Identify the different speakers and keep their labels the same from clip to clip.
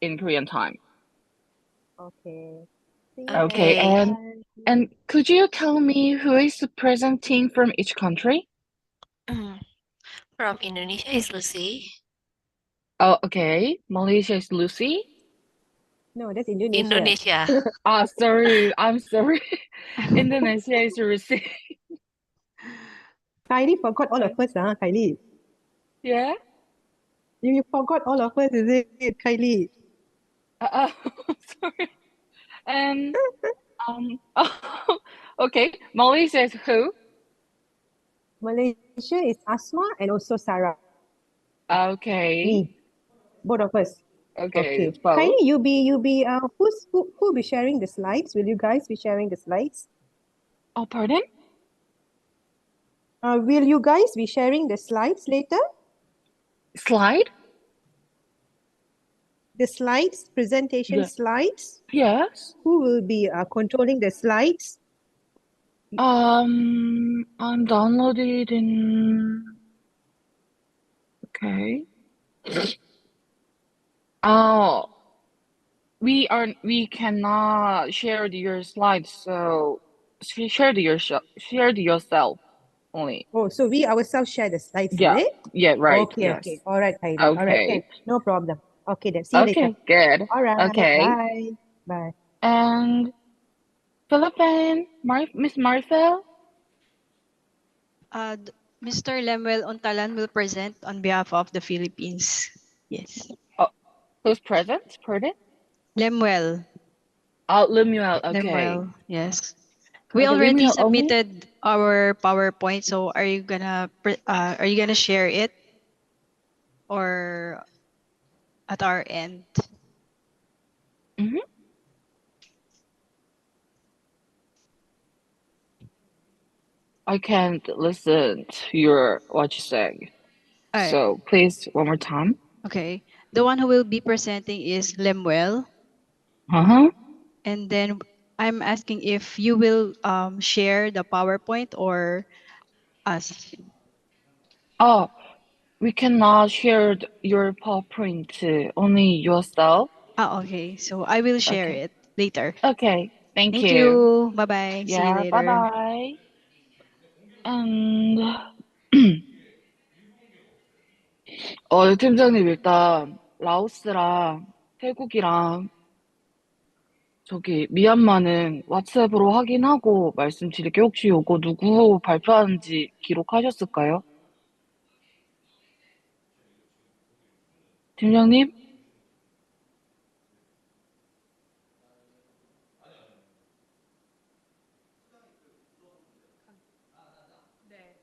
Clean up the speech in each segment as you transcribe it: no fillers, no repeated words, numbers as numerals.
Speaker 1: in Korean time.
Speaker 2: Okay. See you
Speaker 1: Okay,
Speaker 2: then.
Speaker 3: Okay.
Speaker 1: and could you tell me who is presenting from each country?
Speaker 3: From Indonesia is Lucy.
Speaker 1: Oh, okay. Malaysia is Lucy.
Speaker 2: No, that's Indonesia.
Speaker 3: Indonesia.
Speaker 1: Ah, sorry. I'm sorry. Indonesia is Lucy.
Speaker 2: Kylie forgot all of us, Kylie.
Speaker 1: Yeah.
Speaker 2: You forgot all of us, is it, Kylie?
Speaker 1: Sorry. And okay. Malaysia is who?
Speaker 2: Malaysia is Asma and also Sarah.
Speaker 1: Okay.
Speaker 2: Me, both of us.
Speaker 1: Okay.
Speaker 2: Okay.
Speaker 1: Both.
Speaker 2: Kylie, who be sharing the slides? Will you guys be sharing the slides?
Speaker 1: Oh, pardon?
Speaker 2: Will you guys be sharing the slides later?
Speaker 1: Slide?
Speaker 2: The slides, presentation
Speaker 1: Yeah.
Speaker 2: slides?
Speaker 1: Yes.
Speaker 2: Who will be controlling the slides?
Speaker 1: I'm downloaded in. Okay. Oh, we cannot share your slides, so share yourself only.
Speaker 2: Oh, so we ourselves share the slides, is
Speaker 1: Yeah.
Speaker 2: it?
Speaker 1: Yeah, right.
Speaker 2: Okay, okay.
Speaker 1: Yes.
Speaker 2: All right, Kylie. All right, can.
Speaker 1: Okay.
Speaker 2: No problem. Okay, then. See you later.
Speaker 1: Okay, good.
Speaker 2: All right.
Speaker 1: Okay.
Speaker 2: Bye. Bye.
Speaker 1: And Philippine, Miss Marcel?
Speaker 4: Mr. Lemuel Ontalan will present on behalf of the Philippines. Yes.
Speaker 1: Oh, who's present? Pardon?
Speaker 4: Lemuel.
Speaker 1: Oh, Lemuel. Okay.
Speaker 4: Lemuel. Yes. We
Speaker 1: Okay,
Speaker 4: already
Speaker 1: Lemuel only?
Speaker 4: submitted our PowerPoint, so are you gonna share it or at our end?
Speaker 1: Mm-hmm. I can't listen to what you say.
Speaker 4: All right.
Speaker 1: So please, one more time.
Speaker 4: Okay. The one who will be presenting is Lemuel,
Speaker 1: Uh-huh.
Speaker 4: and then I'm asking if you will share the PowerPoint or us.
Speaker 1: Oh, we cannot share your PowerPoint, only yourself.
Speaker 4: Okay. So I will share
Speaker 1: Okay.
Speaker 4: it later.
Speaker 1: Okay. Thank
Speaker 4: Thank
Speaker 1: you.
Speaker 4: you. Bye bye. See you
Speaker 1: Yeah,
Speaker 4: later.
Speaker 1: bye-bye. And 팀장님 일단 라오스랑 태국이랑 저기 미얀마는 왓츠앱으로 확인하고 말씀드릴게. 혹시 요거 누구 발표하는지 기록하셨을까요? 팀장님?
Speaker 5: 네,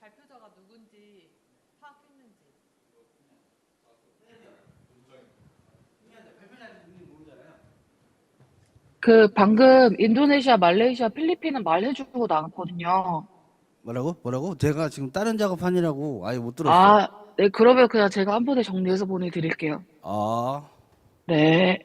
Speaker 5: 발표자가 누군지 파악했는지.
Speaker 1: 그 방금 인도네시아, 말레이시아, 필리핀은 말해주고 나왔거든요.
Speaker 6: 뭐라고? 뭐라고? 제가 지금 다른 작업하느라고 아예 못 들었어.
Speaker 1: 아, 네, 그러면 그냥 제가 한 번에 정리해서 보내드릴게요.
Speaker 6: 아,
Speaker 1: 네.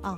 Speaker 3: 아,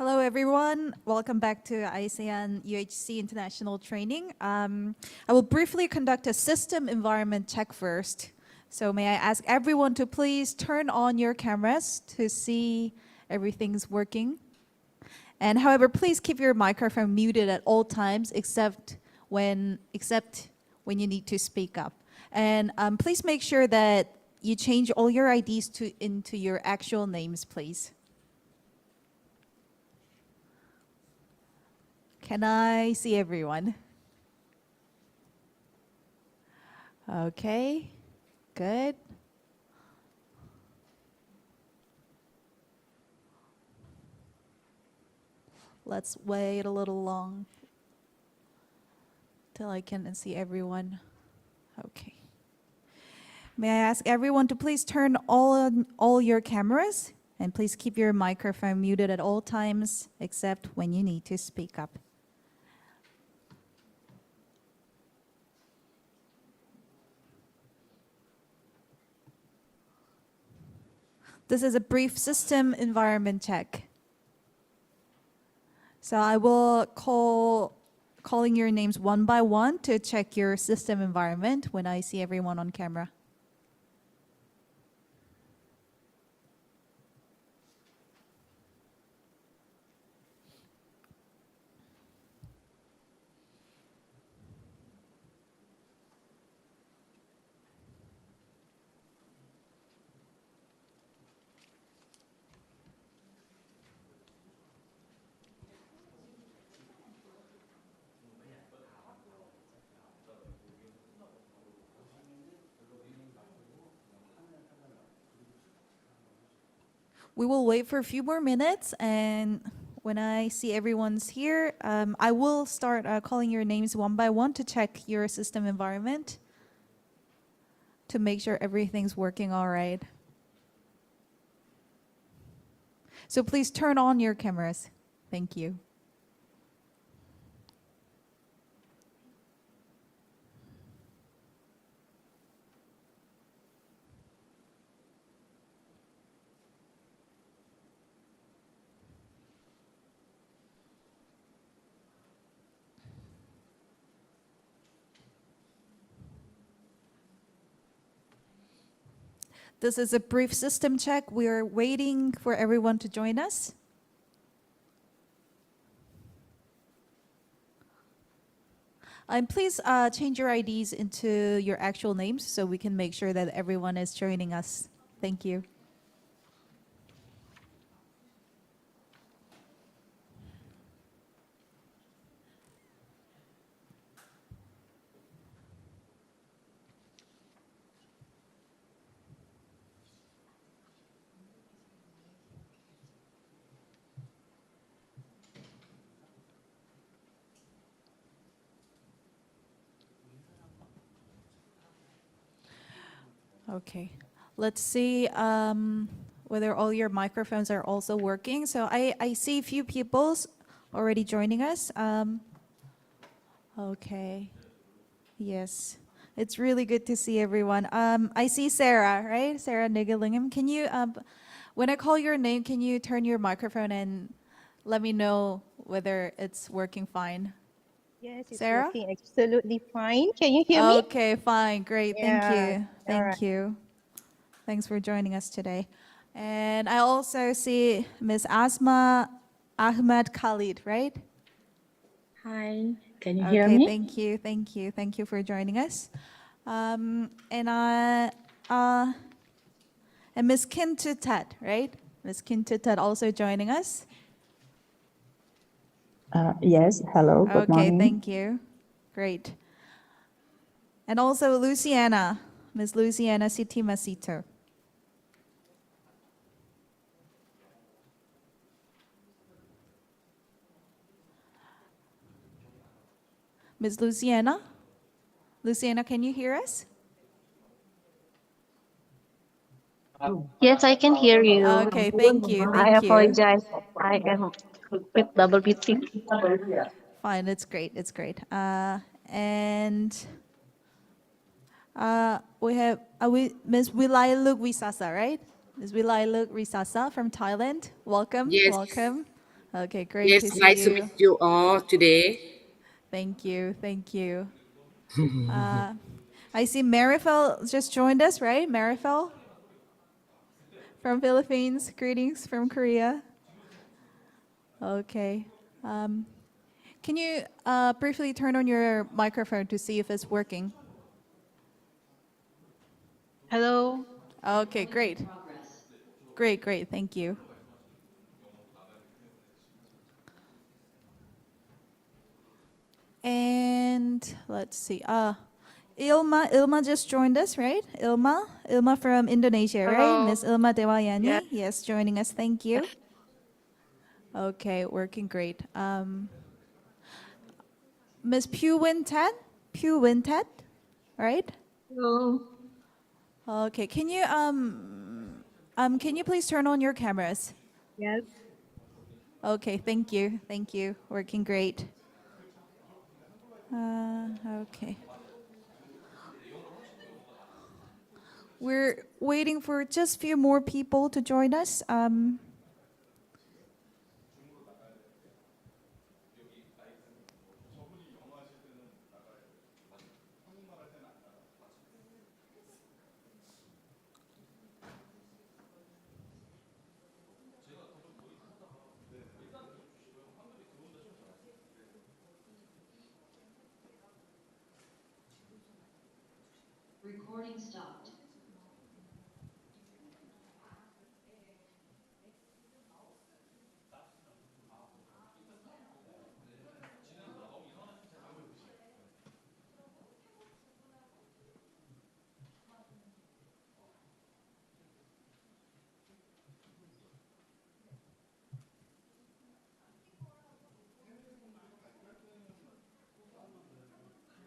Speaker 3: Hello, everyone. Welcome back to ASEAN UHC International Training. I will briefly conduct a system environment check first. So may I ask everyone to please turn on your cameras to see everything's working. And however, please keep your microphone muted at all times except when you need to speak up. And please make sure that you change all your IDs into your actual names, please. Can I see everyone? Okay, good. Let's wait a little long till I can see everyone. Okay. May I ask everyone to please turn all your cameras and please keep your microphone muted at all times except when you need to speak up. This is a brief system environment check. So I will calling your names one by one to check your system environment when I see everyone on camera. We will wait for a few more minutes, and when I see everyone's here, I will start calling your names one by one to check your system environment. to make sure everything's working all right. So please turn on your cameras. Thank you. This is a brief system check. We are waiting for everyone to join us. And please change your IDs into your actual names so we can make sure that everyone is joining us. Thank you. Okay, let's see whether all your microphones are also working. So I see a few people already joining us. Okay, yes, it's really good to see everyone. I see Sarah, right? Sarah Nigalingam. Can you, when I call your name, can you turn your microphone and let me know whether it's working fine?
Speaker 2: Yes, it's
Speaker 3: Sarah?
Speaker 2: working absolutely fine. Can you hear me?
Speaker 3: Okay, fine, great, thank
Speaker 2: Yeah,
Speaker 3: you,
Speaker 2: all
Speaker 3: thank
Speaker 2: right.
Speaker 3: you. Thanks for joining us today. And I also see Ms. Asma Ahmed Khalid, right?
Speaker 7: Hi, can you hear
Speaker 3: Okay,
Speaker 7: me?
Speaker 3: thank you, thank you, thank you for joining us. And Ms. Kintutat, right? Ms. Kintutat also joining us.
Speaker 7: Yes, hello, good
Speaker 3: Okay,
Speaker 7: morning.
Speaker 3: thank you. Great. And also Luciana, Ms. Luciana Sitimasito. Ms. Luciana? Luciana, can you hear us?
Speaker 8: Yes, I can hear you.
Speaker 3: Okay, thank you,
Speaker 8: I
Speaker 3: thank you.
Speaker 8: apologize. I am with double beating.
Speaker 3: Fine, it's great, it's great. And we Ms. Wilailuk Wisasa, right? Ms. Wilailuk Wisasa from Thailand. Welcome,
Speaker 9: Yes,
Speaker 3: welcome. Okay, great
Speaker 9: yes,
Speaker 3: to see
Speaker 9: nice to meet
Speaker 3: you.
Speaker 9: you all today.
Speaker 3: Thank you, thank you. I see Marifel just joined us, right? Marifel from Philippines. Greetings from Korea. Okay. Can you briefly turn on your microphone to see if it's working?
Speaker 4: Hello.
Speaker 3: Okay, great. Great, great. Thank you. And let's see. Ilma just joined us, right? Ilma from Indonesia, right?
Speaker 10: Hello.
Speaker 3: Miss Ilma
Speaker 10: Yes.
Speaker 3: Dewayani. Yes, joining us. Thank you. Okay, working great. Miss Pu Win Ted, right?
Speaker 10: Hello.
Speaker 3: Okay, can you please turn on your cameras?
Speaker 10: Yes.
Speaker 3: Okay, thank you. Working great. Okay. We're waiting for just a few more people to join us.
Speaker 11: Recording stopped.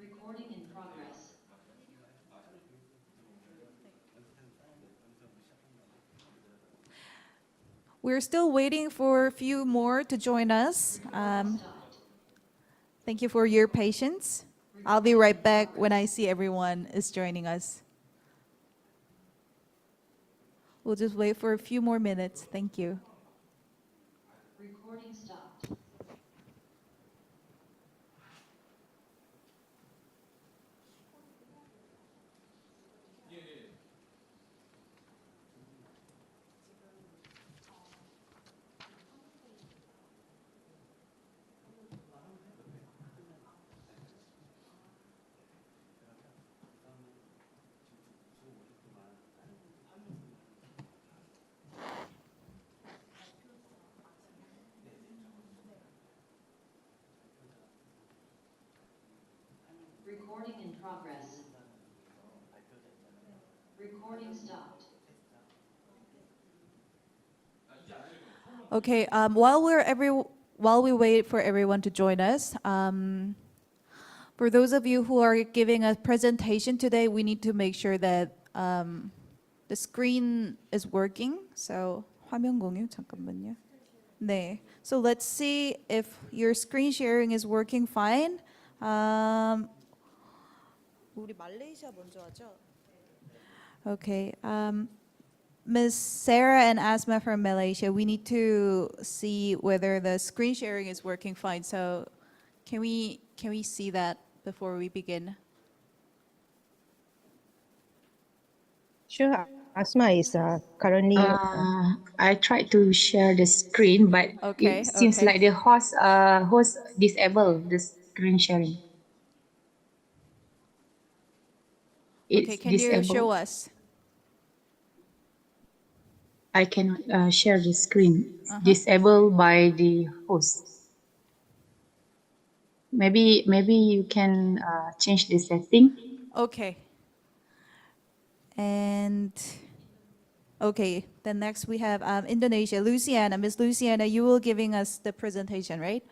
Speaker 11: Recording in progress.
Speaker 3: We're still waiting for a few more to join us.
Speaker 11: Recording stopped.
Speaker 3: Thank you for your patience. I'll be right back when I see everyone is joining us. We'll just wait for a few more minutes. Thank you.
Speaker 11: Recording stopped. Recording in progress. Recording stopped.
Speaker 3: Okay, while we wait for everyone to join us, for those of you who are giving a presentation today, we need to make sure that the screen is working. So 화면 공유 잠깐만요. 네. So let's see if your screen sharing is working fine. 우리 말레이시아 먼저 하죠. Okay. Ms. Sarah and Asma from Malaysia, we need to see whether the screen sharing is working fine. So can we see that before we begin?
Speaker 2: Sure. Asma is currently.
Speaker 7: I tried to share the screen, but
Speaker 3: Okay,
Speaker 7: it seems
Speaker 3: okay.
Speaker 7: like the host disabled the screen sharing.
Speaker 3: Okay,
Speaker 7: It's
Speaker 3: can you show
Speaker 7: disabled.
Speaker 3: us?
Speaker 7: I cannot share the screen. It's disabled by the host. Maybe you can change the setting.
Speaker 3: Okay. And okay, then next we have Indonesia. Luciana, Miss Luciana, you will giving us the presentation, right?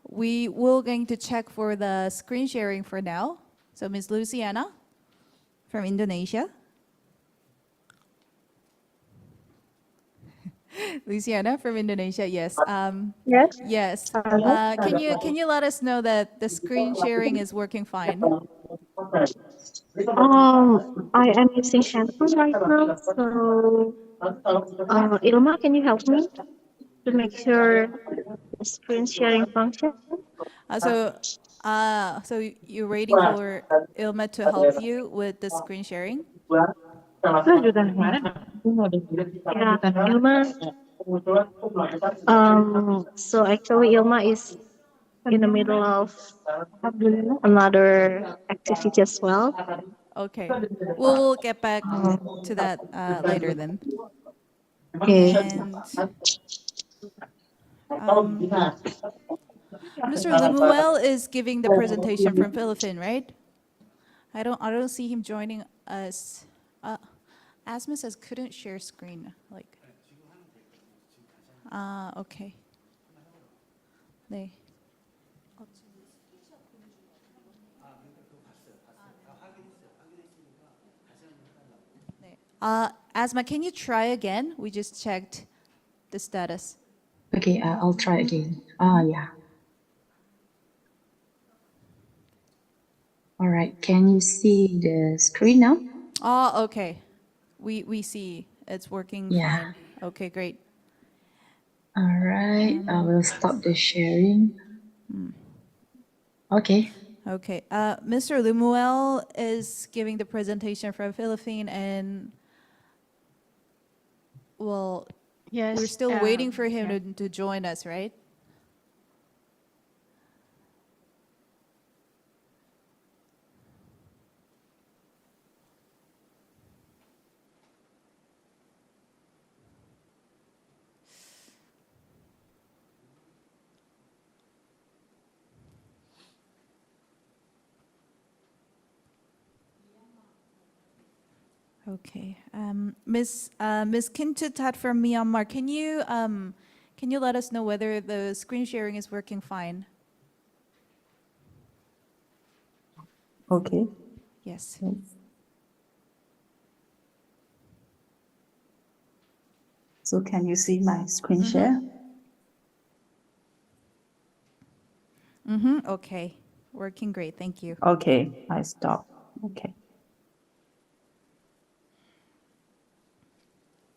Speaker 3: We will going to check for the screen sharing for now. So Miss Luciana from Indonesia. Luciana from Indonesia, yes.
Speaker 8: Yes.
Speaker 3: Yes.
Speaker 8: Hello.
Speaker 3: Can you let us know that the screen sharing is working fine?
Speaker 8: I am using handphone right now, so Ilma, can you help me to make sure the screen sharing function?
Speaker 3: So you're waiting for Ilma to help you with the screen sharing?
Speaker 8: Yeah, Ilma. So actually, Ilma is in the middle of another activity as well.
Speaker 3: Okay. We'll get back to that later then.
Speaker 8: Okay.
Speaker 3: And Mr. Lumuel is giving the presentation from Philippines, right? I don't see him joining us. Asma says couldn't share screen. Like. Okay. 네. 네. Asma, can you try again? We just checked the status.
Speaker 7: Okay, I'll try again. Yeah. All right. Can you see the screen now?
Speaker 3: Oh, okay. We see it's working
Speaker 7: Yeah.
Speaker 3: fine. Okay, great.
Speaker 7: All right. I will stop the sharing. Okay.
Speaker 3: Okay. Mr. Lumuel is giving the presentation from Philippines, and well,
Speaker 4: Yes.
Speaker 3: we're still waiting for him
Speaker 4: yeah.
Speaker 3: to join us, right? Okay. Miss Kintutat from Myanmar, can you let us know whether the screen sharing is working fine?
Speaker 9: Okay.
Speaker 3: Yes.
Speaker 7: So can you see my screen share?
Speaker 3: Okay. Working great. Thank you.
Speaker 7: Okay, I stop. Okay.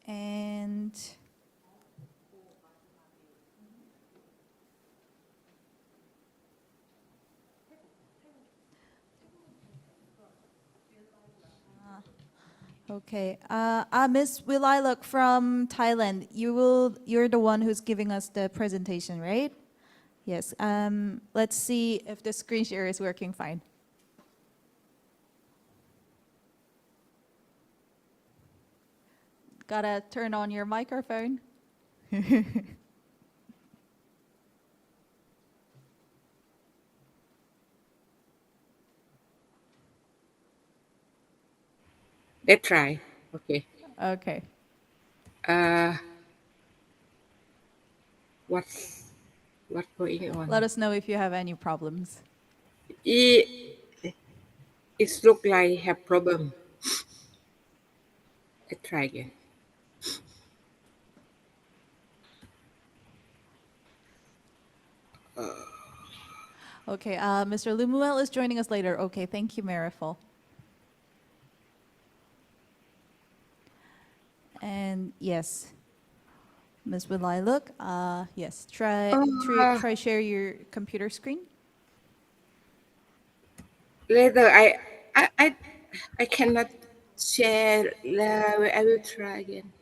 Speaker 3: And okay. Miss Wililuk from Thailand. You're the one who's giving us the presentation, right? Yes. Let's see if the screen share is working fine. Gotta turn on your microphone.
Speaker 9: Let's try. Okay.
Speaker 3: Okay.
Speaker 9: What's going on?
Speaker 3: Let us know if you have any problems.
Speaker 9: It look like have problem. Let's try again.
Speaker 3: Okay. Mr. Lumuel is joining us later. Okay. Thank you, Marifel. And yes, Ms. Wililuk, yes, try share your computer screen.
Speaker 9: Later, I cannot share. I will try again.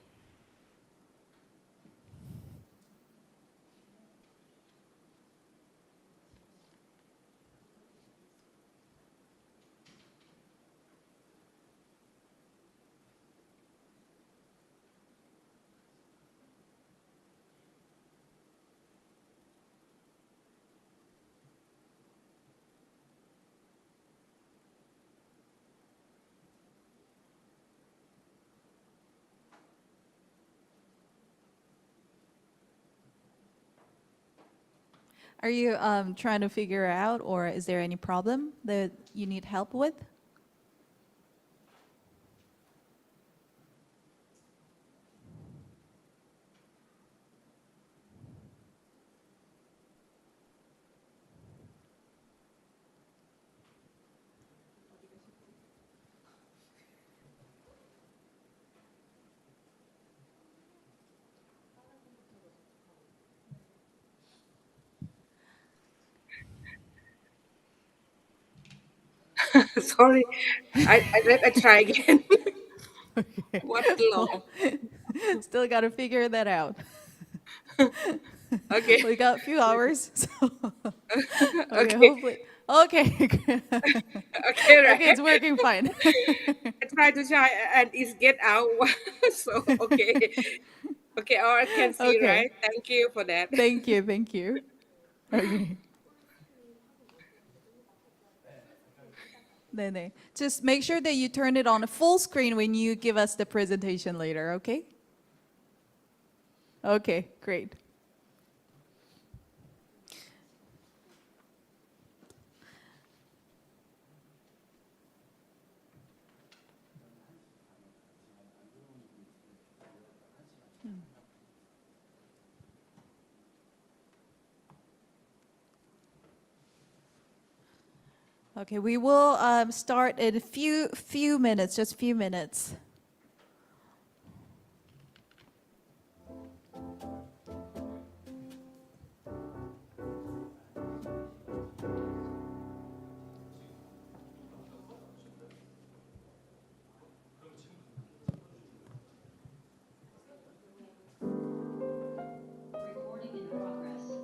Speaker 3: Are you trying to figure out, or is there any problem that you need help with?
Speaker 9: Sorry, I try again. What law?
Speaker 3: Still got to figure that out.
Speaker 9: Okay.
Speaker 3: We got a few hours. So okay,
Speaker 9: Okay.
Speaker 3: hopefully. Okay.
Speaker 9: Okay,
Speaker 3: Okay,
Speaker 9: right.
Speaker 3: it's working fine.
Speaker 9: I try to try and it's get out. So okay. Okay, all I can see,
Speaker 3: Okay.
Speaker 9: right? Thank you for that.
Speaker 3: Thank you. Thank you. Okay. Nene. Just make sure that you turn it on a full screen when you give us the presentation later, okay? Okay, great. Okay, we will start in a few minutes, just few minutes.
Speaker 11: Recording in progress.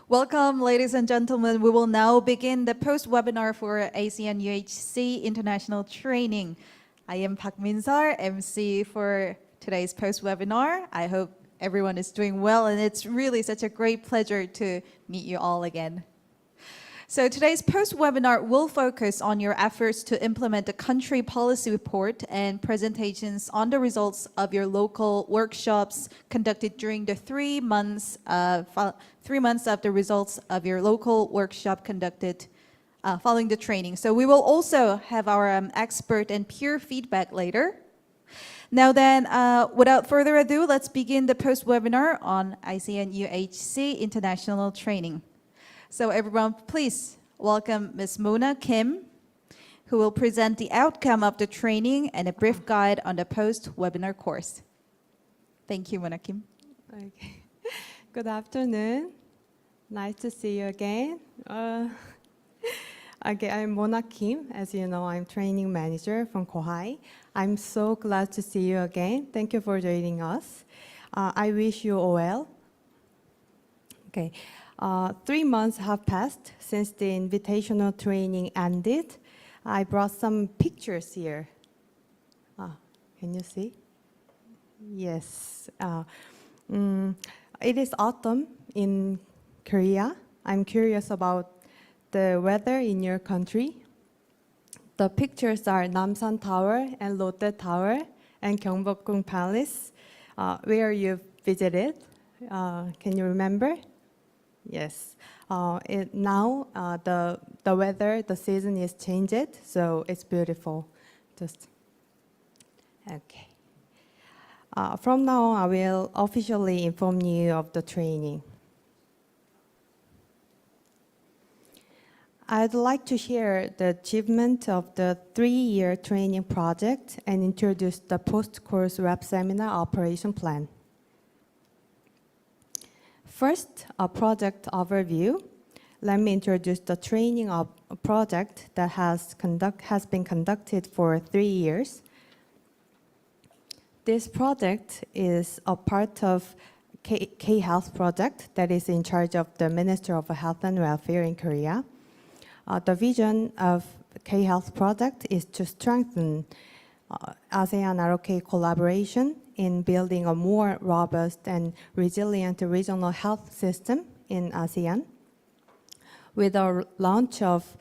Speaker 3: Welcome, ladies and gentlemen. We will now begin the post-webinar for ASEAN UHC International Training. I am Park Min-sar, MC for today's post-webinar. I hope everyone is doing well, and it's really such a great pleasure to meet you all again. So today's post-webinar will focus on your efforts to implement the country policy report and presentations on the results of your local workshops conducted during the 3 months of the results of your local workshop conducted following the training. So we will also have our expert and peer feedback later. Now then, without further ado, let's begin the post-webinar on ASEAN UHC International Training. So everyone, please welcome Ms. Mona Kim, who will present the outcome of the training and a brief guide on the post-webinar course. Thank you, Mona Kim.
Speaker 10: Okay. Good afternoon. Nice to see you again. Okay, I'm Mona Kim. As you know, I'm training manager from Kohai. I'm so glad to see you again. Thank you for joining us. I wish you all well. Okay. 3 months have passed since the invitational training ended. I brought some pictures here. Can you see? Yes. It is autumn in Korea. I'm curious about the weather in your country. The pictures are Namsan Tower and Lotte Tower and Gyeongbokgung Palace, where you visited. Can you remember? Yes. Now the weather, the season is changed, so it's beautiful. Just okay. From now on, I will officially inform you of the training. I'd like to share the achievement of the 3-year training project and introduce the post-course web seminar operation plan. First, a project overview. Let me introduce the training of a project that has been conducted for 3 years. This project is a part of K-Health project that is in charge of the Minister of Health and Welfare in Korea. The vision of K-Health project is to strengthen ASEAN-ROK collaboration in building a more robust and resilient regional health system in ASEAN. With the launch of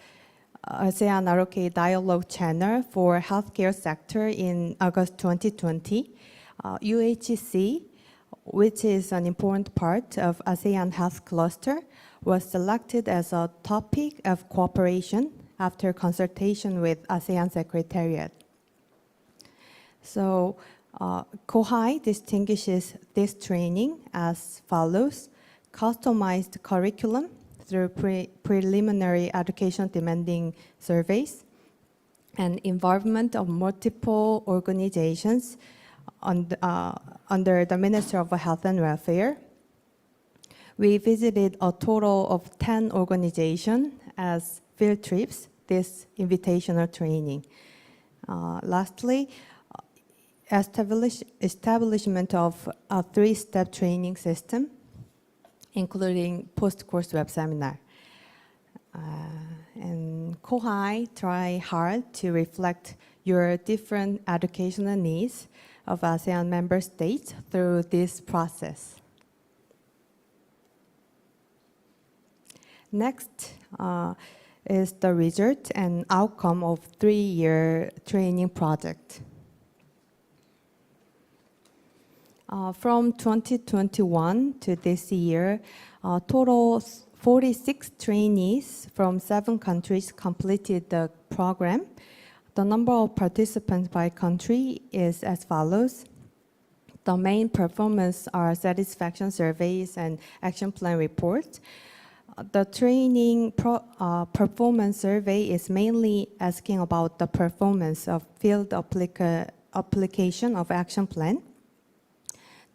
Speaker 10: ASEAN-ROK Dialogue Channel for Healthcare Sector in August 2020, UHC, which is an important part of ASEAN Health Cluster, was selected as a topic of cooperation after consultation with ASEAN Secretariat. So, Kohai distinguishes this training as follows: customized curriculum through preliminary education demanding surveys, and involvement of multiple organizations under the Minister of Health and Welfare. We visited a total of 10 organizations as field trips this invitational training. Lastly, establishment of a 3-step training system, including post-course web seminar. And Kohai try hard to reflect your different educational needs of ASEAN member states through this process. Next is the result and outcome of 3-year training project. From 2021 to this year, total 46 trainees from 7 countries completed the program. The number of participants by country is as follows. The main performance are satisfaction surveys and action plan reports. The training performance survey is mainly asking about the performance of field application of action plan.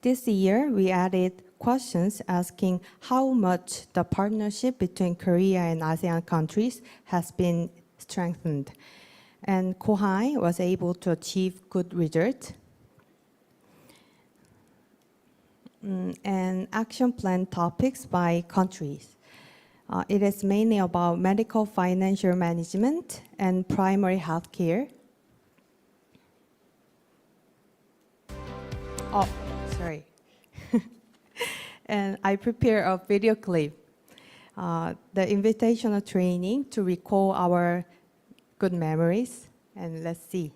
Speaker 10: This year, we added questions asking how much the partnership between Korea and ASEAN countries has been strengthened. And Kohai was able to achieve good results. And action plan topics by countries. It is mainly about medical financial management and primary health care. Oh, sorry. And I prepare a video clip, the invitational training to recall our good memories. And let's see.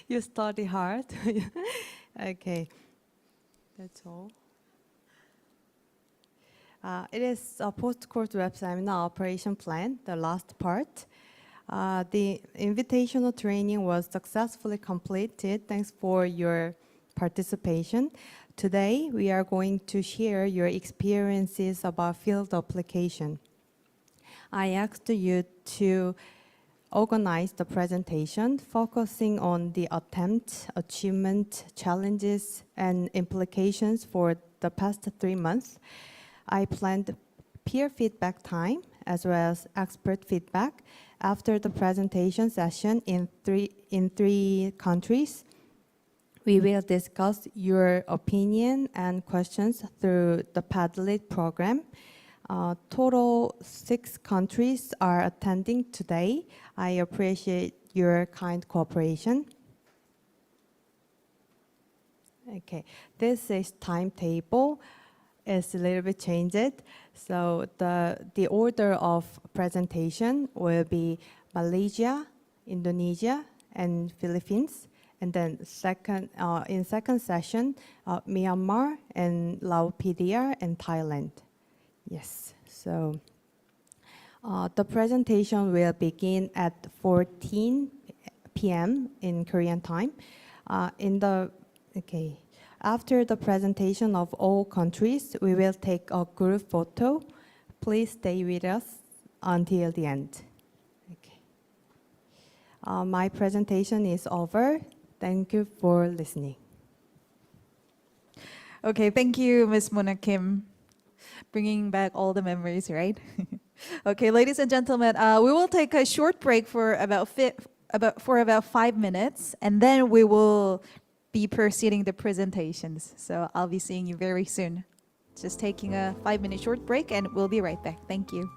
Speaker 10: You study hard. Okay, that's all. It is a post-course web seminar operation plan, the last part. The invitational training was successfully completed. Thanks for your participation. Today, we are going to share your experiences about field application. I asked you to organize the presentation, focusing on the attempt, achievement, challenges, and implications for the past 3 months. I planned peer feedback time as well as expert feedback after the presentation session in three countries. We will discuss your opinion and questions through the Padlet program. Total 6 countries are attending today. I appreciate your kind cooperation. Okay, this is timetable. It's a little bit changed. So the order of presentation will be Malaysia, Indonesia, and Philippines. And then in second session, Myanmar and Laos PDR and Thailand. Yes, so the presentation will begin at 14 p.m. in Korean time. After the presentation of all countries, we will take a group photo. Please stay with us until the end. Okay. My presentation is over. Thank you for listening.
Speaker 3: Okay, thank you, Ms. Mona Kim. Bringing back all the memories, right? Okay, ladies and gentlemen, we will take a short break for about 5 minutes, and then we will be proceeding the presentations. So I'll be seeing you very soon. Just taking a 5-minute short break, and we'll be right back. Thank you.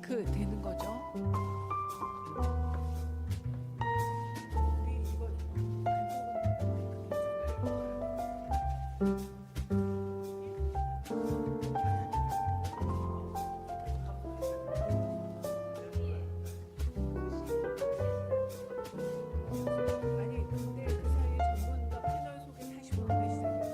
Speaker 5: 마이크 되는 거죠? 우리 이거 아니 근데 그 사이에 전문가 패널 소개 다시 보기 시작했어요.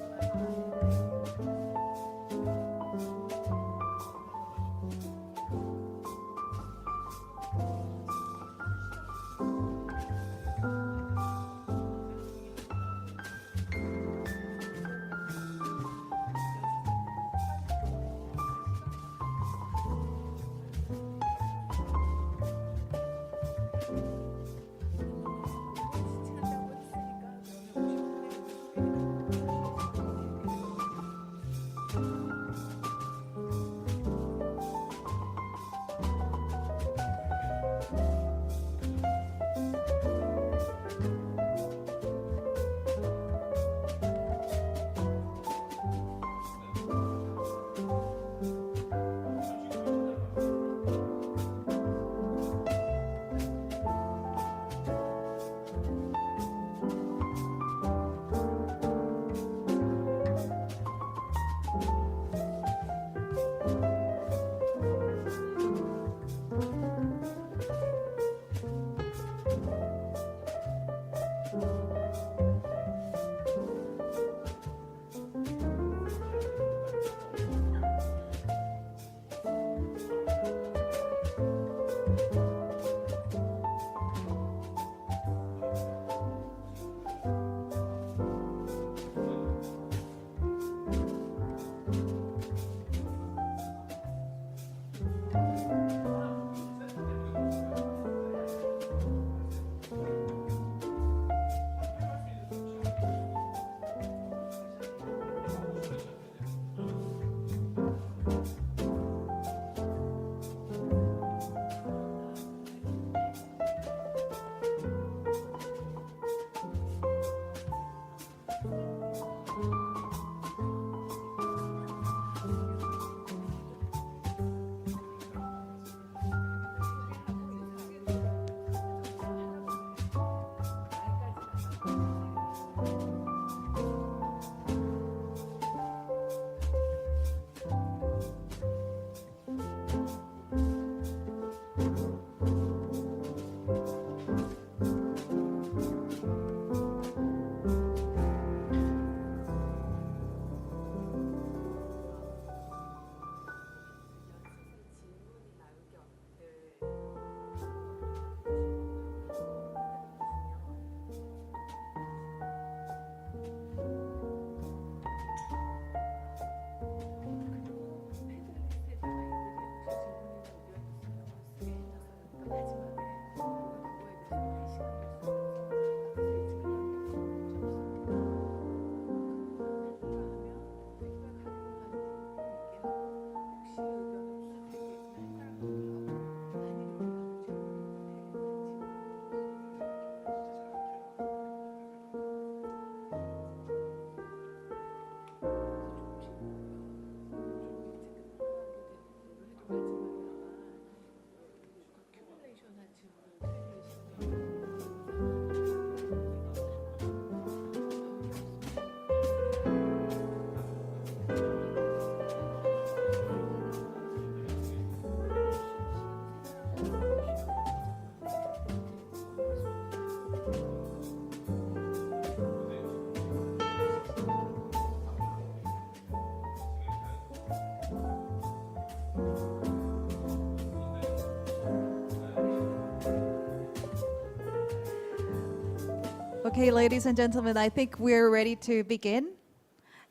Speaker 3: Okay, ladies and gentlemen, I think we're ready to begin.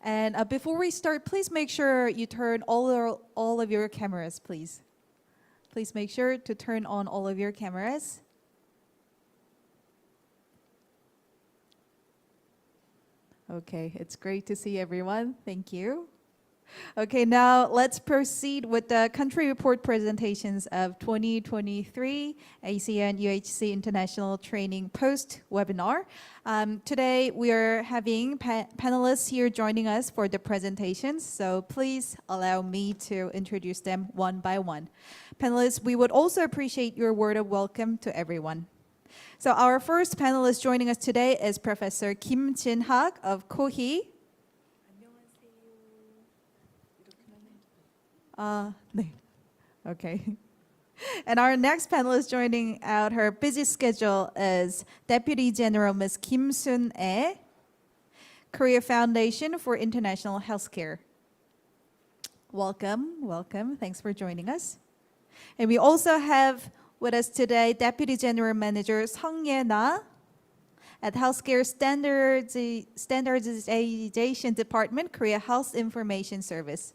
Speaker 3: And before we start, please make sure you turn all of your cameras, please. Please make sure to turn on all of your cameras. Okay, it's great to see everyone. Thank you. Okay, now let's proceed with the country report presentations of 2023 ASEAN UHC International Training Post webinar. Today we are having panelists here joining us for the presentations, so please allow me to introduce them one by one. Panelists, we would also appreciate your word of welcome to everyone. So our first panelist joining us today is Professor Kim Jin-hak of Kohi. 네. Okay. And our next panelist joining out her busy schedule is Deputy General Ms. Kim Sun-ae, Korea Foundation for International Healthcare. Welcome, welcome. Thanks for joining us. And we also have with us today Deputy General Manager Sung Ye-na at Healthcare Standardization Department, Korea Health Information Service.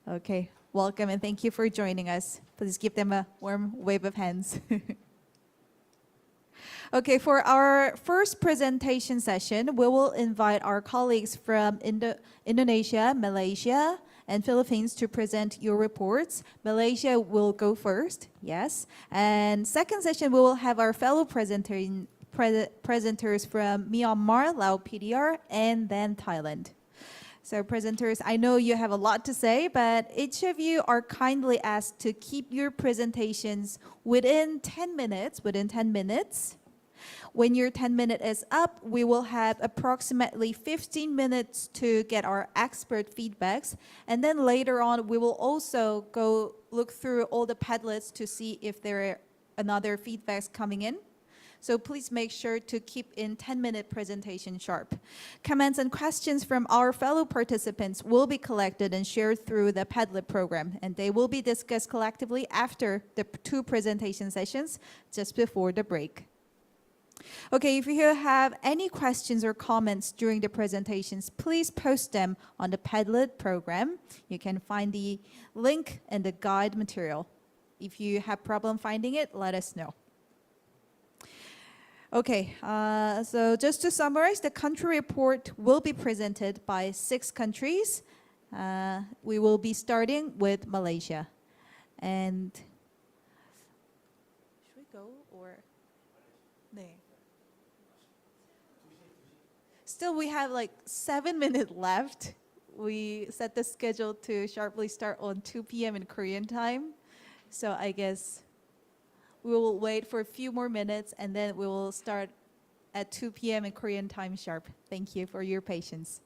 Speaker 3: Okay, welcome and thank you for joining us. Please give them a warm wave of hands. Okay, for our first presentation session, we will invite our colleagues from Indonesia, Malaysia, and Philippines to present your reports. Malaysia will go first, yes. And second session, we will have our fellow presenters from Myanmar, Laos PDR, and then Thailand. So presenters, I know you have a lot to say, but each of you are kindly asked to keep your presentations within 10 minutes. When your 10 minutes is up, we will have approximately 15 minutes to get our expert feedbacks. And then later on, we will also go look through all the Padlets to see if there are another feedbacks coming in. So please make sure to keep in 10-minute presentation sharp. Comments and questions from our fellow participants will be collected and shared through the Padlet program, and they will be discussed collectively after the 2 presentation sessions just before the break. Okay, if you have any questions or comments during the presentations, please post them on the Padlet program. You can find the link in the guide material. If you have problem finding it, let us know. Okay, so just to summarize, the country report will be presented by 6 countries. We will be starting with Malaysia. And should we go or? 네. Still, we have like 7 minutes left. We set the schedule to sharply start on 2 p.m. in Korean time. So I guess we will wait for a few more minutes and then we will start at 2 p.m. in Korean time sharp. Thank you for your patience.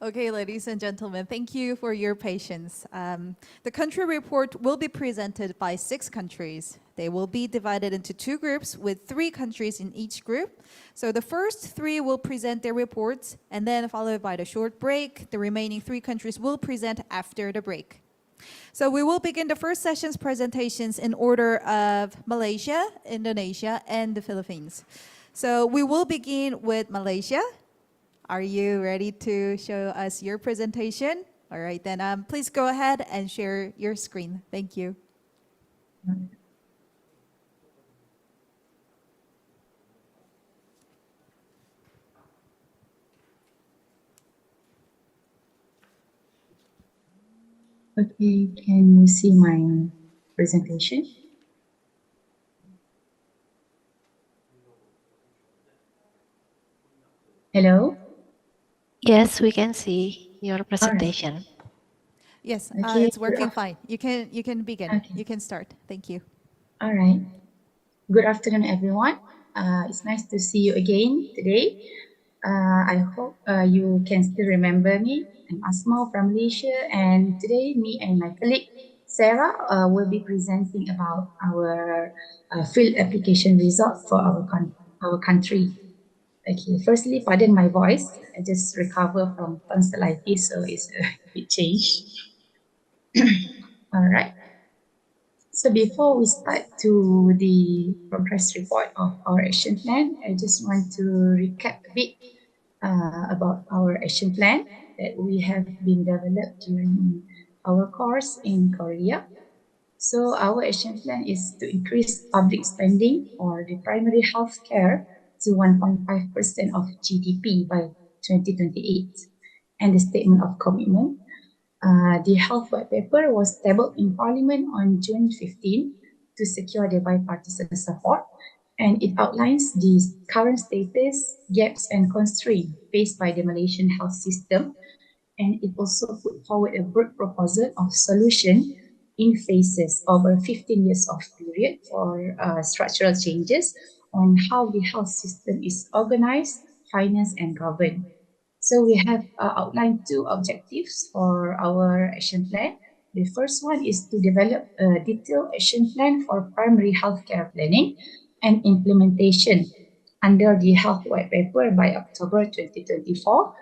Speaker 3: Okay, ladies and gentlemen, thank you for your patience. The country report will be presented by 6 countries. They will be divided into 2 groups with 3 countries in each group. So the first 3 will present their reports, and then followed by the short break, the remaining 3 countries will present after the break. So we will begin the first session's presentations in order of Malaysia, Indonesia, and the Philippines. So we will begin with Malaysia. Are you ready to show us your presentation? All right, then please go ahead and share your screen. Thank you.
Speaker 7: Okay, can you see my presentation? Hello?
Speaker 11: Yes, we can see your presentation.
Speaker 3: Yes,
Speaker 7: Okay,
Speaker 3: it's working fine. You can begin.
Speaker 7: Okay.
Speaker 3: You can start. Thank you.
Speaker 7: All right. Good afternoon, everyone. It's nice to see you again today. I hope you can still remember me. I'm Asma from Malaysia, and today me and my colleague Sarah will be presenting about our field application result for our country. Okay, firstly, pardon my voice. I just recover from tonsillitis, so it's a bit changed. All right. So before we start to the progress report of our action plan, I just want to recap a bit about our action plan that we have been developed during our course in Korea. So our action plan is to increase public spending for the primary health care to 1.5% of GDP by 2028. And the statement of commitment, the health white paper was tabled in Parliament on June 15 to secure the bipartisan support, and it outlines the current status, gaps, and constraints faced by the Malaysian health system, and it also put forward a broad proposal of solution in phases over 15 years of period for structural changes on how the health system is organized, financed, and governed. So we have outlined two objectives for our action plan. The first one is to develop a detailed action plan for primary healthcare planning and implementation under the Health White Paper by October 2024.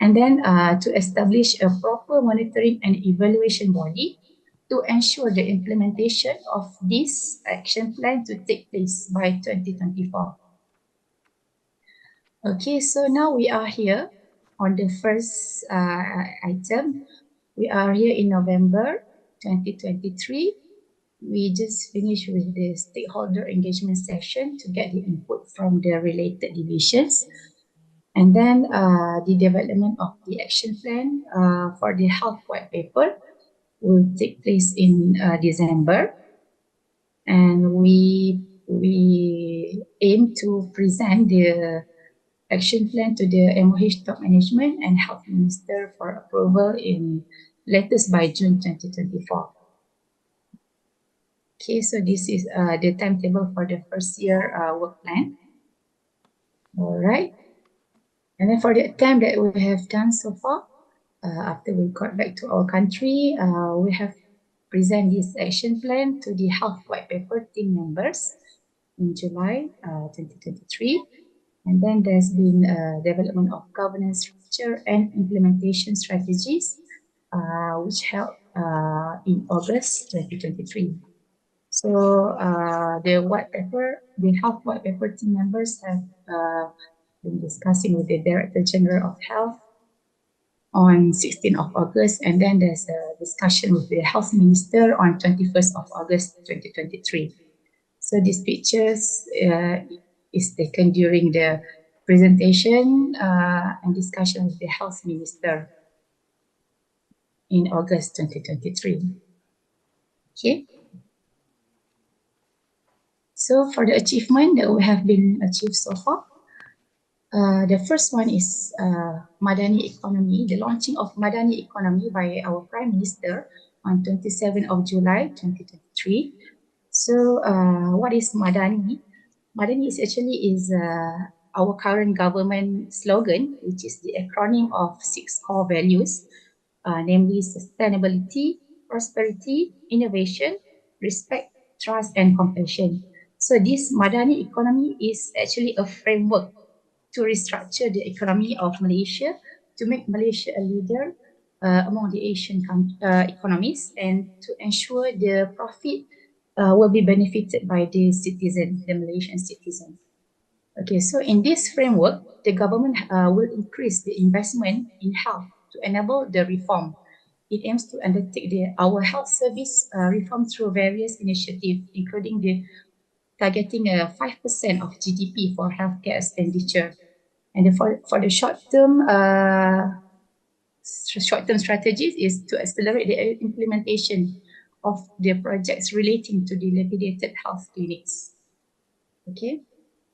Speaker 7: And then to establish a proper monitoring and evaluation body to ensure the implementation of this action plan to take place by 2024. Okay, so now we are here on the first item. We are here in November 2023. We just finished with the stakeholder engagement session to get the input from the related divisions. And then the development of the action plan for the health white paper will take place in December. And we aim to present the action plan to the MOH top management and health minister for approval in latest by June 2024. Okay, so this is the timetable for the first year work plan. All right. And then for the attempt that we have done so far, after we got back to our country, we have presented this action plan to the health white paper team members in July 2023. And then there's been development of governance structure and implementation strategies, which held in August 2023. So the white paper, the health white paper team members have been discussing with the Director General of Health on 16th of August, and then there's a discussion with the Health Minister on 21st of August 2023. So these pictures is taken during the presentation and discussion with the Health Minister in August 2023. Okay. So for the achievement that we have been achieved so far, the first one is Madani Economy, the launching of Madani Economy by our Prime Minister on 27th of July 2023. So what is Madani? Madani is our current government slogan, which is the acronym of 6 core values, namely sustainability, prosperity, innovation, respect, trust, and compassion. So this Madani Economy is actually a framework to restructure the economy of Malaysia to make Malaysia a leader among the Asian economies and to ensure the profit will be benefited by the citizen, the Malaysian citizen. Okay, so in this framework, the government will increase the investment in health to enable the reform. It aims to undertake our health service reform through various initiatives, including the targeting 5% of GDP for healthcare expenditure. And for the short-term strategies is to accelerate the implementation of the projects relating to dilapidated health clinics. Okay.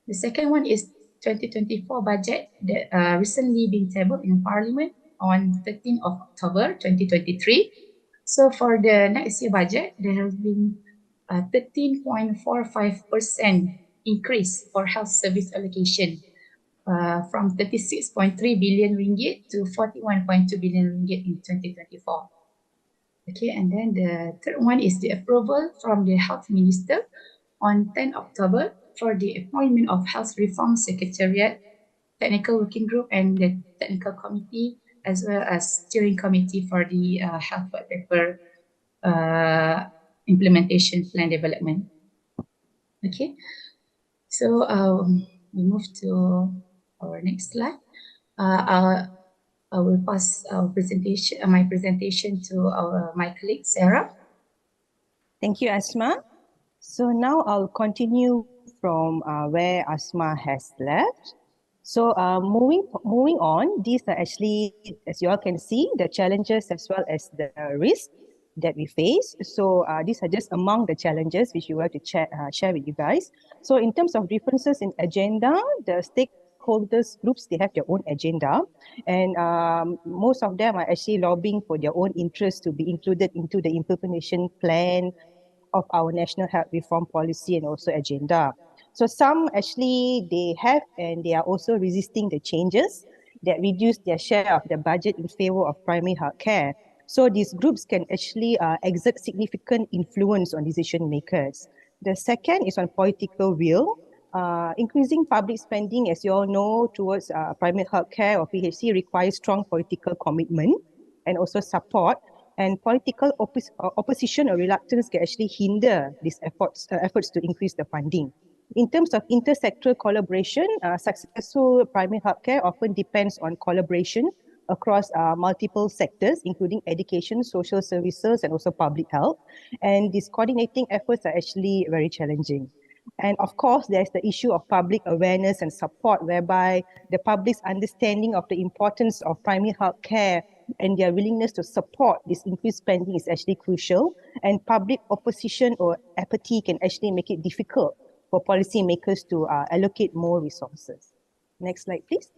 Speaker 7: The second one is 2024 budget that recently been tabled in Parliament on 13th of October 2023. So for the next year budget, there has been a 13.45% increase for health service allocation from 36.3 billion ringgit to 41.2 billion ringgit in 2024. Okay, and then the third one is the approval from the Health Minister on 10 October for the appointment of Health Reform Secretariat, Technical Working Group, and the Technical Committee, as well as Steering Committee for the Health White Paper Implementation Plan Development. Okay, so we move to our next slide. I will pass our presentation, my presentation to my colleague Sarah.
Speaker 2: Thank you, Asma. So now I'll continue from where Asma has left. So moving on, these are actually, as you all can see, the challenges as well as the risks that we face. So these are just among the challenges which we want to share with you guys. So in terms of differences in agenda, the stakeholders groups, they have their own agenda, and most of them are actually lobbying for their own interests to be included into the implementation plan of our national health reform policy and also agenda. So some actually they have and they are also resisting the changes that reduce their share of the budget in favor of primary health care. So these groups can actually exert significant influence on decision makers. The second is on political will. Increasing public spending, as you all know, towards primary health care or PHC requires strong political commitment and also support, and political opposition or reluctance can actually hinder these efforts to increase the funding. In terms of intersectoral collaboration, successful primary healthcare often depends on collaboration across multiple sectors, including education, social services, and also public health. And these coordinating efforts are actually very challenging. And of course, there's the issue of public awareness and support, whereby the public's understanding of the importance of primary health care and their willingness to support this increased spending is actually crucial. And public opposition or apathy can actually make it difficult for policymakers to allocate more resources. Next slide, please.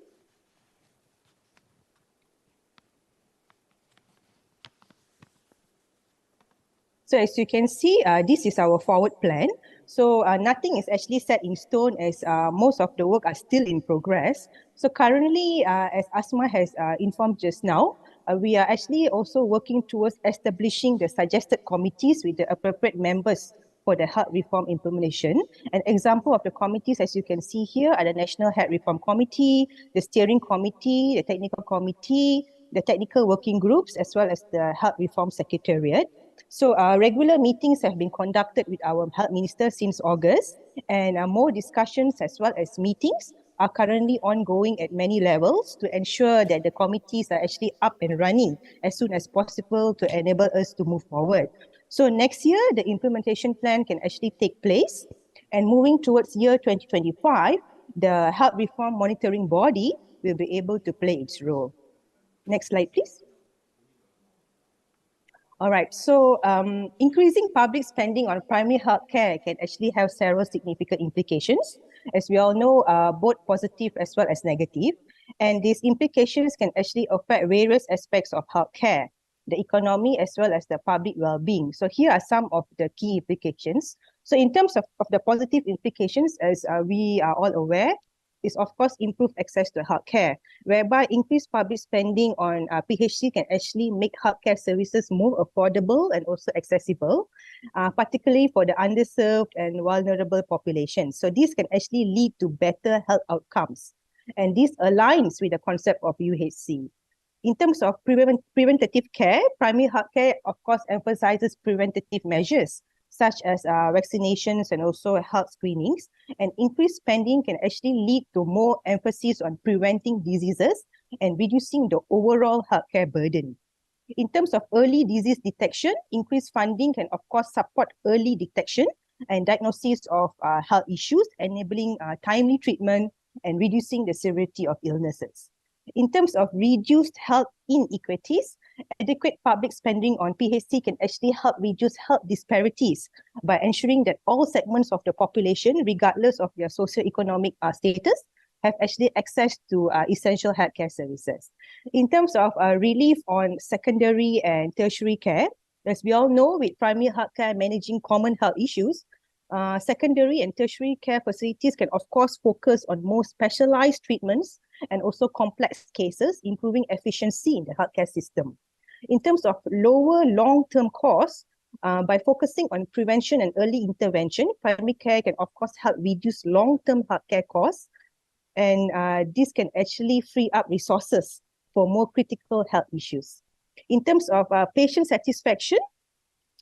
Speaker 2: So as you can see, this is our forward plan. So nothing is actually set in stone, as most of the work are still in progress. So currently, as Asma has informed just now, we are actually also working towards establishing the suggested committees with the appropriate members for the health reform implementation. An example of the committees, as you can see here, are the National Health Reform Committee, the Steering Committee, the Technical Committee, the Technical Working Groups, as well as the Health Reform Secretariat. So regular meetings have been conducted with our health minister since August, and more discussions as well as meetings are currently ongoing at many levels to ensure that the committees are actually up and running as soon as possible to enable us to move forward. So next year, the implementation plan can actually take place, and moving towards year 2025, the health reform monitoring body will be able to play its role. Next slide, please. All right, so increasing public spending on primary health care can actually have several significant implications, as we all know, both positive as well as negative. And these implications can actually affect various aspects of healthcare, the economy, as well as the public well-being. So here are some of the key implications. So in terms of the positive implications, as we are all aware, is of course improved access to healthcare, whereby increased public spending on PHC can actually make healthcare services more affordable and also accessible, particularly for the underserved and vulnerable populations. So this can actually lead to better health outcomes. And this aligns with the concept of UHC. In terms of preventative care, primary healthcare, of course, emphasizes preventative measures such as vaccinations and also health screenings. And increased spending can actually lead to more emphasis on preventing diseases and reducing the overall healthcare burden. In terms of early disease detection, increased funding can of course support early detection and diagnosis of health issues, enabling timely treatment and reducing the severity of illnesses. In terms of reduced health inequities, adequate public spending on PHC can actually help reduce health disparities by ensuring that all segments of the population, regardless of their socioeconomic status, have actually access to essential healthcare services. In terms of relief on secondary and tertiary care, as we all know, with primary healthcare managing common health issues, Secondary and tertiary care facilities can, of course, focus on more specialized treatments and also complex cases, improving efficiency in the healthcare system. In terms of lower long-term costs, by focusing on prevention and early intervention, primary care can, of course, help reduce long-term healthcare costs, and this can actually free up resources for more critical health issues. In terms of patient satisfaction,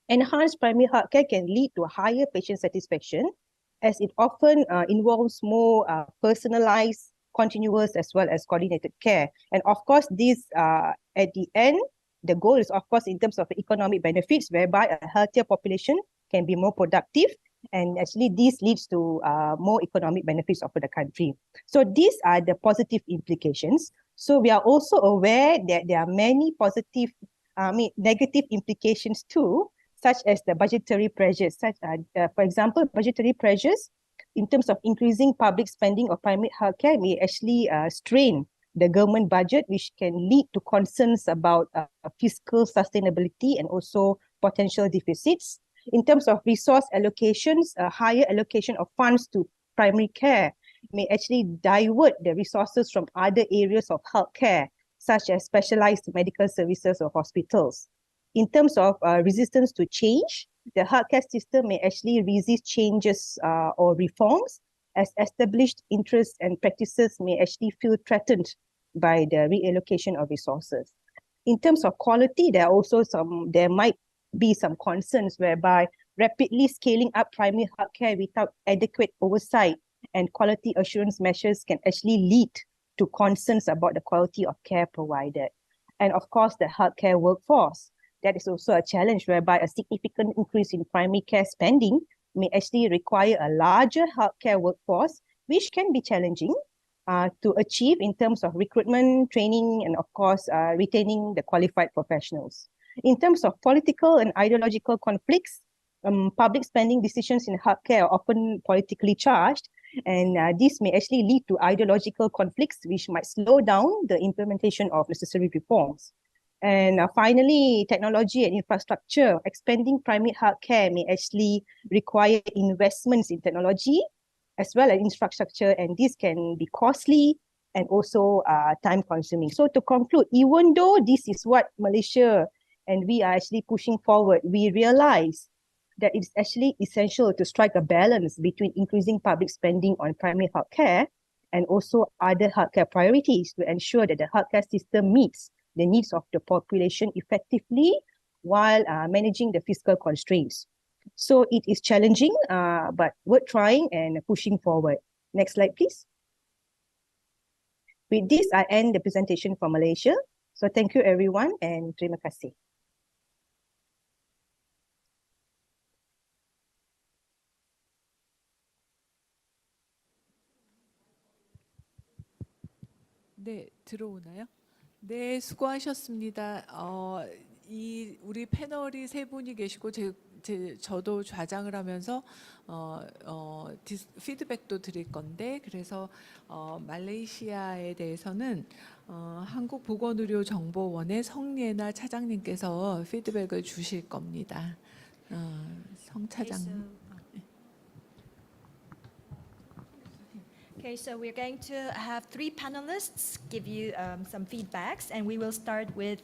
Speaker 2: enhanced primary healthcare can lead to higher patient satisfaction, as it often involves more personalized, continuous, as well as coordinated care. And of course, this at the end, the goal is, of course, in terms of economic benefits, whereby a healthier population can be more productive, and actually this leads to more economic benefits of the country. So these are the positive implications. So we are also aware that there are many negative implications too, such as the budgetary pressures. For example, budgetary pressures in terms of increasing public spending of primary healthcare may actually strain the government budget, which can lead to concerns about fiscal sustainability and also potential deficits. In terms of resource allocations, a higher allocation of funds to primary care may actually divert the resources from other areas of healthcare, such as specialized medical services or hospitals. In terms of resistance to change, the healthcare system may actually resist changes or reforms, as established interests and practices may actually feel threatened by the reallocation of resources. In terms of quality, there might be some concerns whereby rapidly scaling up primary healthcare without adequate oversight and quality assurance measures can actually lead to concerns about the quality of care provided. And of course, the healthcare workforce. That is also a challenge, whereby a significant increase in primary care spending may actually require a larger healthcare workforce, which can be challenging to achieve in terms of recruitment, training, and of course, retaining the qualified professionals. In terms of political and ideological conflicts, public spending decisions in healthcare are often politically charged, and this may actually lead to ideological conflicts, which might slow down the implementation of necessary reforms. And finally, technology and infrastructure. Expanding primary healthcare may actually require investments in technology as well as infrastructure, and this can be costly and also time-consuming. So to conclude, even though this is what Malaysia and we are actually pushing forward, we realize that it's actually essential to strike a balance between increasing public spending on primary healthcare and also other healthcare priorities to ensure that the healthcare system meets the needs of the population effectively while managing the fiscal constraints. So it is challenging, but worth trying and pushing forward. Next slide, please. With this, I end the presentation for Malaysia. So thank you, everyone, and terima kasih.
Speaker 5: 네, 들어오나요? 네, 수고하셨습니다. 우리 패널이 세 분이 계시고 저도 좌장을 하면서 피드백도 드릴 건데, 그래서 말레이시아에 대해서는 한국보건의료정보원의 성예나 차장님께서 피드백을 주실 겁니다. 성 차장.
Speaker 12: Okay, so we're going to have three panelists give you some feedbacks, and we will start with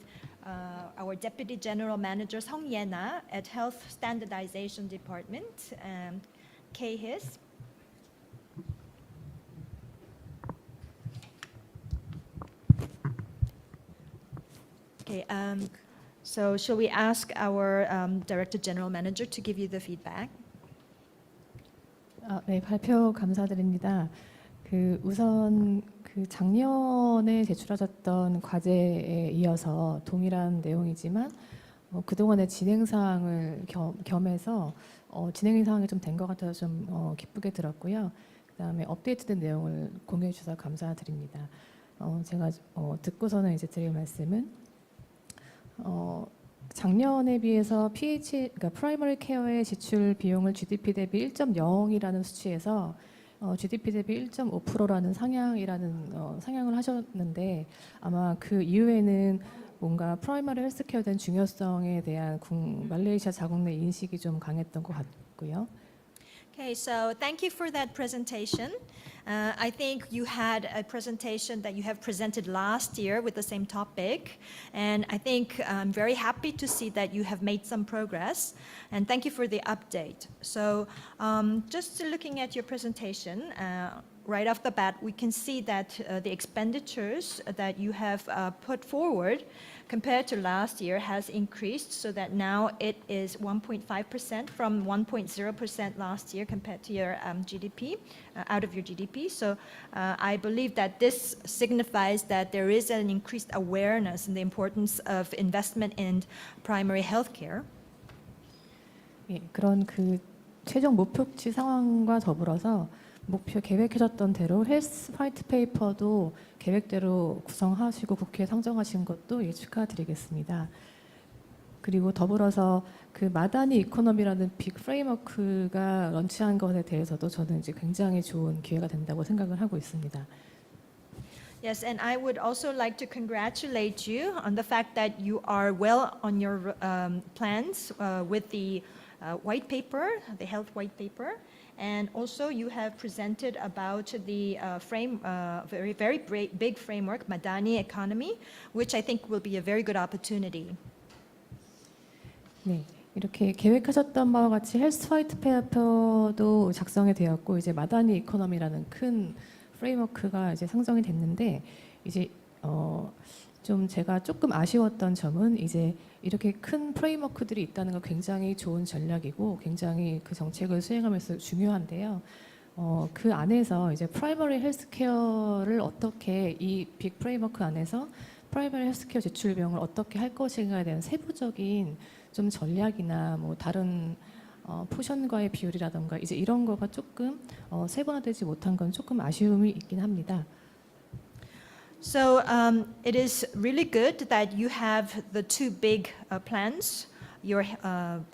Speaker 12: our Deputy General Manager Song Yena at Health Standardization Department, KHIS. Okay, so shall we ask our Director General Manager to give you the feedback?
Speaker 13: 네, 발표 감사드립니다. 우선 작년에 제출하셨던 과제에 이어서 동일한 내용이지만 그동안의 진행 사항을 겸해서 진행 사항이 좀 된 것 같아서 좀 기쁘게 들었고요. 그다음에 업데이트된 내용을 공유해 주셔서 감사드립니다. 제가 듣고서는 이제 드릴 말씀은 작년에 비해서 그러니까 프라이머리 케어의 지출 비용을 GDP 대비 1.0이라는 수치에서 GDP 대비 1.5%라는 상향을 하셨는데, 아마 그 이후에는 뭔가 프라이머리 헬스케어에 대한 중요성에 대한 말레이시아 자국 내 인식이 좀 강했던 것 같고요.
Speaker 12: Okay, so thank you for that presentation. I think you had a presentation that you have presented last year with the same topic, and I think I'm very happy to see that you have made some progress, and thank you for the update. So just looking at your presentation, right off the bat, we can see that the expenditures that you have put forward compared to last year has increased, so that now it is 1.5% from 1.0% last year compared to your GDP, out of your GDP. So I believe that this signifies that there is an increased awareness in the importance of investment in primary health care.
Speaker 13: 예, 그런 그 최종 목표치 상황과 더불어서 목표 계획하셨던 대로 헬스 화이트 페이퍼도 계획대로 구성하시고 국회에 상정하신 것도 예, 축하드리겠습니다. 그리고 더불어서 그 마다니 이코노미라는 빅 프레임워크가 런치한 것에 대해서도 저는 이제 굉장히 좋은 기회가 된다고 생각을 하고 있습니다.
Speaker 12: Yes, and I would also like to congratulate you on the fact that you are well on your plans with the white paper, the health white paper. And also you have presented about the very big framework, Madani economy, which I think will be a very good opportunity.
Speaker 13: 네, 이렇게 계획하셨던 바와 같이 헬스 화이트 페이퍼도 작성이 되었고 이제 마다니 이코노미라는 큰 프레임워크가 이제 상정이 됐는데 이제 좀 제가 조금 아쉬웠던 점은 이제 이렇게 큰 프레임워크들이 있다는 건 굉장히 좋은 전략이고 굉장히 그 정책을 수행하면서 중요한데요. 그 안에서 이제 프라이머리 헬스케어를 어떻게 이 빅 프레임워크 안에서 프라이머리 헬스케어 제출 비용을 어떻게 할 것인가에 대한 세부적인 좀 전략이나 뭐 다른 포션과의 비율이라던가 이제 이런 거가 조금 세분화되지 못한 건 조금 아쉬움이 있긴 합니다.
Speaker 12: So it is really good that you have the two big plans, your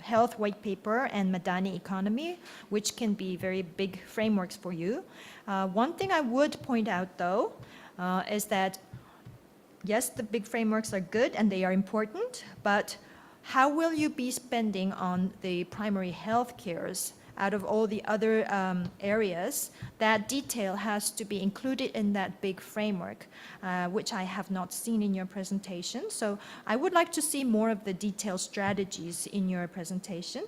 Speaker 12: health white paper and Madani economy, which can be very big frameworks for you. One thing I would point out though is that yes, the big frameworks are good and they are important, but how will you be spending on the primary health cares out of all the other areas? That detail has to be included in that big framework, which I have not seen in your presentation. So I would like to see more of the detailed strategies in your presentation.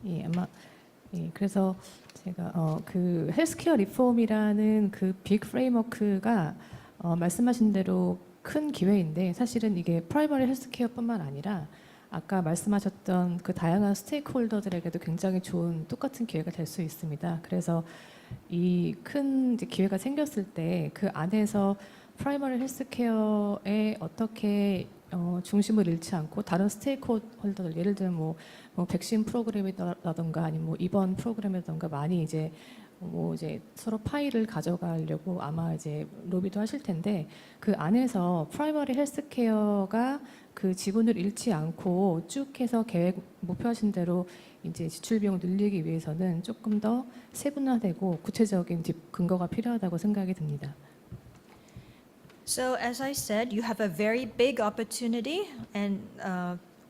Speaker 13: 예, 아마 예, 그래서 제가 그 헬스케어 리폼이라는 그 빅 프레임워크가 말씀하신 대로 큰 기회인데 사실은 이게 프라이머리 헬스케어뿐만 아니라 아까 말씀하셨던 그 다양한 스테이크홀더들에게도 굉장히 좋은 똑같은 기회가 될 수 있습니다. 그래서 이 큰 기회가 생겼을 때 그 안에서 프라이머리 헬스케어에 어떻게 중심을 잃지 않고 다른 스테이크홀더들 예를 들면 뭐 백신 프로그램이라던가 아니면 뭐 입원 프로그램이라던가 많이 이제 서로 파일을 가져가려고 아마 이제 로비도 하실 텐데 그 안에서 프라이머리 헬스케어가 그 지분을 잃지 않고 쭉 해서 계획 목표하신 대로 이제 지출 비용을 늘리기 위해서는 조금 더 세분화되고 구체적인 근거가 필요하다고 생각이 듭니다.
Speaker 12: So as I said, you have a very big opportunity, and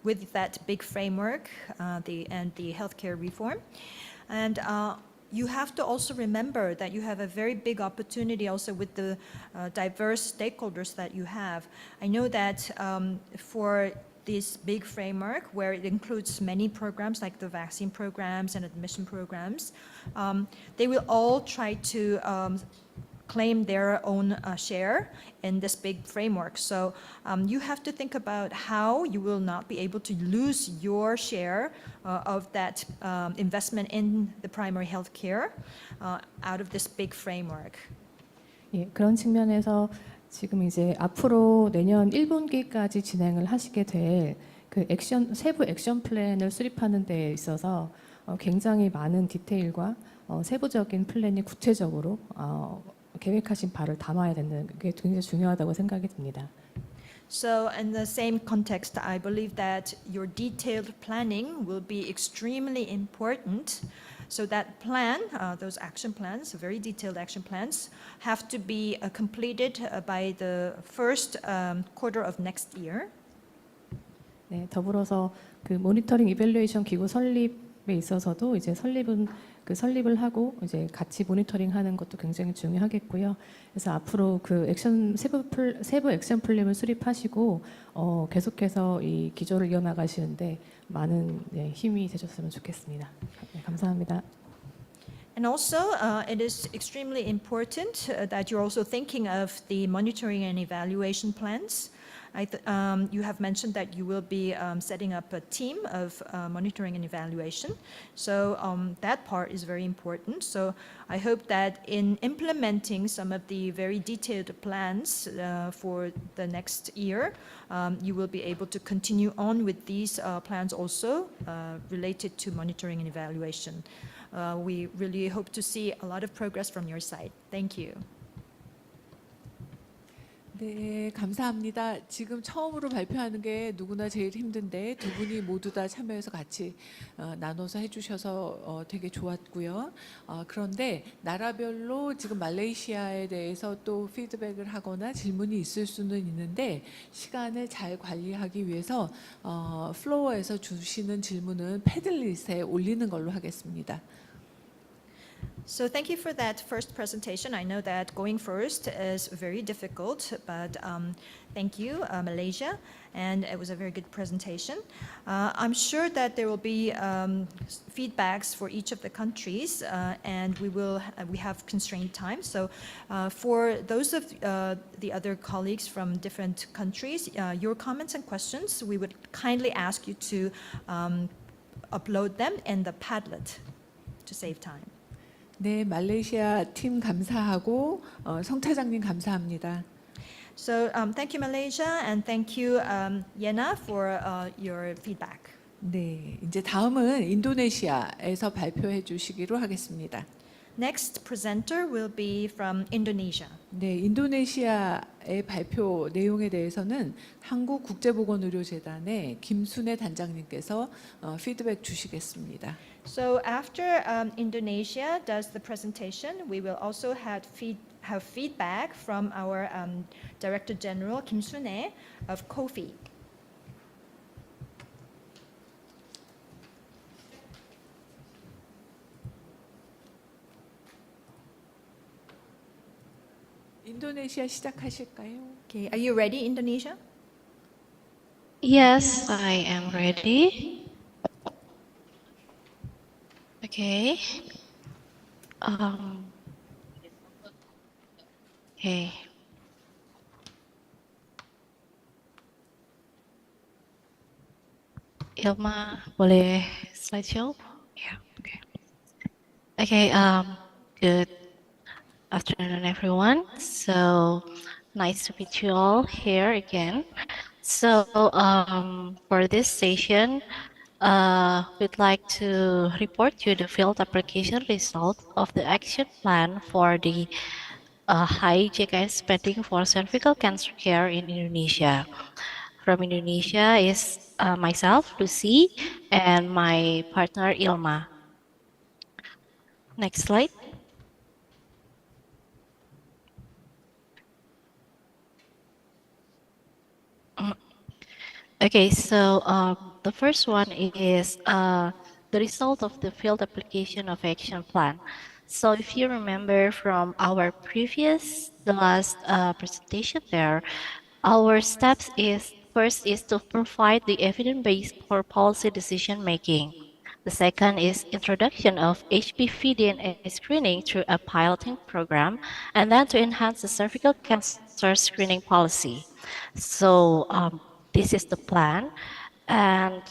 Speaker 12: with that big framework, the healthcare reform, and you have to also remember that you have a very big opportunity also with the diverse stakeholders that you have. I know that for this big framework, where it includes many programs like the vaccine programs and admission programs, they will all try to claim their own share in this big framework. So you have to think about how you will not be able to lose your share of that investment in the primary health care out of this big framework.
Speaker 13: 예, 그런 측면에서 지금 이제 앞으로 내년 1분기까지 진행을 하시게 될 그 세부 액션 플랜을 수립하는 데 있어서 굉장히 많은 디테일과 세부적인 플랜이 구체적으로 계획하신 바를 담아야 되는 게 굉장히 중요하다고 생각이 듭니다.
Speaker 12: So in the same context, I believe that your detailed planning will be extremely important. So that plan, those action plans, very detailed action plans, have to be completed by the first quarter of next year.
Speaker 13: 네, 더불어서 그 모니터링 이밸루에이션 기구 설립 있어서도 이제 설립을 하고 이제 같이 모니터링하는 것도 굉장히 중요하겠고요. 그래서 앞으로 그 세부 액션 플랜을 수립하시고 계속해서 이 기조를 이어나가시는데 많은 힘이 되셨으면 좋겠습니다. 네, 감사합니다.
Speaker 12: And also, it is extremely important that you're also thinking of the monitoring and evaluation plans. You have mentioned that you will be setting up a team of monitoring and evaluation. So that part is very important. So I hope that in implementing some of the very detailed plans for the next year, you will be able to continue on with these plans also related to monitoring and evaluation. We really hope to see a lot of progress from your side. Thank you.
Speaker 5: 네, 감사합니다. 지금 처음으로 발표하는 게 누구나 제일 힘든데 두 분이 모두 다 참여해서 같이 나눠서 해주셔서 되게 좋았고요. 그런데 나라별로 지금 말레이시아에 대해서 또 피드백을 하거나 질문이 있을 수는 있는데 시간을 잘 관리하기 위해서 플로어에서 주시는 질문은 패들릿에 올리는 걸로 하겠습니다.
Speaker 12: So thank you for that first presentation. I know that going first is very difficult, but thank you, Malaysia, and it was a very good presentation. I'm sure that there will be feedbacks for each of the countries, and we have constrained time. So for those of the other colleagues from different countries, your comments and questions, we would kindly ask you to upload them in the Padlet to save time.
Speaker 5: 네, 말레이시아 팀 감사하고 성 차장님 감사합니다.
Speaker 12: So thank you, Malaysia, and thank you, Yena, for your feedback.
Speaker 5: 네, 이제 다음은 인도네시아에서 발표해 주시기로 하겠습니다.
Speaker 12: Next presenter will be from Indonesia.
Speaker 5: 네, 인도네시아의 발표 내용에 대해서는 한국국제보건의료재단의 김순애 단장님께서 피드백 주시겠습니다.
Speaker 12: So after Indonesia does the presentation, we will also have feedback from our Director General Kim Sun-hee of COFI.
Speaker 5: 인도네시아 시작하실까요?
Speaker 12: Okay, are you ready, Indonesia?
Speaker 11: Yes, I am ready. Okay. Okay. Ilma, boleh slideshow? Yeah. Okay. Okay. Good afternoon, everyone. So nice to meet you all here again. So for this session, we'd like to report you the field application result of the action plan for the high JKS spending for cervical cancer care in Indonesia. From Indonesia is myself, Lucy, and my partner, Ilma. Next slide. Okay, so the first one is the result of the field application of action plan. So if you remember from our the last presentation there, our steps is first is to provide the evidence base for policy decision making. The second is introduction of HPV DNA screening through a piloting program, and then to enhance the cervical cancer screening policy. So this is the plan. And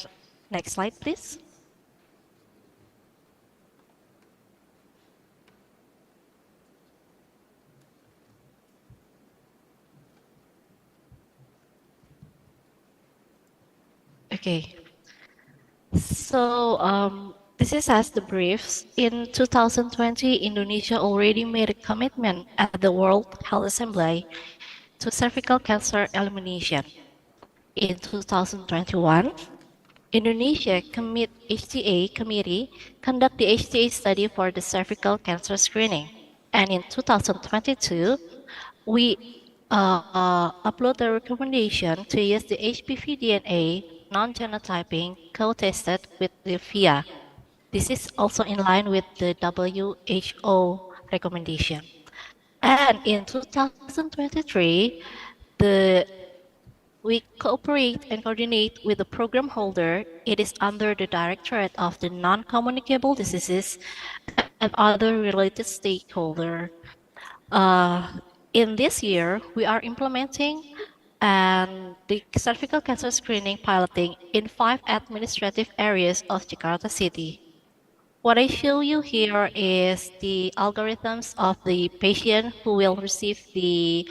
Speaker 11: next slide, please. Okay. So this is as the briefs. In 2020, Indonesia already made a commitment at the World Health Assembly to cervical cancer elimination. In 2021, Indonesia HTA committee conduct the HTA study for the cervical cancer screening. And in 2022, we upload the recommendation to use the HPV DNA non-genotyping co-tested with the FIA. This is also in line with the WHO recommendation. And in 2023, the we cooperate and coordinate with the program holder. It is under the Directorate of the Non-Communicable Diseases and other related stakeholder. In this year, we are implementing and the cervical cancer screening piloting in 5 administrative areas of Jakarta City. What I show you here is the algorithms of the patient who will receive the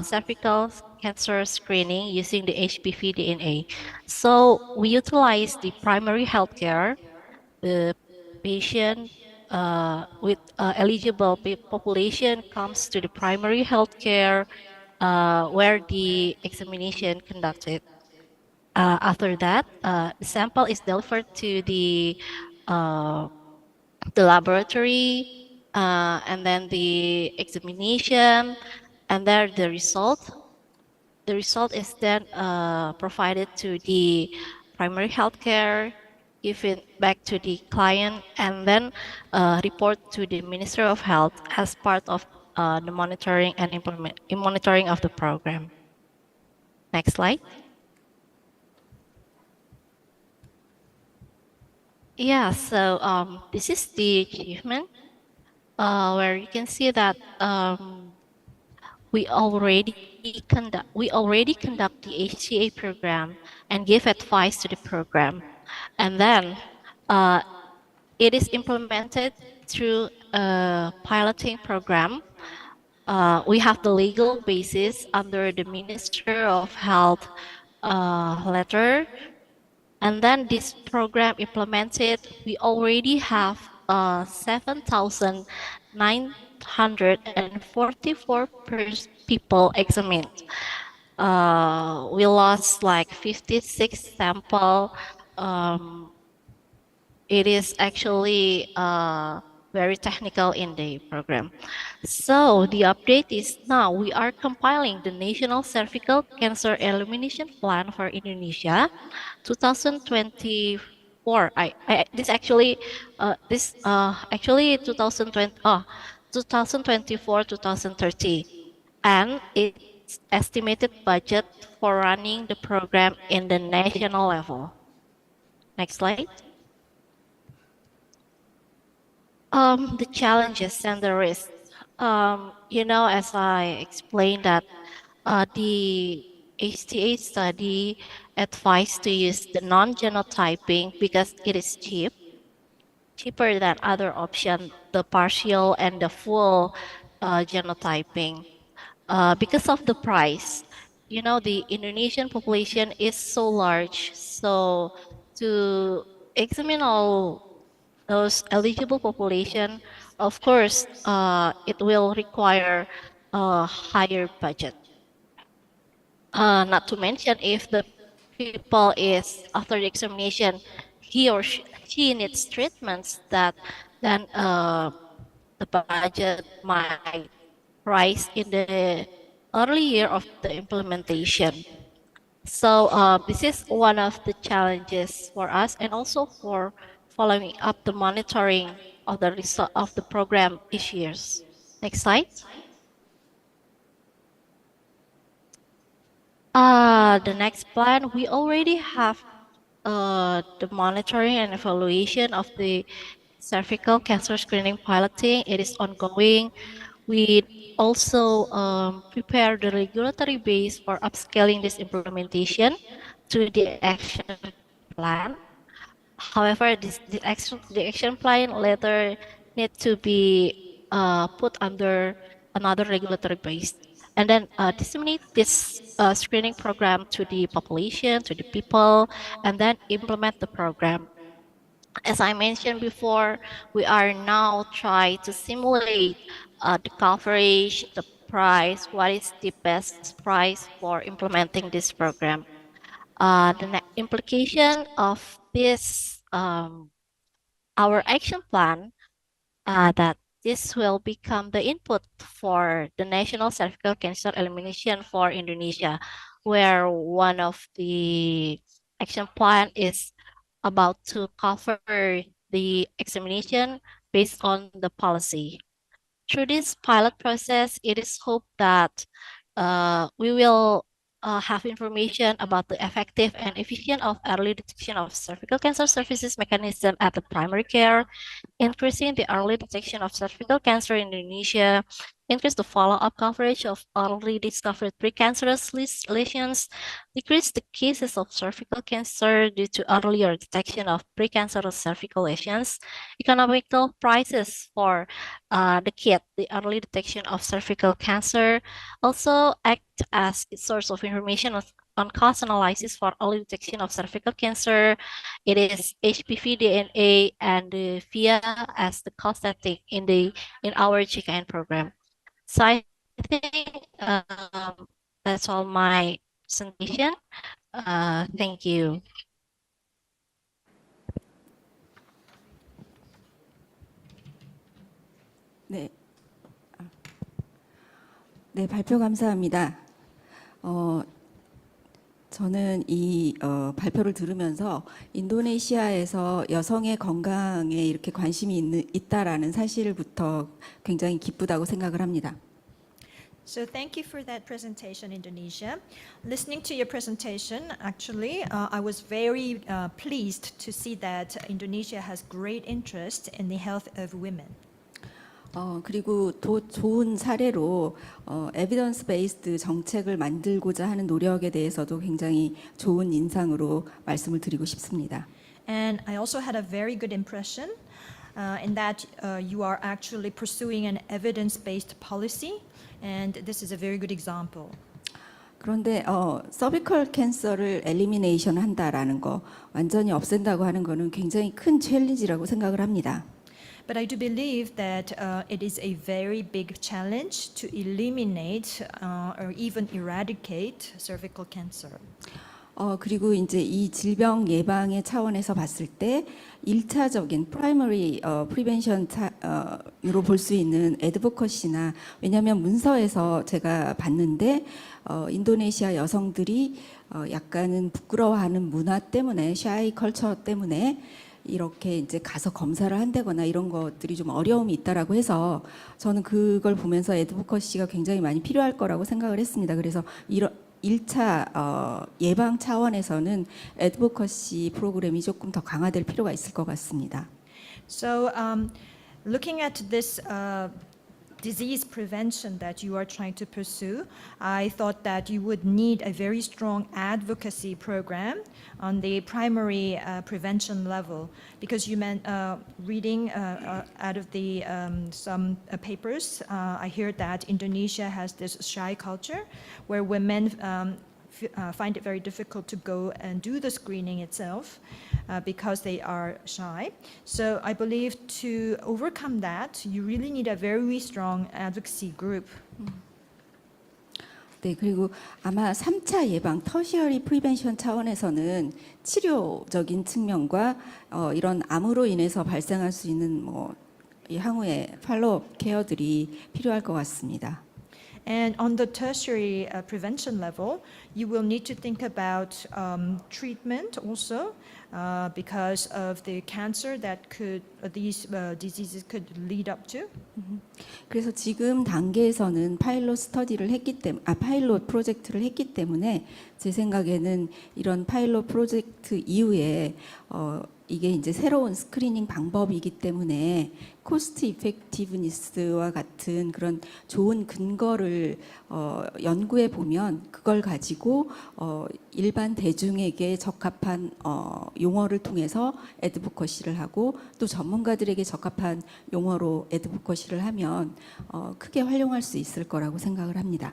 Speaker 11: cervical cancer screening using the HPV DNA. So we utilize the primary healthcare, the patient with eligible population comes to the primary healthcare where the examination conducted. After that, the sample is delivered to uh, the laboratory, and then the examination, and then the result. The result is then provided to the primary healthcare, given back to the client, and then report to the Minister of Health as part of the monitoring and monitoring of the program. Next slide. Yeah, so this is the achievement where you can see that we already conduct the HCA program and give advice to the program, and then it is implemented through a piloting program. We have the legal basis under the Minister of Health letter, and then this program implemented. We already have 7,944 people examined. We lost like 56 sample. It is actually very technical in the program. So the update is now we are compiling the National Cervical Cancer Elimination Plan for Indonesia 2024. This actually this actually 2020 2024 2030, and its estimated budget for running the program in the national level. Next slide. The challenges and the risks. As I explained that the HTA study advised to use the non-genotyping because it is cheaper than other option, the partial and the full genotyping. Because of the price, the Indonesian population is so large, so to examine all those eligible population, of course, it will require a higher budget. Not to mention if the people is after the examination, he or she needs treatments that then the budget might rise in the early year of the implementation. So this is one of the challenges for us, and also for following up the monitoring of the result of the program each year. Next slide. The next plan, we already have the monitoring and evaluation of the cervical cancer screening piloting. It is ongoing. We also prepare the regulatory base for upscaling this implementation to the action plan. However, the action plan later need to be put under another regulatory base, and then disseminate this screening program to the population, to the people, and then implement the program. As I mentioned before, we are now trying to simulate the coverage, the price, what is the best price for implementing this program. The implication of this, our action plan, that this will become the input for the National Cervical Cancer Elimination for Indonesia, where one of the action plan is about to cover the examination based on the policy. Through this pilot process, it is hoped that we will have information about the effective and efficient of early detection of cervical cancer services mechanism at the primary care, increasing the early detection of cervical cancer in Indonesia, increase the follow-up coverage of early discovered precancerous lesions, decrease the cases of cervical cancer due to earlier detection of precancerous cervical lesions, economical prices for the kit, the early detection of cervical cancer, also act as a source of information on cost analysis for early detection of cervical cancer. It is HPV DNA and the VIA as the cost setting in our GKN program. So I think that's all my presentation. Thank you.
Speaker 14: 네. 네, 발표 감사합니다. 저는 이 발표를 들으면서 인도네시아에서 여성의 건강에 이렇게 관심이 있다라는 사실부터 굉장히 기쁘다고 생각을 합니다.
Speaker 12: So thank you for that presentation, Indonesia. Listening to your presentation, actually, I was very pleased to see that Indonesia has great interest in the health of women.
Speaker 14: 그리고 또 좋은 사례로 에비던스 베이스드 정책을 만들고자 하는 노력에 대해서도 굉장히 좋은 인상으로 말씀을 드리고 싶습니다.
Speaker 12: And I also had a very good impression in that you are actually pursuing an evidence-based policy, and this is a very good example.
Speaker 14: 그런데 서비컬 캔서를 엘리미네이션 한다라는 거, 완전히 없앤다고 하는 거는 굉장히 큰 챌린지라고 생각을 합니다.
Speaker 12: But I do believe that it is a very big challenge to eliminate or even eradicate cervical cancer.
Speaker 14: 그리고 이제 이 질병 예방의 차원에서 봤을 때 1차적인 프라이머리 프리벤션으로 볼 수 있는 애드보커시나, 왜냐하면 문서에서 제가 봤는데 인도네시아 여성들이 약간은 부끄러워하는 문화 때문에, 샤이 컬처 때문에 이렇게 이제 가서 검사를 한다거나 이런 것들이 좀 어려움이 있다라고 해서 저는 그걸 보면서 애드보커시가 굉장히 많이 필요할 거라고 생각을 했습니다. 그래서 1차 예방 차원에서는 애드보커시 프로그램이 조금 더 강화될 필요가 있을 것 같습니다.
Speaker 12: So looking at this disease prevention that you are trying to pursue, I thought that you would need a very strong advocacy program on the primary prevention level, because you meant reading out of the some papers, I hear that Indonesia has this shy culture where women find it very difficult to go and do the screening itself because they are shy. So I believe to overcome that, you really need a very strong advocacy group.
Speaker 14: 네, 그리고 아마 3차 예방, 터시어리 프리벤션 차원에서는 치료적인 측면과 이런 암으로 인해서 발생할 수 있는 이 향후에 팔로업 케어들이 필요할 것 같습니다.
Speaker 12: And on the tertiary prevention level, you will need to think about treatment also because of the cancer that these diseases could lead up to.
Speaker 14: 그래서 지금 단계에서는 파일럿 프로젝트를 했기 때문에 제 생각에는 이런 파일럿 프로젝트 이후에 이게 이제 새로운 스크리닝 방법이기 때문에 코스트 이펙티브니스와 같은 그런 좋은 근거를 연구해 보면 그걸 가지고 일반 대중에게 적합한 용어를 통해서 애드보커시를 하고 또 전문가들에게 적합한 용어로 애드보커시를 하면 크게 활용할 수 있을 거라고 생각을 합니다.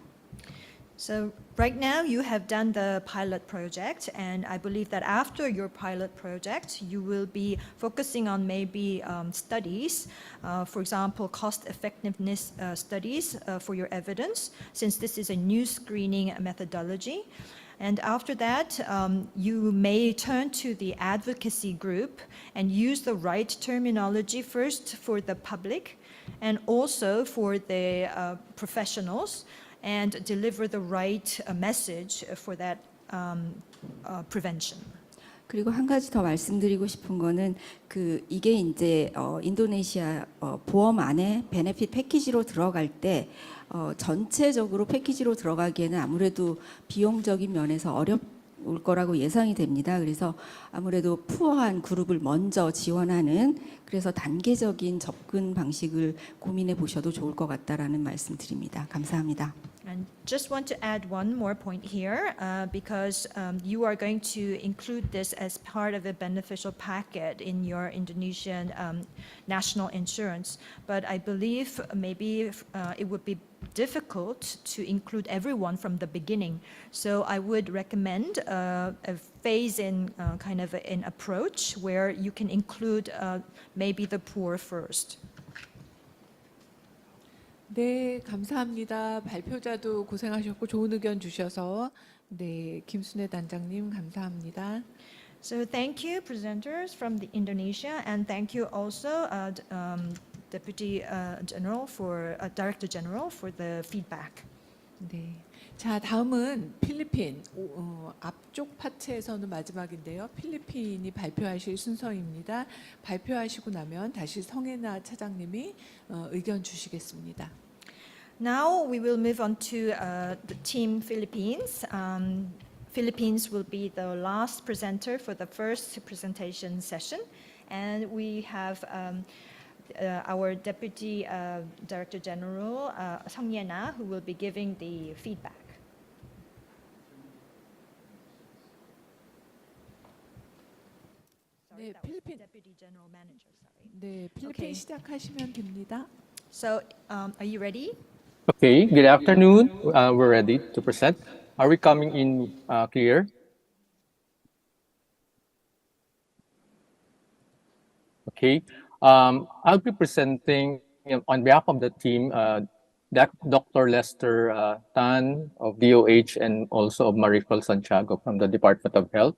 Speaker 12: So right now you have done the pilot project, and I believe that after your pilot project, you will be focusing on maybe studies, for example, cost effectiveness studies for your evidence, since this is a new screening methodology. And after that, you may turn to the advocacy group and use the right terminology first for the public and also for the professionals, and deliver the right message for that prevention.
Speaker 14: 그리고 한 가지 더 말씀드리고 싶은 거는 이게 이제 인도네시아 보험 안에 베네핏 패키지로 들어갈 때 전체적으로 패키지로 들어가기에는 아무래도 비용적인 면에서 어려울 거라고 예상이 됩니다. 그래서 아무래도 푸어한 그룹을 먼저 지원하는 그래서 단계적인 접근 방식을 고민해 보셔도 좋을 것 같다라는 말씀 드립니다. 감사합니다.
Speaker 12: And just want to add one more point here, because you are going to include this as part of a beneficial packet in your Indonesian national insurance. But I believe maybe it would be difficult to include everyone from the beginning. So I would recommend a phase-in kind of an approach where you can include maybe the poor first.
Speaker 5: 네, 감사합니다. 발표자도 고생하셨고 좋은 의견 주셔서 네, 김순애 단장님 감사합니다.
Speaker 12: So thank you, presenters from the Indonesia, and thank you also, Deputy General for Director General for the feedback.
Speaker 5: 네. 자, 다음은 필리핀 앞쪽 파트에서는 마지막인데요. 필리핀이 발표하실 순서입니다. 발표하시고 나면 다시 성혜나 차장님이 의견 주시겠습니다.
Speaker 12: Now we will move on to the team Philippines. Philippines will be the last presenter for the first presentation session, and we have our Deputy Director General Song Ye-na, who will be giving the feedback.
Speaker 5: 네, 필리핀
Speaker 12: Deputy General Manager. Sorry.
Speaker 5: 네, 필리핀
Speaker 12: Okay.
Speaker 5: 시작하시면 됩니다.
Speaker 12: So, are you ready?
Speaker 15: Okay, good afternoon. We're ready to present. Are we coming in clear? Okay, I'll be presenting on behalf of the team, Dr. Lester Tan of DOH and also of Maricol Santiago from the Department of Health.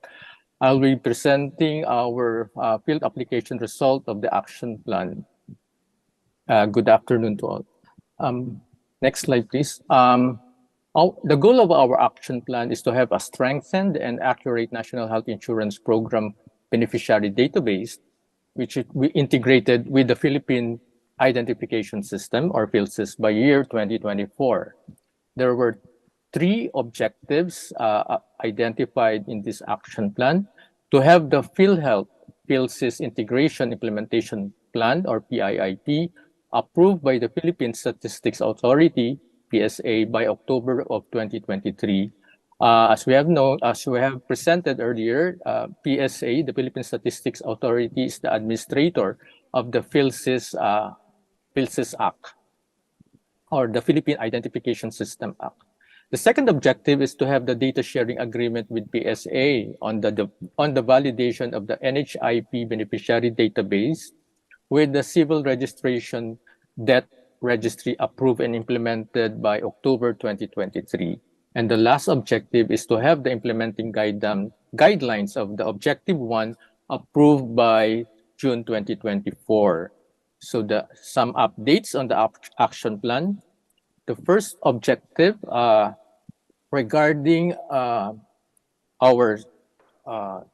Speaker 15: I'll be presenting our field application result of the action plan. Good afternoon to all. Next slide, please. The goal of our action plan is to have a strengthened and accurate national health insurance program beneficiary database, which we integrated with the Philippine Identification System, or PhilSys, by year 2024. There were 3 objectives identified in this action plan: to have the PhilHealth PhilSys Integration Implementation Plan, or PIIP, approved by the Philippine Statistics Authority, PSA, by October of 2023. As we have presented earlier, PSA, the Philippine Statistics Authority, is the administrator of the PhilSys Act, or the Philippine Identification System Act. The second objective is to have the data sharing agreement with PSA on the validation of the NHIP beneficiary database with the civil registration debt registry approved and implemented by October 2023. And the last objective is to have the implementing guidelines of the Objective 1 approved by June 2024. So some updates on the action plan. The first objective regarding to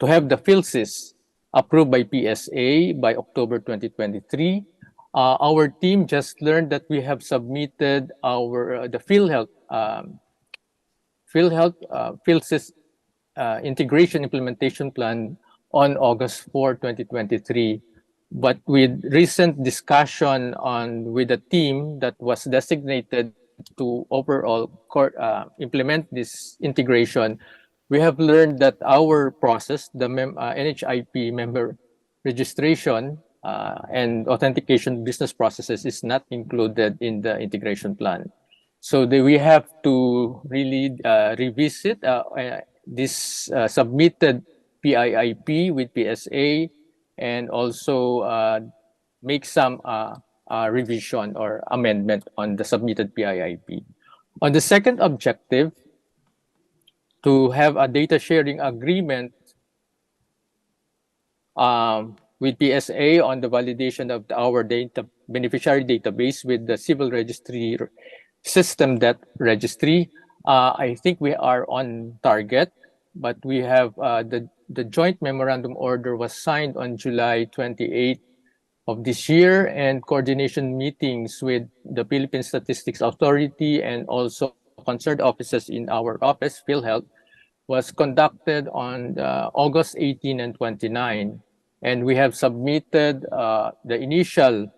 Speaker 15: have the PhilSys approved by PSA by October 2023. Our team just learned that we have submitted the PhilSys integration implementation plan on August 4, 2023. But with recent discussion with the team that was designated to overall implement this integration, we have learned that our process, the NHIP member registration and authentication business processes, is not included in the integration plan. So we have to really revisit this submitted PIIP with PSA, and also make some revision or amendment on the submitted PIIP. On the second objective, to have a data sharing agreement with PSA on the validation of our beneficiary database with the civil registry system debt registry. I think we are on target, but we have the joint memorandum order was signed on July 28 of this year, and coordination meetings with the Philippine Statistics Authority and also concerned offices in our office, PhilHealth, was conducted on August 18 and 29. And we have submitted the initial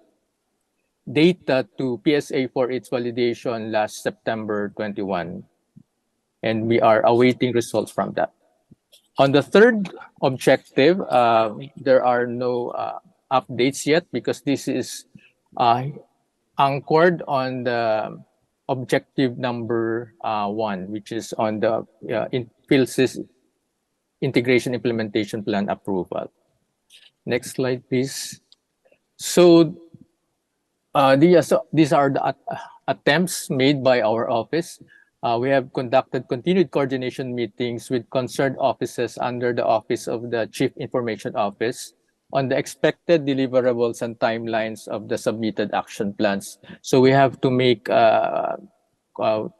Speaker 15: data to PSA for its validation last September 21. And we are awaiting results from that. On the third objective, there are no updates yet because this is anchored on the objective number 1, which is on the PhilSys Integration Implementation Plan approval. Next slide, please. So these are the attempts made by our office. We have conducted continued coordination meetings with concerned offices under the Office of the Chief Information Office on the expected deliverables and timelines of the submitted action plans. So we have to make to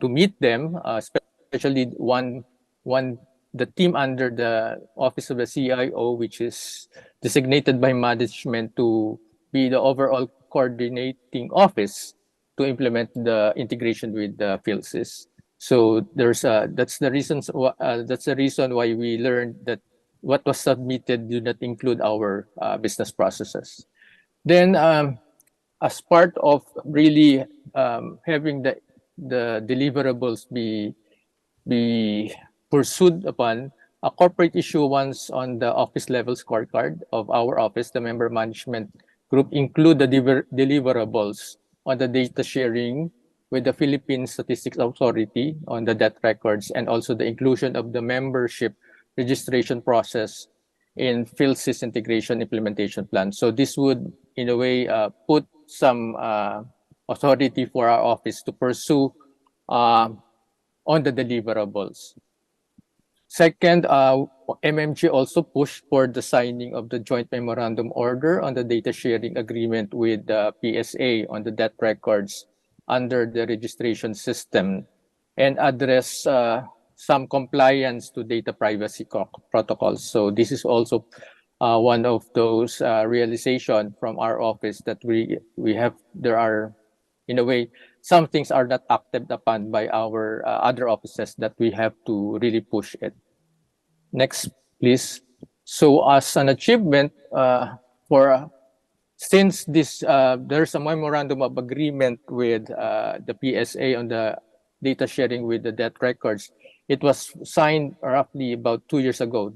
Speaker 15: meet them, especially the team under the Office of the CIO, which is designated by management to be the overall coordinating office to implement the integration with the PhilSys. So that's the reason why we learned that what was submitted do not include our business processes. Then, as part of really having the deliverables be pursued upon, a corporate issuance on the office level scorecard of our office, the member management group, include the deliverables on the data sharing with the Philippine Statistics Authority on the debt records, and also the inclusion of the membership registration process in PhilSys Integration Implementation Plan. So this would, in a way, put some authority for our office to pursue on the deliverables. Second, MMG also pushed for the signing of the joint memorandum order on the data sharing agreement with the PSA on the debt records under the registration system, and address some compliance to data privacy protocols. So this is also one of those realization from our office that there are, in a way, some things are not acted upon by our other offices that we have to really push it. Next, please. So as an achievement since there's a memorandum of agreement with the PSA on the data sharing with the debt records, it was signed roughly about 2 years ago,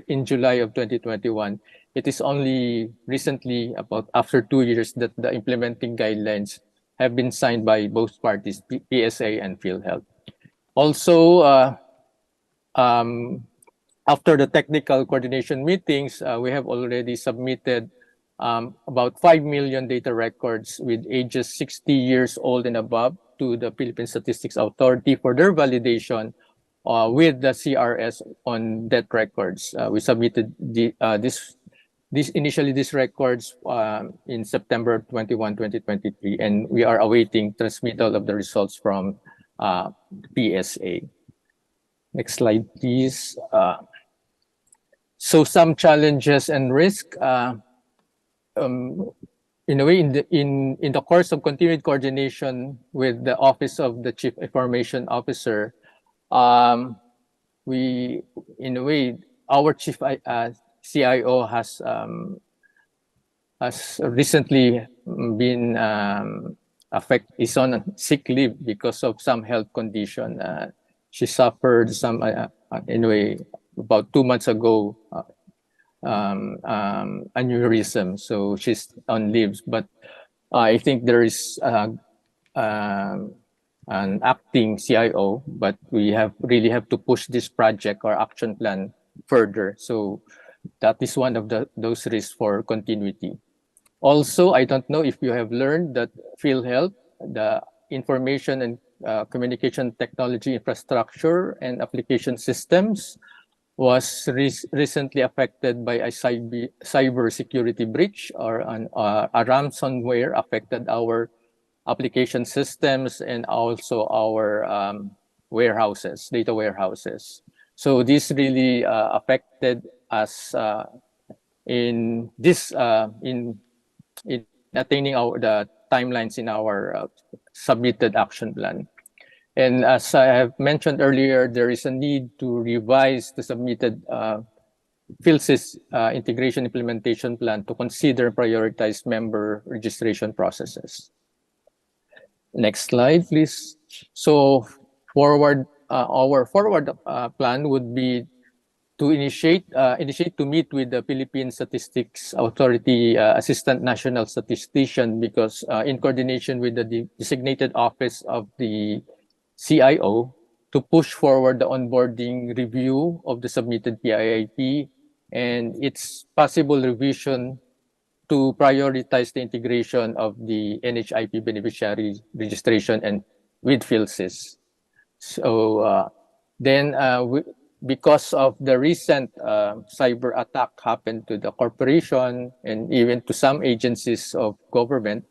Speaker 15: in July of 2021. It is only recently, about after 2 years, that the implementing guidelines have been signed by both parties, PSA and PhilHealth. Also, after the technical coordination meetings, we have already submitted about 5 million data records with ages 60 years old and above to the Philippine Statistics Authority for their validation with the CRS on debt records. We submitted these records in September 21, 2023, and we are awaiting transmittal of the results from PSA. Next slide, please. So some challenges and risk. In a way, in the course of continued coordination with the Office of the Chief Information Officer, in a way, our Chief CIO has recently been is on sick leave because of some health condition. She suffered some, in a way, about 2 months ago, aneurysm, so she's on leave. But I think there is an acting CIO, but we really have to push this project or action plan further. So that is one of those risks for continuity. Also, I don't know if you have learned that PhilHealth, the information and communication technology infrastructure and application systems, was recently affected by a cyber security breach, or a ransomware affected our application systems and also our data warehouses. So this really affected us in this in attaining the timelines in our submitted action plan. And as I have mentioned earlier, there is a need to revise the submitted PhilSys integration implementation plan to consider prioritized member registration processes. Next slide, please. So our forward plan would be to initiate to meet with the Philippine Statistics Authority Assistant National Statistician, because in coordination with the designated office of the CIO, to push forward the onboarding review of the submitted PIIP and its possible revision to prioritize the integration of the NHIP beneficiary registration and with PhilSys. So because of the recent cyber attack happened to the corporation and even to some agencies of government,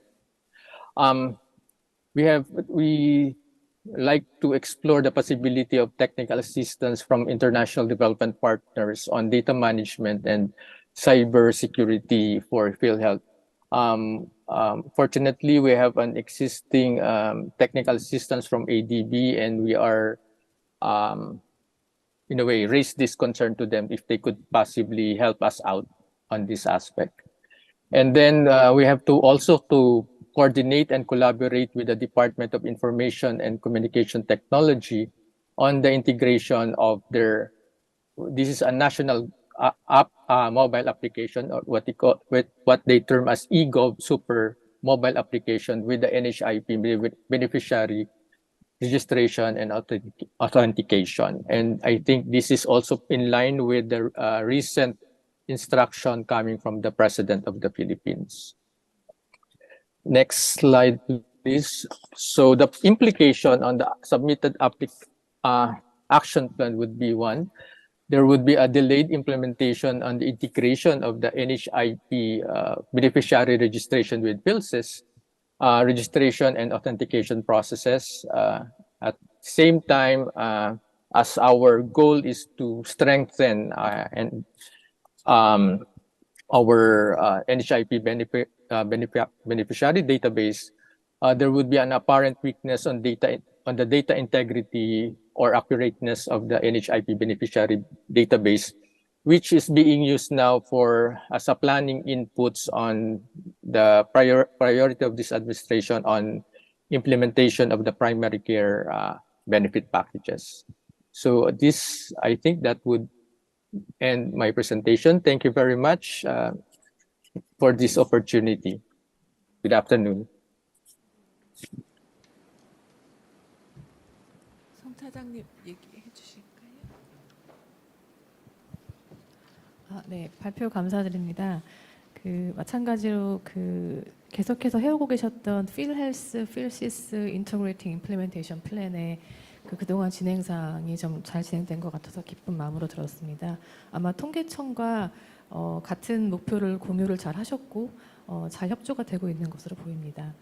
Speaker 15: we like to explore the possibility of technical assistance from international development partners on data management and cyber security for PhilHealth. Fortunately, we have an existing technical assistance from ADB, and we are in a way raise this concern to them if they could possibly help us out on this aspect. And then we have to also to coordinate and collaborate with the Department of Information and Communication Technology on the integration of their, this is a national mobile application, or what they term as eGov Super mobile application, with the NHIP beneficiary registration and authentication. And I think this is also in line with the recent instruction coming from the President of the Philippines. Next slide, please. So the implication on the submitted action plan would be: one, there would be a delayed implementation on the integration of the NHIP beneficiary registration with PhilSys registration and authentication processes. At the same time, as our goal is to strengthen and our NHIP beneficiary database, there would be an apparent weakness on the data integrity or accurateness of the NHIP beneficiary database, which is being used now as a planning inputs on the priority of this administration on implementation of the primary care benefit packages. So this, I think that would end my presentation. Thank you very much for this opportunity. Good afternoon.
Speaker 5: 성 차장님 얘기해 주실까요?
Speaker 13: 네, 발표 감사드립니다. 마찬가지로 계속해서 해오고 계셨던 PhilHealth, PhilSys 인터그레이팅 임플리멘테이션 플랜의 그동안 진행상이 좀 잘 진행된 것 같아서 기쁜 마음으로 들었습니다. 아마 통계청과 같은 목표를 공유를 잘 하셨고 잘 협조가 되고 있는 것으로 보입니다.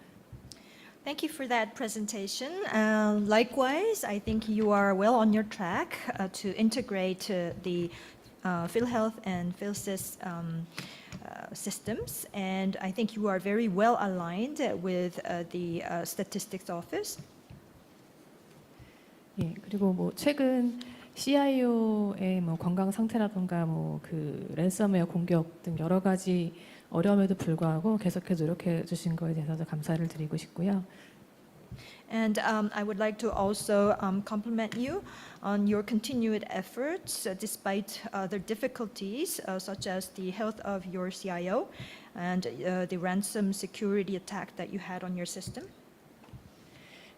Speaker 12: Thank you for that presentation. Likewise, I think you are well on your track to integrate the PhilHealth and PhilSys systems, and I think you are very well aligned with the statistics office.
Speaker 13: 예, 그리고 최근 CIO의 건강 상태라든가 랜섬웨어 공격 등 여러 가지 어려움에도 불구하고 계속해서 노력해 주신 거에 대해서 감사를 드리고 싶고요.
Speaker 12: And I would like to also compliment you on your continued efforts despite the difficulties such as the health of your CIO and the ransom security attack that you had on your system.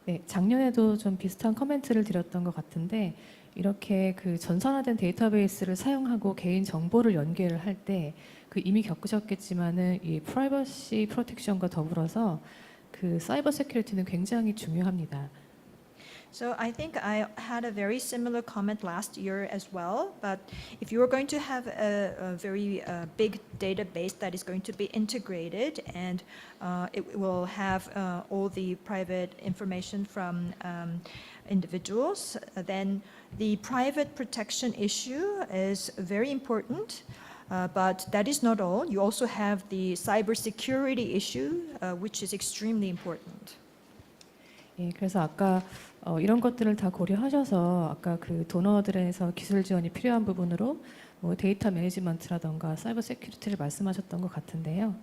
Speaker 13: 네, 작년에도 좀 비슷한 코멘트를 드렸던 것 같은데 이렇게 전산화된 데이터베이스를 사용하고 개인 정보를 연결할 때 이미 겪으셨겠지만은 이 프라이버시 프로텍션과 더불어서 사이버 세큐리티는 굉장히 중요합니다.
Speaker 12: So I think I had a very similar comment last year as well, but if you are going to have a very big database that is going to be integrated and it will have all the private information from individuals, then the private protection issue is very important. But that is not all. You also have the cybersecurity issue, which is extremely important.
Speaker 13: 예, 그래서 아까 이런 것들을 다 고려하셔서 아까 그 도너들에서 기술 지원이 필요한 부분으로 뭐 데이터 매니지먼트라던가 사이버 세큐리티를 말씀하셨던 것 같은데요.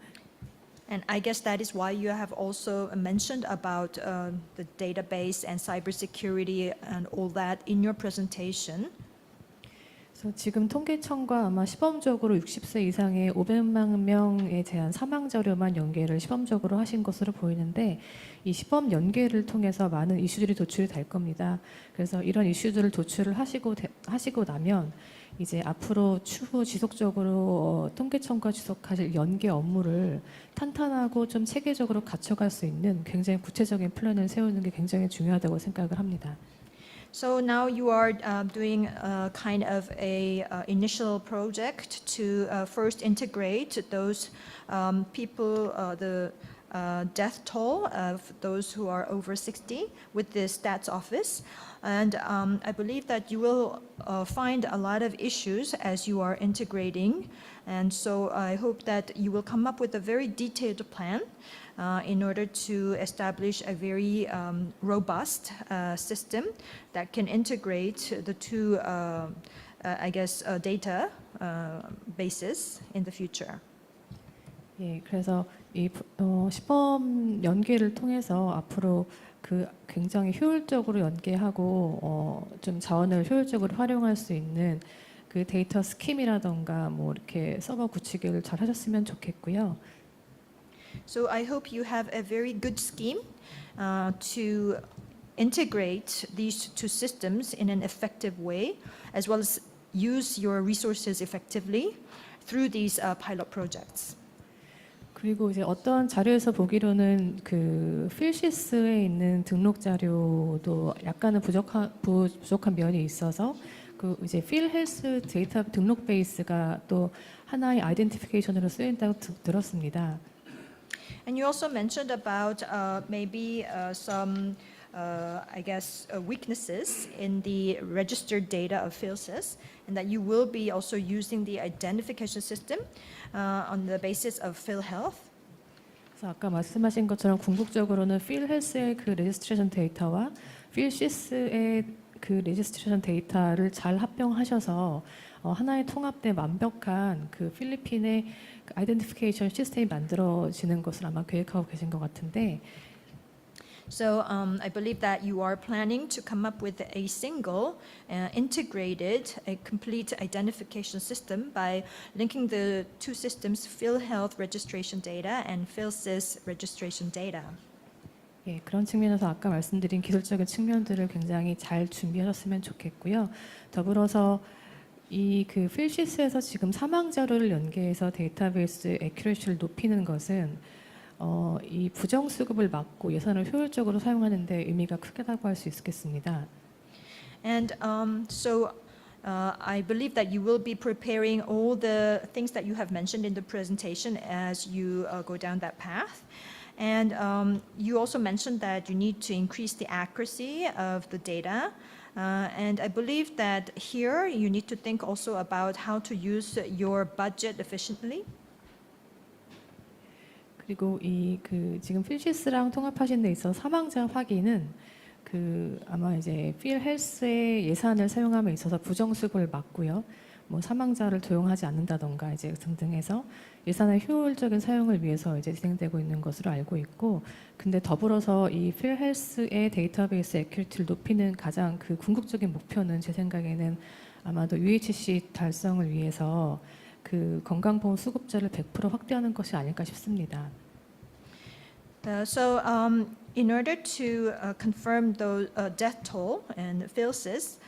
Speaker 12: And I guess that is why you have also mentioned about the database and cybersecurity and all that in your presentation.
Speaker 13: 그래서 지금 통계청과 아마 시범적으로 60세 이상의 500만 명에 대한 사망 자료만 연계를 시범적으로 하신 것으로 보이는데 이 시범 연계를 통해서 많은 이슈들이 도출이 될 겁니다. 그래서 이런 이슈들을 도출을 하시고 나면 이제 앞으로 추후 지속적으로 통계청과 지속하실 연계 업무를 탄탄하고 좀 체계적으로 갖춰갈 수 있는 굉장히 구체적인 플랜을 세우는 게 굉장히 중요하다고 생각을 합니다.
Speaker 12: So now you are doing kind of a initial project to first integrate those people, the death toll of those who are over 60 with the stats office. And I believe that you will find a lot of issues as you are integrating. And so I hope that you will come up with a very detailed plan in order to establish a very robust system that can integrate the two, I guess, data bases in the future.
Speaker 13: 예, 그래서 이 시범 연계를 통해서 앞으로 그 굉장히 효율적으로 연계하고 좀 자원을 효율적으로 활용할 수 있는 그 데이터 스킴이라던가 뭐 이렇게 서버 구축을 잘 하셨으면 좋겠고요.
Speaker 12: So I hope you have a very good scheme to integrate these two systems in an effective way, as well as use your resources effectively through these pilot projects.
Speaker 13: 그리고 이제 어떤 자료에서 보기로는 그 필시스에 있는 등록 자료도 약간은 부족한 면이 있어서 그 이제 필헬스 데이터 등록 베이스가 또 하나의 아이덴티피케이션으로 쓰인다고 들었습니다.
Speaker 12: And you also mentioned about maybe some, I guess, weaknesses in the registered data of PhilSys, and that you will be also using the identification system on the basis of PhilHealth.
Speaker 13: 그래서 아까 말씀하신 것처럼 궁극적으로는 필헬스의 그 레지스트레이션 데이터와 필시스의 그 레지스트레이션 데이터를 잘 합병하셔서 하나의 통합된 완벽한 그 필리핀의 아이덴티피케이션 시스템이 만들어지는 것을 아마 계획하고 계신 것 같은데.
Speaker 12: So I believe that you are planning to come up with a single, integrated, a complete identification system by linking the two systems, PhilHealth registration data and PhilSys registration data.
Speaker 13: 예, 그런 측면에서 아까 말씀드린 기술적인 측면들을 굉장히 잘 준비하셨으면 좋겠고요. 더불어서 이 그 필시스에서 지금 사망 자료를 연계해서 데이터베이스 애큐레시를 높이는 것은 이 부정 수급을 막고 예산을 효율적으로 사용하는 데 의미가 크다고 할 수 있겠습니다.
Speaker 12: And so I believe that you will be preparing all the things that you have mentioned in the presentation as you go down that path. And you also mentioned that you need to increase the accuracy of the data. And I believe that here you need to think also about how to use your budget efficiently.
Speaker 13: 그리고 이 그 지금 필시스랑 통합하신 데 있어 사망자 확인은 그 아마 이제 필헬스의 예산을 사용함에 있어서 부정수급을 막고요. 뭐 사망자를 도용하지 않는다던가 이제 등등해서 예산의 효율적인 사용을 위해서 이제 진행되고 있는 것으로 알고 있고, 근데 더불어서 이 필헬스의 데이터베이스 애큐리티를 높이는 가장 그 궁극적인 목표는 제 생각에는 아마도 UHC 달성을 위해서 그 건강보험 수급자를 100% 확대하는 것이 아닐까 싶습니다.
Speaker 12: So in order to confirm the death toll and PhilSys,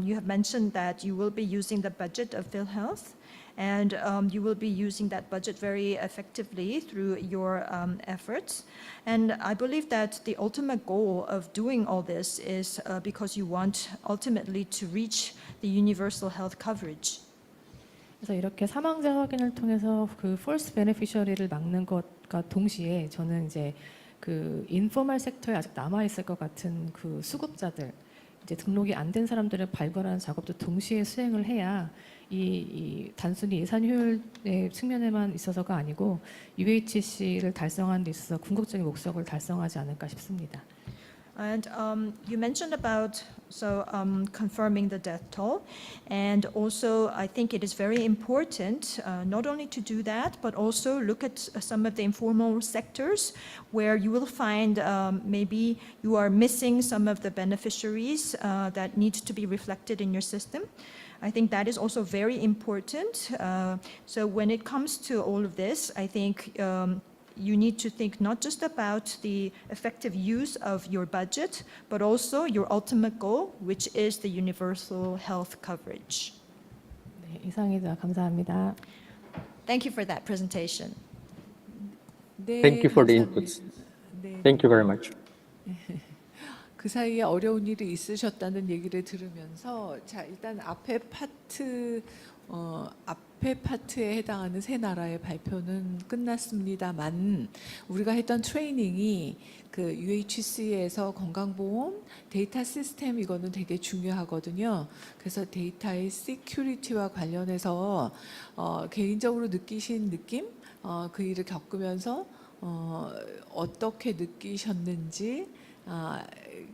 Speaker 12: you have mentioned that you will be using the budget of PhilHealth, and you will be using that budget very effectively through your efforts. And I believe that the ultimate goal of doing all this is because you want ultimately to reach the universal health coverage.
Speaker 13: 그래서 이렇게 사망자 확인을 통해서 그 false beneficiary를 막는 것과 동시에 저는 이제 그 인포멀 섹터에 아직 남아 있을 것 같은 그 수급자들, 이제 등록이 안 된 사람들을 발굴하는 작업도 동시에 수행을 해야 이 단순히 예산 효율의 측면에만 있어서가 아니고 UHC를 달성하는 데 있어서 궁극적인 목적을 달성하지 않을까 싶습니다.
Speaker 12: And you mentioned about confirming the death toll, and also I think it is very important not only to do that, but also look at some of the informal sectors where you will find maybe you are missing some of the beneficiaries that need to be reflected in your system. I think that is also very important. So when it comes to all of this, I think you need to think not just about the effective use of your budget, but also your ultimate goal, which is the universal health coverage.
Speaker 13: 네, 이상입니다. 감사합니다.
Speaker 12: Thank you for that presentation.
Speaker 5: 네,
Speaker 15: Thank you for the
Speaker 5: 감사합니다.
Speaker 15: inputs.
Speaker 5: 네,
Speaker 15: Thank you very much.
Speaker 5: 그 사이에 어려운 일이 있으셨다는 얘기를 들으면서 자 일단 앞에 파트에 해당하는 세 나라의 발표는 끝났습니다만 우리가 했던 트레이닝이 그 UHC에서 건강보험 데이터 시스템 이거는 되게 중요하거든요. 그래서 데이터의 시큐리티와 관련해서 개인적으로 느끼신 느낌, 그 일을 겪으면서 어떻게 느끼셨는지.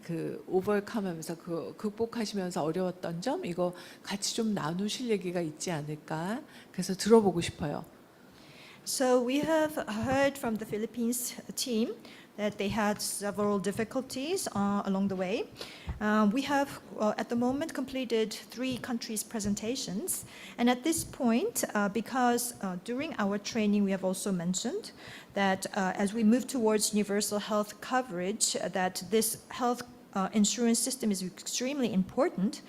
Speaker 5: 그 오버컴하면서 그 극복하시면서 어려웠던 점 이거 같이 좀 나누실 얘기가 있지 않을까 그래서 들어보고 싶어요.
Speaker 12: So we have heard from the Philippines team that they had several difficulties along the way. We have at the moment completed 3 countries' presentations, and at this point, because during our training we have also mentioned that as we move towards universal health coverage, that this health insurance system is extremely important.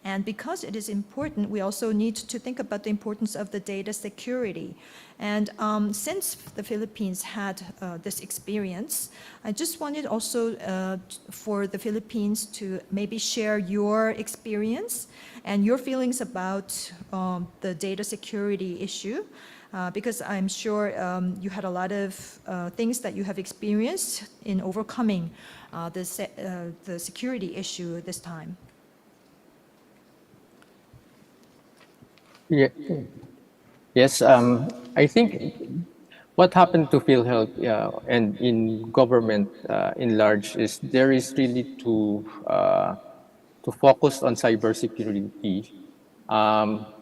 Speaker 12: And because it is important, we also need to think about the importance of the data security. And since the Philippines had this experience, I just wanted also for the Philippines to maybe share your experience and your feelings about the data security issue. Because I'm sure you had a lot of things that you have experienced in overcoming the security issue this time.
Speaker 15: Yeah. Yes, I think what happened to PhilHealth and in government in large is there is really to focus on cybersecurity.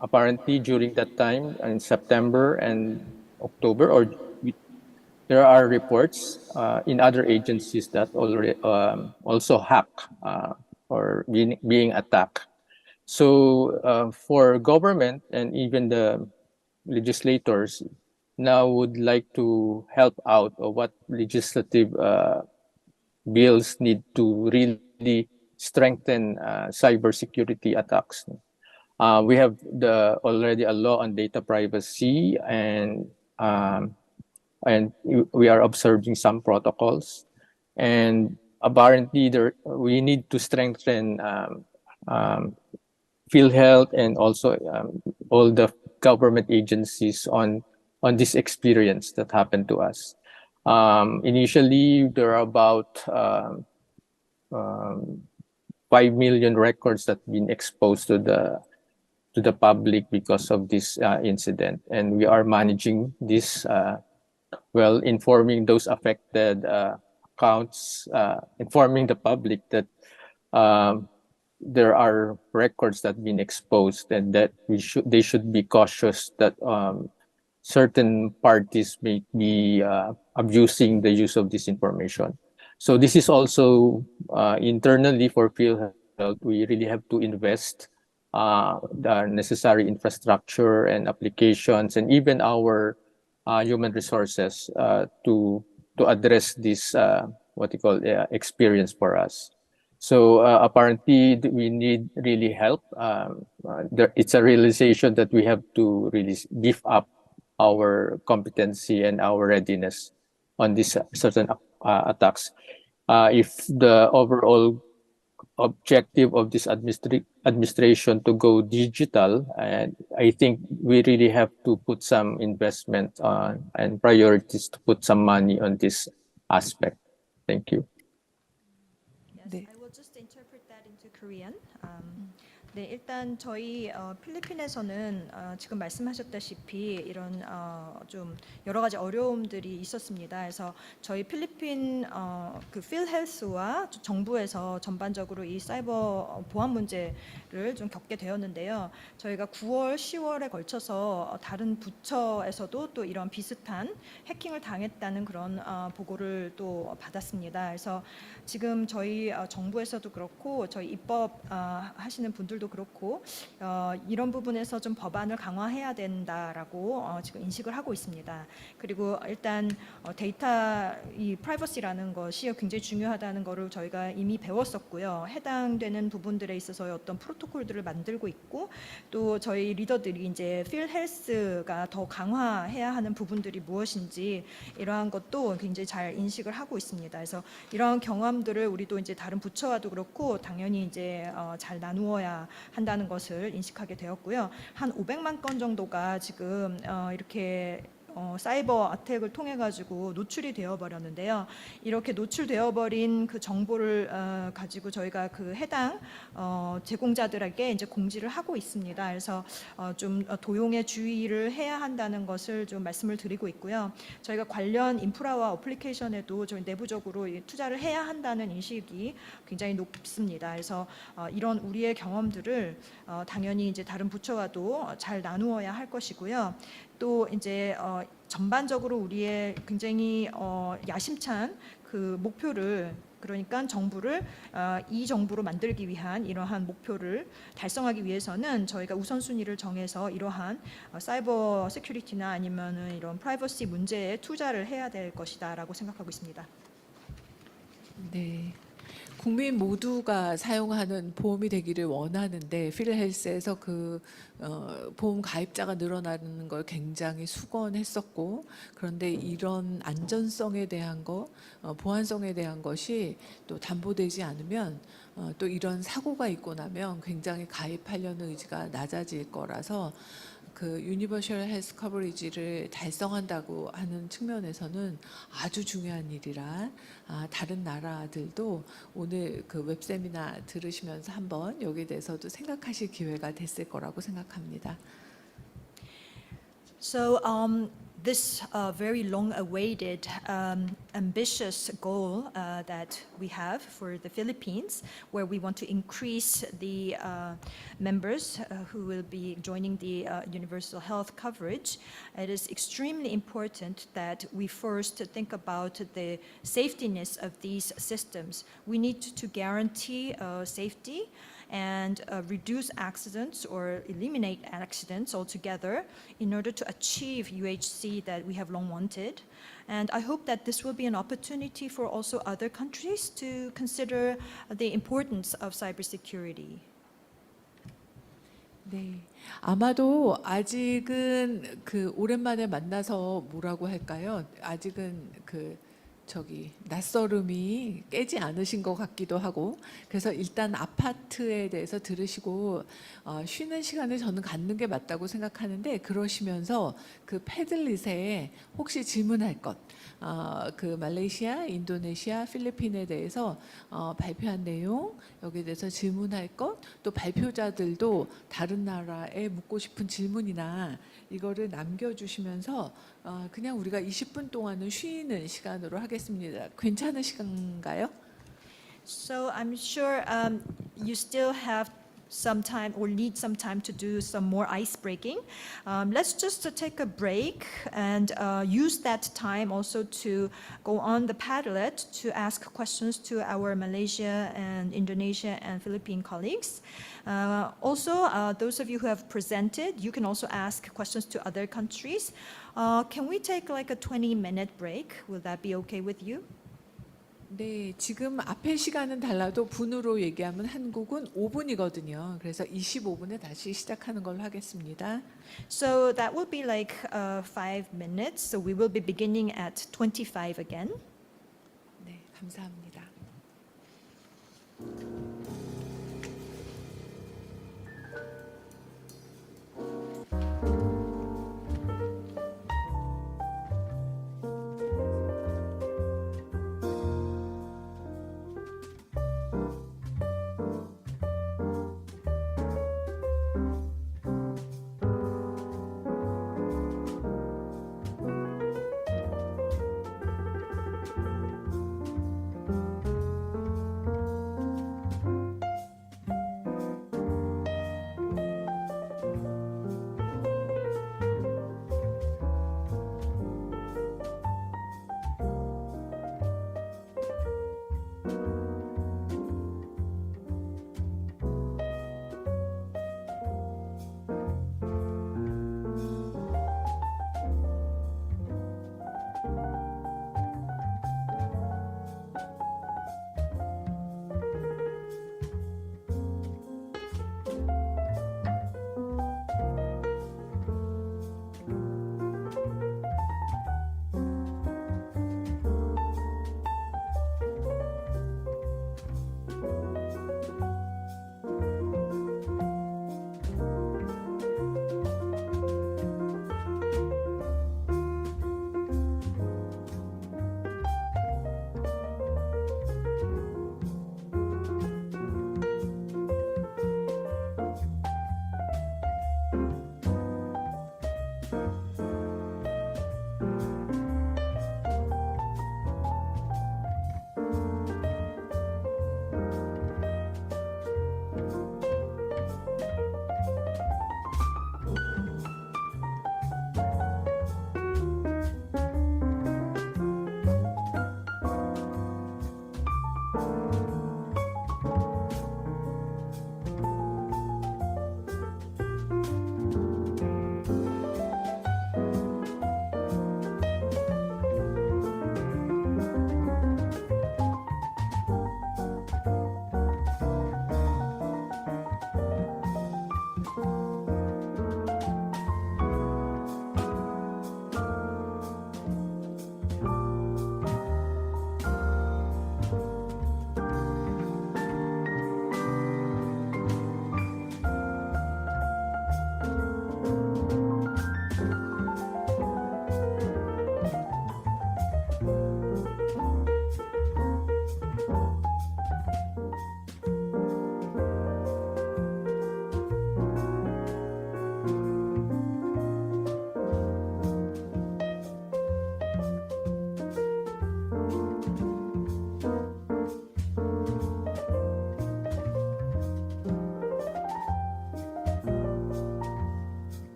Speaker 15: Apparently, during that time in September and October, there are reports in other agencies that already also hack or being attacked. So for government and even the legislators now would like to help out of what legislative bills need to really strengthen cybersecurity attacks. We have already a law on data privacy, and we are observing some protocols. And apparently, we need to strengthen PhilHealth and also all the government agencies on this experience that happened to us. Initially, there are about 5 million records that have been exposed to the public because of this incident, and we are managing this informing those affected accounts, informing the public that there are records that have been exposed and that they should be cautious that certain parties may be abusing the use of this information. So this is also internally for PhilHealth, we really have to invest the necessary infrastructure and applications and even our human resources to address this what you call experience for us. So apparently we need really help. It's a realization that we have to really beef up our competency and our readiness on these certain attacks. If the overall objective of this administration to go digital, and I think we really have to put some investment on and priorities to put some money on this aspect. Thank you.
Speaker 12: Yes, I will just interpret that into Korean. 네, 일단 저희 필리핀에서는 지금 말씀하셨다시피 이런 좀 여러 가지 어려움들이 있었습니다. 그래서 저희 필리핀 그 필헬스와 정부에서 전반적으로 이 사이버 보안 문제를 좀 겪게 되었는데요. 저희가 9월, 10월에 걸쳐서 다른 부처에서도 또 이런 비슷한 해킹을 당했다는 그런 보고를 또 받았습니다. 그래서 지금 저희 정부에서도 그렇고 저희 입법 하시는 분들도 그렇고 이런 부분에서 좀 법안을 강화해야 된다라고 지금 인식을 하고 있습니다. 그리고 일단 데이터 이 프라이버시라는 것이 굉장히 중요하다는 것을 저희가 이미 배웠었고요. 해당되는 부분들에 있어서 어떤 프로토콜들을 만들고 있고 또 저희 리더들이 이제 필 헬스가 더 강화해야 하는 부분들이 무엇인지 이러한 것도 굉장히 잘 인식을 하고 있습니다. 그래서 이러한 경험들을 우리도 이제 다른 부처와도 그렇고 당연히 이제 잘 나누어야 한다는 것을 인식하게 되었고요. 한 500만 건 정도가 지금 이렇게 사이버 어택을 통해 가지고 노출이 되어 버렸는데요. 이렇게 노출되어 버린 그 정보를 가지고 저희가 그 해당 제공자들에게 이제 공지를 하고 있습니다. 그래서 좀 도용에 주의를 해야 한다는 것을 좀 말씀을 드리고 있고요. 저희가 관련 인프라와 어플리케이션에도 저희 내부적으로 투자를 해야 한다는 인식이 굉장히 높습니다. 그래서 이런 우리의 경험들을 당연히 이제 다른 부처와도 잘 나누어야 할 것이고요. 또 이제 전반적으로 우리의 굉장히 야심찬 그 목표를 그러니까 정부를 이 정부로 만들기 위한 이러한 목표를 달성하기 위해서는 저희가 우선순위를 정해서 이러한 사이버 세큐리티나 아니면은 이런 프라이버시 문제에 투자를 해야 될 것이다라고 생각하고 있습니다.
Speaker 5: 네. 국민 모두가 사용하는 보험이 되기를 원하는데 필헬스에서 그 보험 가입자가 늘어나는 걸 굉장히 수건했었고 그런데 이런 안전성에 대한 거, 보안성에 대한 것이 또 담보되지 않으면 또 이런 사고가 있고 나면 굉장히 가입하려는 의지가 낮아질 거라서 그 유니버셜 헬스 커버리지를 달성한다고 하는 측면에서는 아주 중요한 일이라 다른 나라들도 오늘 그 웹세미나 들으시면서 한번 여기에 대해서도 생각하실 기회가 됐을 거라고 생각합니다.
Speaker 12: So this very long-awaited, ambitious goal that we have for the Philippines, where we want to increase the members who will be joining the universal health coverage, it is extremely important that we first think about the safetyness of these systems. We need to guarantee safety and reduce accidents or eliminate accidents altogether in order to achieve UHC that we have long wanted. And I hope that this will be an opportunity for also other countries to consider the importance of cybersecurity.
Speaker 5: 네, 아마도 아직은 그 오랜만에 만나서 뭐라고 할까요? 아직은 그 낯설음이 깨지 않으신 것 같기도 하고 그래서 일단 아파트에 대해서 들으시고 쉬는 시간을 저는 갖는 게 맞다고 생각하는데 그러시면서 그 패들릿에 혹시 질문할 것 그 말레이시아, 인도네시아, 필리핀에 대해서 발표한 내용 여기에 대해서 질문할 것 또 발표자들도 다른 나라에 묻고 싶은 질문이나 이거를 남겨주시면서 그냥 우리가 20분 동안은 쉬는 시간으로 하겠습니다. 괜찮으신가요?
Speaker 12: So I'm sure you still have some time or need some time to do some more ice breaking. Let's just take a break and use that time also to go on the Padlet to ask questions to our Malaysia and Indonesia and Philippine colleagues. Also, those of you who have presented, you can also ask questions to other countries. Can we take like a 20-minute break? Will that be okay with you?
Speaker 5: 네, 지금 앞에 시간은 달라도 분으로 얘기하면 한국은 5분이거든요. 그래서 25분에 다시 시작하는 걸로 하겠습니다.
Speaker 12: So that will be like 5 minutes. So we will be beginning at 25 again.
Speaker 5: 네, 감사합니다.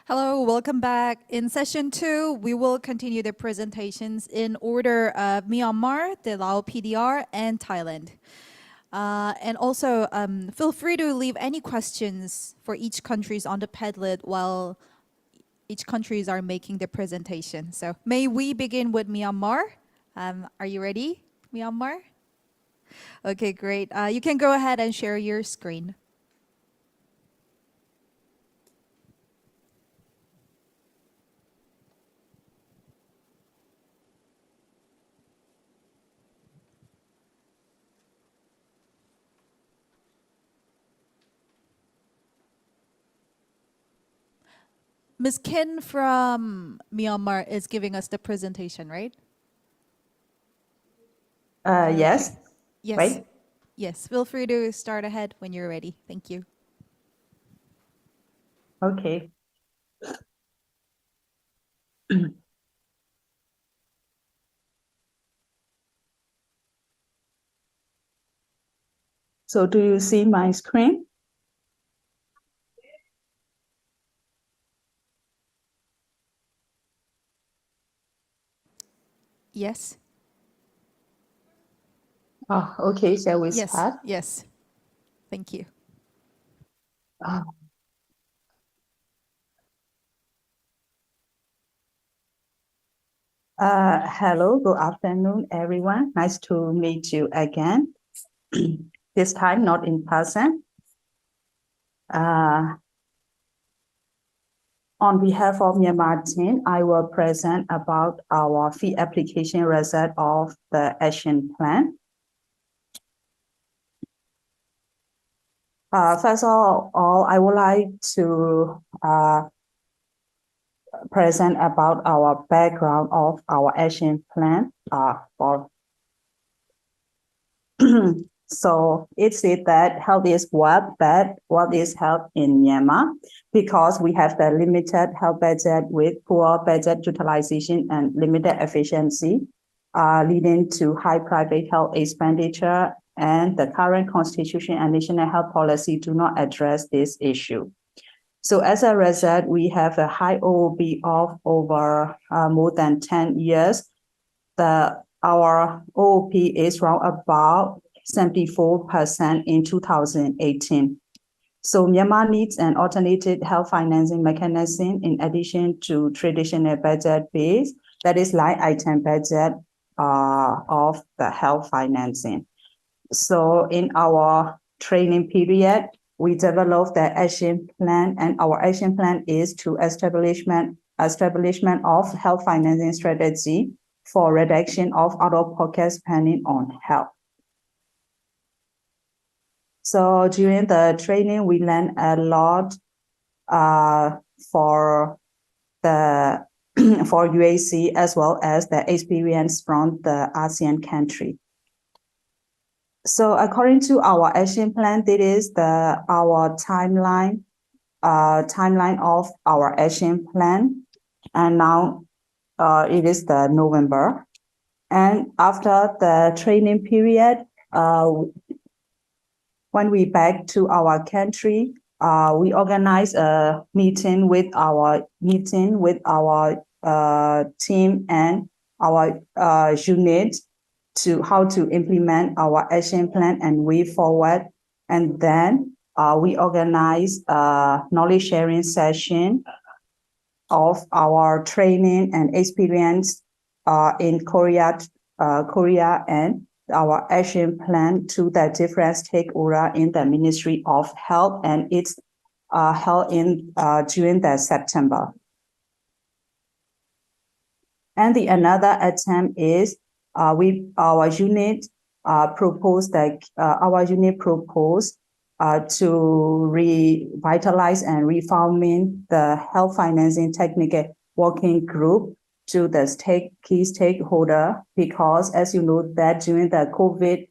Speaker 3: Hello, welcome back. In session 2, we will continue the presentations in order of Myanmar, the Lao PDR, and Thailand. And also, feel free to leave any questions for each countries on the Padlet while each countries are making the presentation. So may we begin with Myanmar? Are you ready, Myanmar? Okay, great. You can go ahead and share your screen. Ms. Kim from Myanmar is giving us the presentation, right?
Speaker 16: Yes.
Speaker 3: Yes.
Speaker 16: Right?
Speaker 3: Yes. Feel free to start ahead when you're ready. Thank you.
Speaker 16: Okay. So do you see my screen?
Speaker 3: Yes.
Speaker 16: Oh, okay. Shall we
Speaker 3: Yes.
Speaker 16: start?
Speaker 3: Yes. Thank you.
Speaker 16: Ah, Hello, good afternoon, everyone. Nice to meet you again. This time not in person. On behalf of Myanmar team, I will present about our fee application result of the action plan. First of all, I would like to present about our background of our action plan. So it said that health is wealth, but what is health in Myanmar? Because we have the limited health budget with poor budget utilization and limited efficiency, leading to high private health expenditure, and the current constitution and national health policy do not address this issue. So as a result, we have a high OOB of over more than 10 years. Our OOP is around about 74% in 2018. So Myanmar needs an alternative health financing mechanism in addition to traditional budget base, that is line item budget of the health financing. So in our training period, we developed the action plan, and our action plan is to establishment of health financing strategy for reduction of out-of-pocket spending on health. So during the training, we learned a lot for the for UAC as well as the experience from the ASEAN country. So according to our action plan, this is our timeline of our action plan, and now it is the November. And after the training period, when we back to our country, we organize a meeting with our team and our unit to how to implement our action plan and way forward. And then we organize a knowledge sharing session of our training and experience in Korea and our action plan to the different stakeholders in the Ministry of Health, and it's held in during the September. And the another attempt is our unit proposed to revitalize and reforming the health financing technical working group to the key stakeholder, because as you know that during the COVID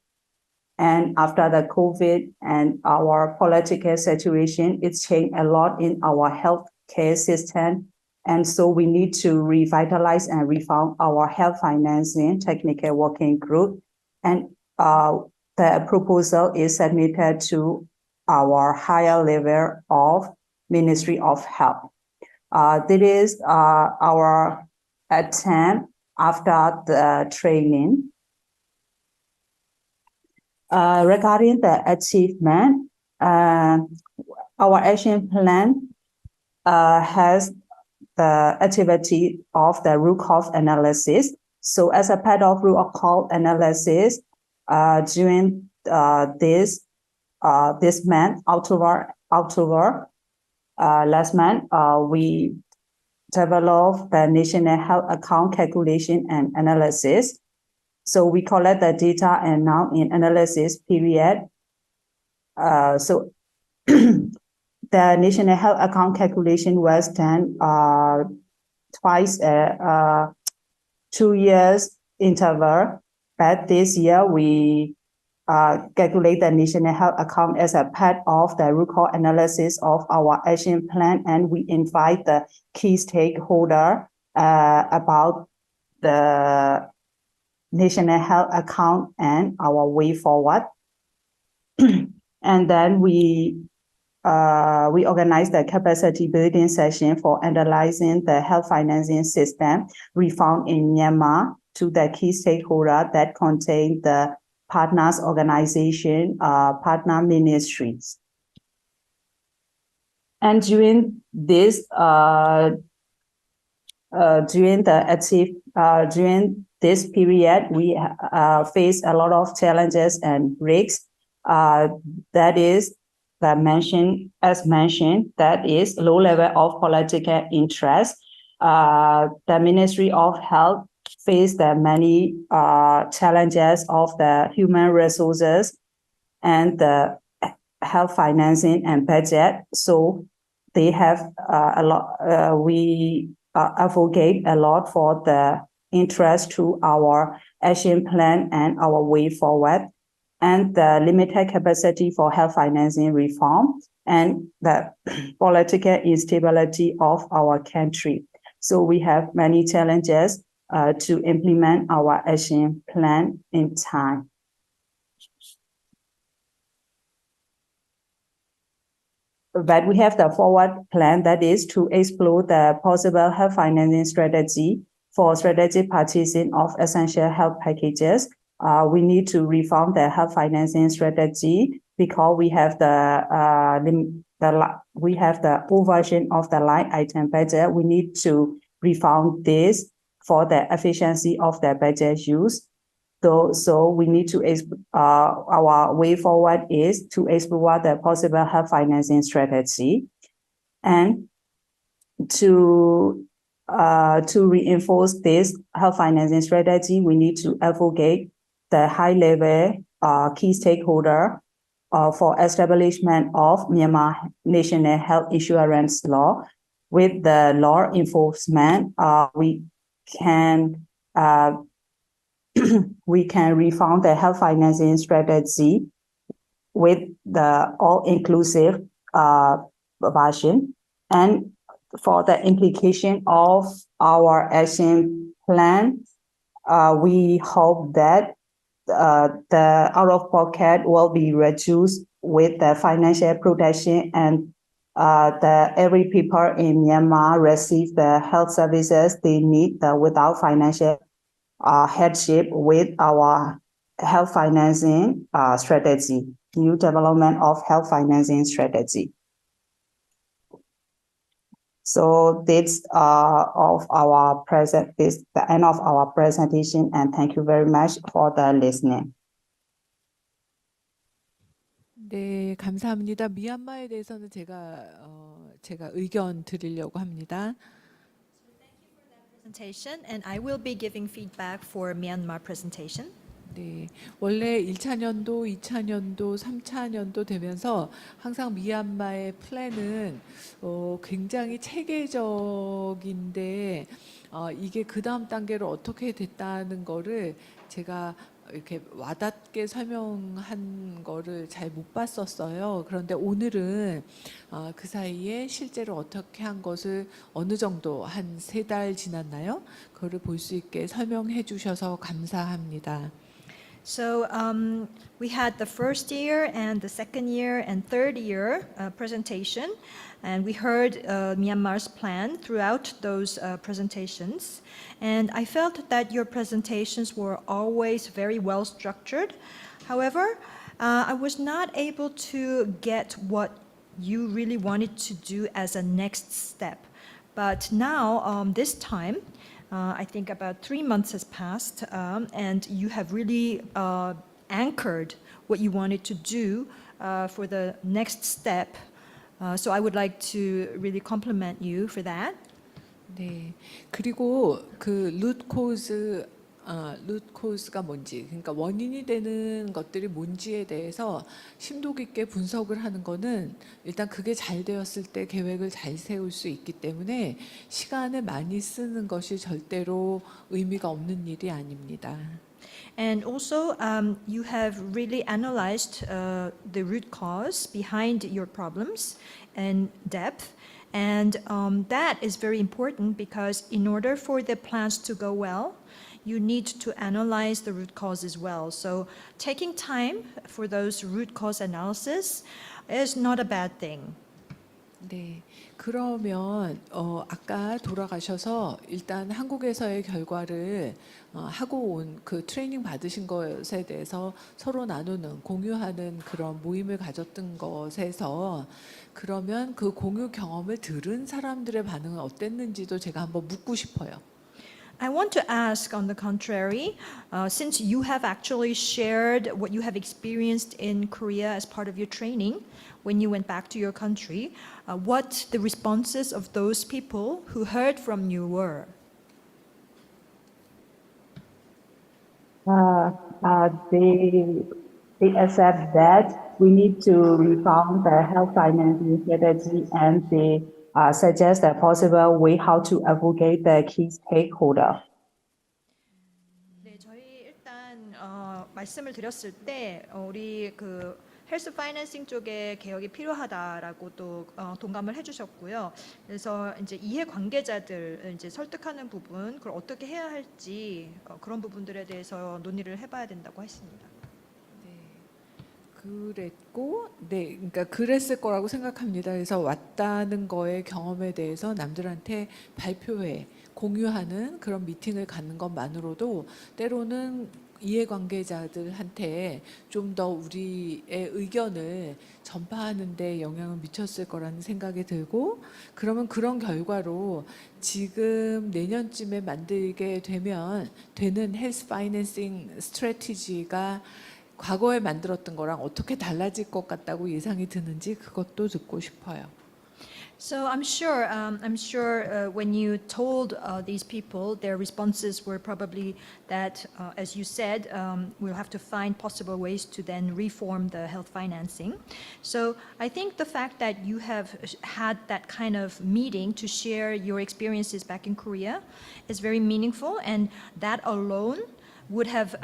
Speaker 16: and after the COVID and our political situation, it's changed a lot in our healthcare system. And so we need to revitalize and reform our health financing technical working group. And the proposal is submitted to our higher level of Ministry of Health. This is our attempt after the training. Regarding the achievement, our action plan has the activity of the root cause analysis. So as a part of root cause analysis, during this month, October last month, we developed the national health account calculation and analysis. So we collect the data and now in analysis period. So the national health account calculation was done twice 2 years interval, but this year we calculate the national health account as a part of the root cause analysis of our action plan, and we invite the key stakeholder about the national health account and our way forward. And then we organize the capacity building session for analyzing the health financing system reform in Myanmar to the key stakeholder that contain the partners organization, partner ministries. And during this during this period, we face a lot of challenges and risks. That is as mentioned, that is low level of political interest. The Ministry of Health faced the many challenges of the human resources and the health financing and budget. So they have a lot. We advocate a lot for the interest to our action plan and our way forward, and the limited capacity for health financing reform and the political instability of our country. So we have many challenges to implement our action plan in time. But we have the forward plan, that is to explore the possible health financing strategy for strategic purchasing of essential health packages. We need to reform the health financing strategy because we have the overversion of the line item budget. We need to reform this for the efficiency of the budget use. So we need to, our way forward is to explore the possible health financing strategy, and to reinforce this health financing strategy, we need to advocate the high level key stakeholder for establishment of Myanmar National Health Insurance Law. With the law enforcement, we can reform the health financing strategy with the all-inclusive version. And for the implication of our action plan, we hope that the out-of-pocket will be reduced with the financial protection, and every people in Myanmar receive the health services they need without financial headship with our health financing strategy, new development of health financing strategy. So this is the end of our presentation, and thank you very much for the listening.
Speaker 5: 네, 감사합니다. 미얀마에 대해서는 제가 의견 드리려고 합니다.
Speaker 12: Presentation, and I will be giving feedback for Myanmar presentation.
Speaker 5: 네, 원래 1차 년도, 2차 년도, 3차 년도 되면서 항상 미얀마의 플랜은 굉장히 체계적인데 이게 그 다음 단계로 어떻게 됐다는 거를 제가 이렇게 와닿게 설명한 거를 잘 못 봤었어요. 그런데 오늘은 그 사이에 실제로 어떻게 한 것을 어느 정도 한 3달 지났나요? 그거를 볼 수 있게 설명해 주셔서 감사합니다.
Speaker 12: So we had the first year and the second year and third year presentation, and we heard Myanmar's plan throughout those presentations. And I felt that your presentations were always very well structured. However, I was not able to get what you really wanted to do as a next step. But now, this time, I think about 3 months has passed, and you have really anchored what you wanted to do for the next step. So I would like to really compliment you for that.
Speaker 5: 네, 그리고 그 루트코즈가 뭔지, 그러니까 원인이 되는 것들이 뭔지에 대해서 심도 깊게 분석을 하는 거는 일단 그게 잘 되었을 때 계획을 잘 세울 수 있기 때문에 시간을 많이 쓰는 것이 절대로 의미가 없는 일이 아닙니다.
Speaker 12: And also, you have really analyzed the root cause behind your problems in depth. And that is very important because in order for the plans to go well, you need to analyze the root cause as well. So taking time for those root cause analysis is not a bad thing.
Speaker 5: 네, 그러면 아까 돌아가셔서 일단 한국에서의 결과를 하고 온 그 트레이닝 받으신 것에 대해서 서로 나누는 공유하는 그런 모임을 가졌던 것에서 그러면 그 공유 경험을 들은 사람들의 반응은 어땠는지도 제가 한번 묻고 싶어요.
Speaker 12: I want to ask, on the contrary, since you have actually shared what you have experienced in Korea as part of your training when you went back to your country, what the responses of those people who heard from you were.
Speaker 16: They accept that we need to reform the health financing strategy, and they suggest a possible way how to advocate the key stakeholder.
Speaker 12: 네, 저희 일단 말씀을 드렸을 때 우리 그 헬스 파이낸싱 쪽에 개혁이 필요하다라고 또 동감을 해주셨고요. 그래서 이제 이해 관계자들 이제 설득하는 부분, 그걸 어떻게 해야 할지 그런 부분들에 대해서 논의를 해봐야 된다고 했습니다.
Speaker 5: 그랬고, 네, 그러니까 그랬을 거라고 생각합니다. 그래서 왔다는 거의 경험에 대해서 남들한테 발표회, 공유하는 그런 미팅을 갖는 것만으로도 때로는 이해관계자들한테 좀 더 우리의 의견을 전파하는 데 영향을 미쳤을 거라는 생각이 들고, 그러면 그런 결과로 지금 내년쯤에 만들게 되는 헬스 파이낸싱 스트래티지가 과거에 만들었던 거랑 어떻게 달라질 것 같다고 예상이 드는지 그것도 듣고 싶어요.
Speaker 12: So I'm sure when you told these people, their responses were probably that, as you said, we'll have to find possible ways to then reform the health financing. So I think the fact that you have had that kind of meeting to share your experiences back in Korea is very meaningful, and that alone would have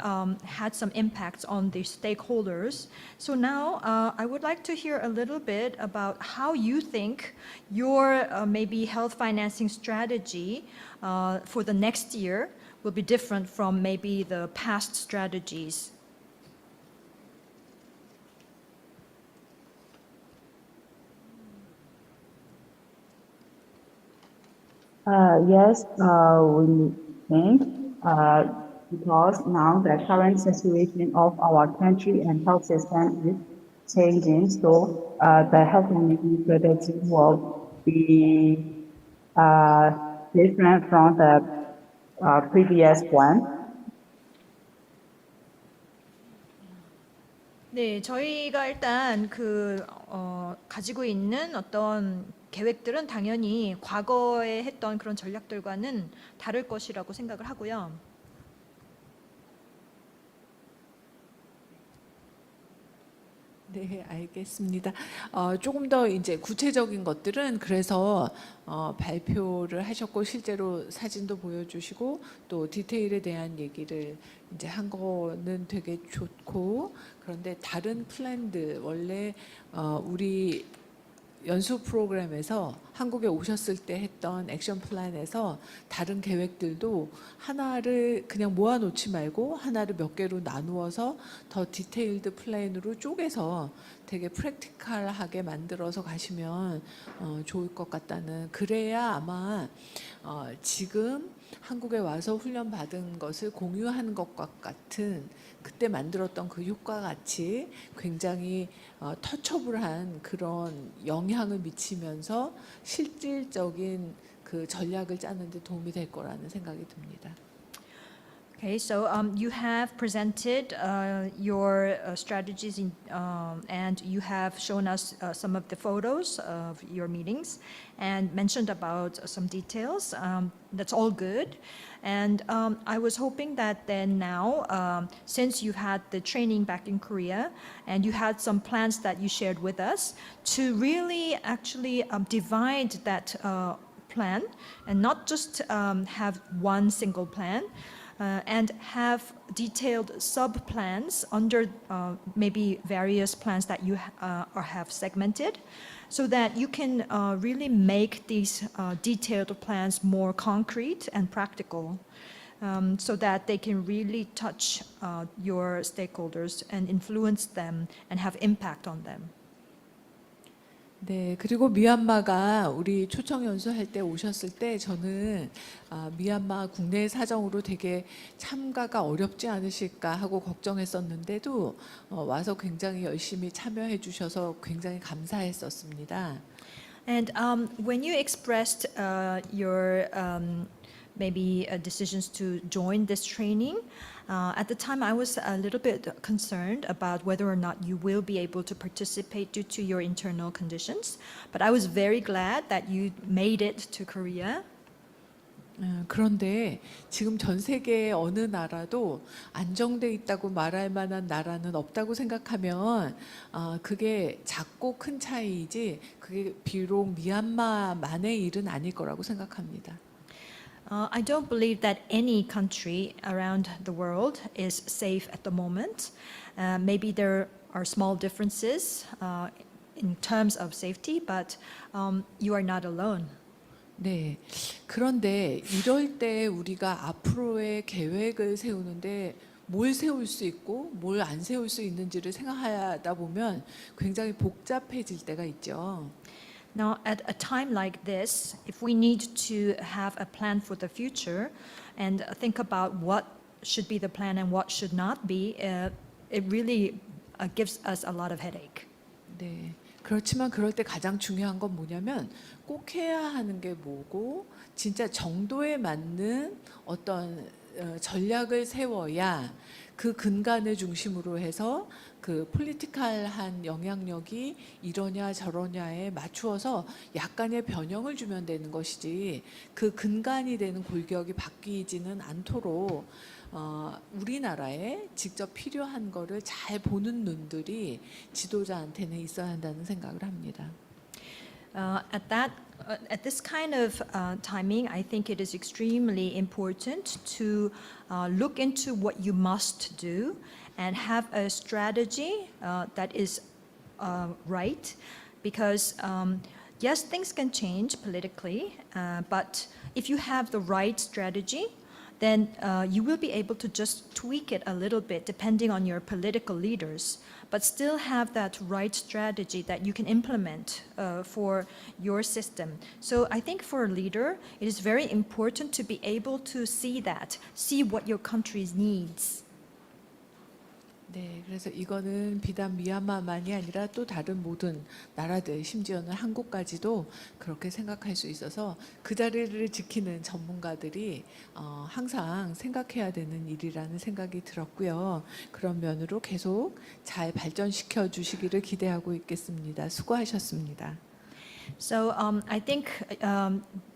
Speaker 12: had some impacts on the stakeholders. So now I would like to hear a little bit about how you think your maybe health financing strategy for the next year will be different from maybe the past strategies.
Speaker 16: Yes, we think because now the current situation of our country and health system is changing, so the health management strategy will be different from the previous one.
Speaker 12: 네, 저희가 일단 가지고 있는 어떤 계획들은 당연히 과거에 했던 그런 전략들과는 다를 것이라고 생각을 하고요.
Speaker 5: 네, 알겠습니다. 조금 더 이제 구체적인 것들은 그래서 발표를 하셨고 실제로 사진도 보여주시고 또 디테일에 대한 얘기를 이제 한 거는 되게 좋고, 그런데 다른 플랜들 원래 우리 연수 프로그램에서 한국에 오셨을 때 했던 액션 플랜에서 다른 계획들도 하나를 그냥 모아놓지 말고 하나를 몇 개로 나누어서 더 디테일드 플랜으로 쪼개서 되게 프랙티컬하게 만들어서 가시면 좋을 것 같다는, 그래야 아마 지금 한국에 와서 훈련 받은 것을 공유하는 것과 같은 그때 만들었던 그 효과 같이 굉장히 터처블한 그런 영향을 미치면서 실질적인 그 전략을 짜는 데 도움이 될 거라는 생각이 듭니다.
Speaker 12: Okay, so you have presented your strategies and you have shown us some of the photos of your meetings and mentioned about some details. That's all good. And I was hoping that then now, since you had the training back in Korea and you had some plans that you shared with us, to really actually divide that plan and not just have one single plan, and have detailed sub-plans under maybe various plans that you have segmented, so that you can really make these detailed plans more concrete and practical, so that they can really touch your stakeholders and influence them and have impact on them.
Speaker 5: 네, 그리고 미얀마가 우리 초청 연수할 때 오셨을 때 저는 미얀마 국내 사정으로 되게 참가가 어렵지 않으실까 하고 걱정했었는데도 와서 굉장히 열심히 참여해 주셔서 굉장히 감사했었습니다.
Speaker 12: And when you expressed your maybe decisions to join this training, at the time I was a little bit concerned about whether or not you will be able to participate due to your internal conditions. But I was very glad that you made it to Korea.
Speaker 5: 그런데 지금 전 세계 어느 나라도 안정돼 있다고 말할 만한 나라는 없다고 생각하면 그게 작고 큰 차이이지 그게 비록 미얀마만의 일은 아닐 거라고 생각합니다.
Speaker 12: I don't believe that any country around the world is safe at the moment. Maybe there are small differences in terms of safety, but you are not alone.
Speaker 5: 네. 그런데 이럴 때 우리가 앞으로의 계획을 세우는데 뭘 세울 수 있고 뭘 안 세울 수 있는지를 생각하다 보면 굉장히 복잡해질 때가 있죠.
Speaker 12: Now, at a time like this, if we need to have a plan for the future and think about what should be the plan and what should not be, it really gives us a lot of headache.
Speaker 5: 네. 그렇지만 그럴 때 가장 중요한 건 뭐냐면 꼭 해야 하는 게 뭐고 진짜 정도에 맞는 어떤 전략을 세워야 그 근간을 중심으로 해서 그 폴리티컬한 영향력이 이러냐 저러냐에 맞추어서 약간의 변형을 주면 되는 것이지 그 근간이 되는 골격이 바뀌지는 않도록 우리나라에 직접 필요한 거를 잘 보는 눈들이 지도자한테는 있어야 한다는 생각을 합니다.
Speaker 12: At this kind of timing, I think it is extremely important to look into what you must do and have a strategy that is right, because yes, things can change politically, but if you have the right strategy, then you will be able to just tweak it a little bit depending on your political leaders, but still have that right strategy that you can implement for your system. So I think for a leader, it is very important to be able to see what your country needs.
Speaker 5: 네, 그래서 이거는 비단 미얀마만이 아니라 또 다른 모든 나라들, 심지어는 한국까지도 그렇게 생각할 수 있어서 그 자리를 지키는 전문가들이 항상 생각해야 되는 일이라는 생각이 들었고요. 그런 면으로 계속 잘 발전시켜 주시기를 기대하고 있겠습니다. 수고하셨습니다.
Speaker 12: So I think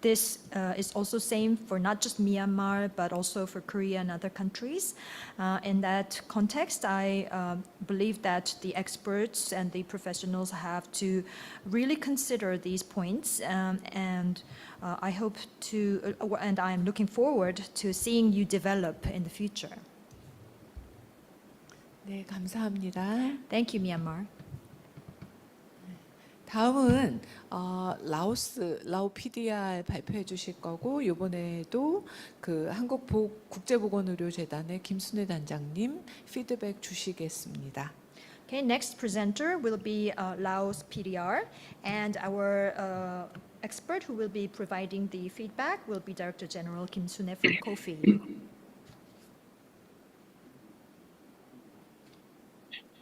Speaker 12: this is also same for not just Myanmar, but also for Korea and other countries. In that context, I believe that the experts and the professionals have to really consider these points, and I hope to, and I am looking forward to seeing you develop in the future.
Speaker 5: 네, 감사합니다.
Speaker 12: Thank you, Myanmar.
Speaker 5: 다음은 라오 PDR 발표해 주실 거고 이번에도 그 국제보건의료재단의 김순애 단장님 피드백 주시겠습니다.
Speaker 12: Okay, next presenter will be Laos PDR, and our expert who will be providing the feedback will be Director General Kim Sun-hee from COFI.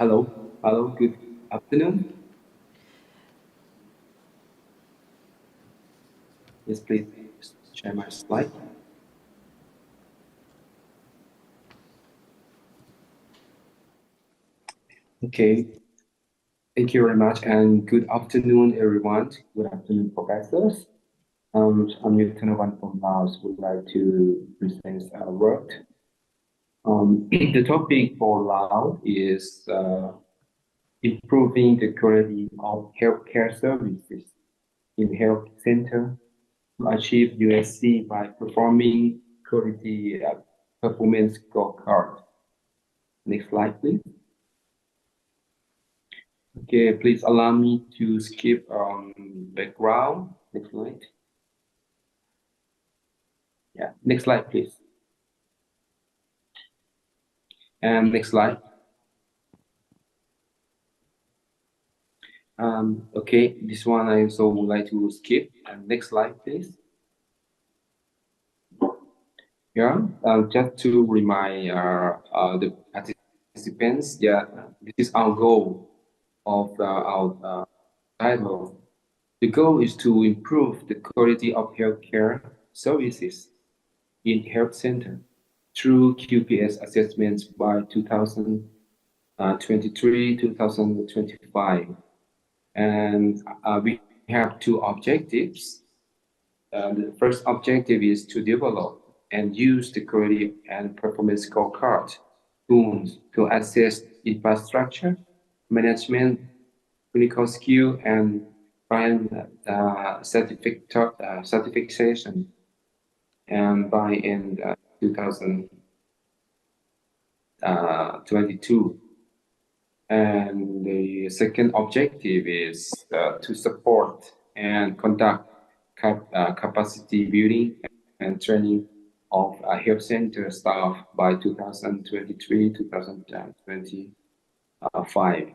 Speaker 17: Hello, good afternoon. Yes, please share my slide. Okay, thank you very much, and good afternoon, everyone. Good afternoon, professors. I'm Lieutenant from Laos. Would like to present our work. The topic for Laos is improving the quality of healthcare services in health center to achieve USC by performing quality performance scorecard. Next slide, please. Okay, please allow me to skip background. Next slide. Yeah, next slide, please. And next slide. Okay, this one I also would like to skip. Next slide, please. Yeah, just to remind the participants, yeah, this is our goal of our title. The goal is to improve the quality of healthcare services in health center through QPS assessments by 2023, 2025. And we have two objectives. The first objective is to develop and use the quality and performance scorecard tools to assess infrastructure, management, clinical skill, and client certification. And by end 2022. And the second objective is to support and conduct capacity building and training of health center staff by 2023, 2025.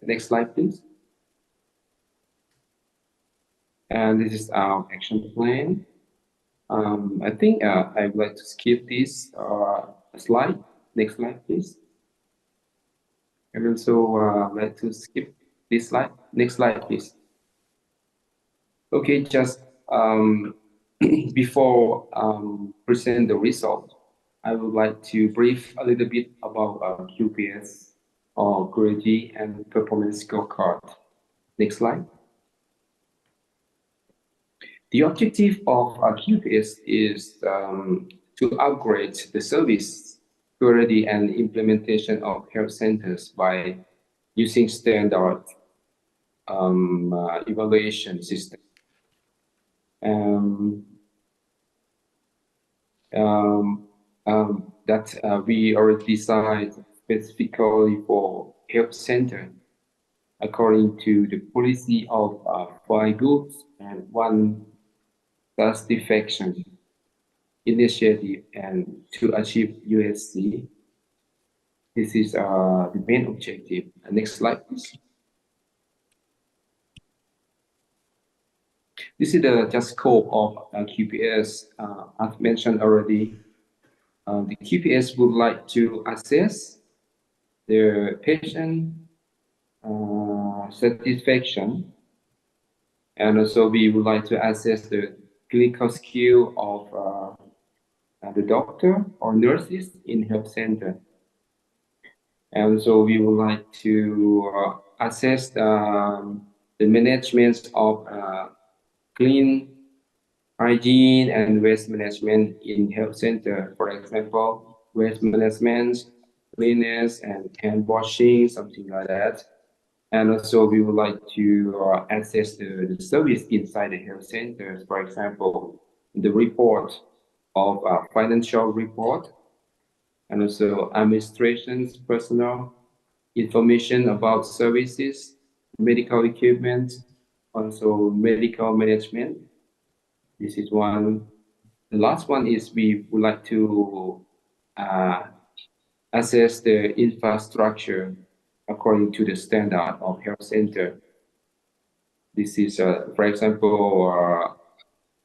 Speaker 17: Next slide, please. And this is our action plan. I think I would like to skip this slide. Next slide, please. And also like to skip this slide. Next slide, please. Okay, just before present the result, I would like to brief a little bit about QPS or quality and performance scorecard. Next slide. The objective of QPS is to upgrade the service quality and implementation of health centers by using standard evaluation system. That we already designed specifically for health center according to the policy of 5 goods and 1 satisfaction initiative and to achieve USC. This is the main objective. Next slide, please. This is the just scope of QPS. As mentioned already, the QPS would like to assess the patient satisfaction, and also we would like to assess the clinical skill of the doctor or nurses in health center. And so we would like to assess the management of clean hygiene and waste management in health center. For example, waste management, cleanliness, and hand washing, something like that. And also we would like to assess the service inside the health centers. For example, the report of financial report, and also administration's personnel, information about services, medical equipment, also medical management. This is one. The last one is we would like to assess the infrastructure according to the standard of health center. This is, for example,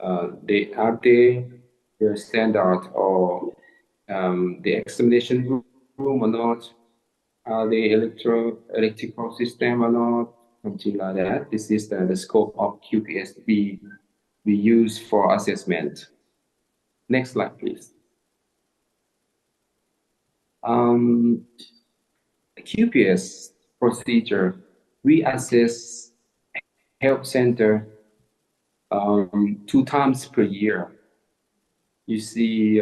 Speaker 17: are they the standard or the examination room or not? Are the electrical system or not? Something like that. This is the scope of QPS we use for assessment. Next slide, please. QPS procedure, we assess health center 2 times per year. You see,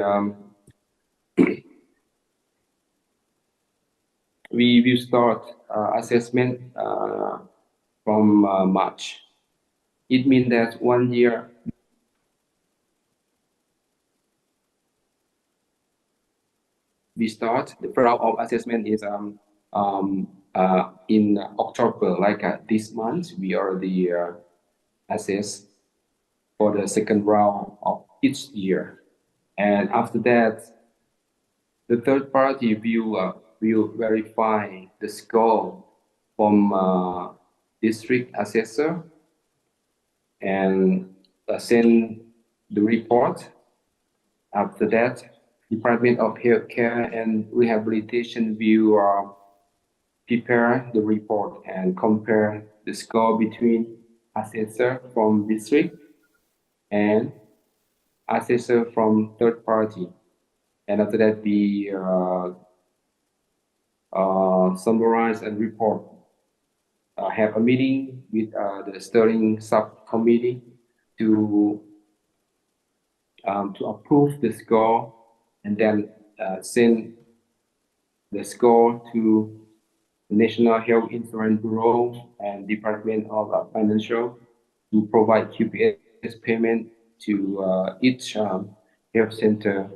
Speaker 17: we will start assessment from March. It means that 1 year we start. The first round of assessment is in October, like this month. We already assess for the second round of each year, and after that, the third party will verify the score from district assessor and send the report. After that, Department of Healthcare and Rehabilitation will prepare the report and compare the score between assessor from district and assessor from third party. And after that, we summarize and report. Have a meeting with the steering subcommittee to approve the score, and then send the score to the National Health Insurance Bureau and Department of Financial to provide QPS payment to each health center.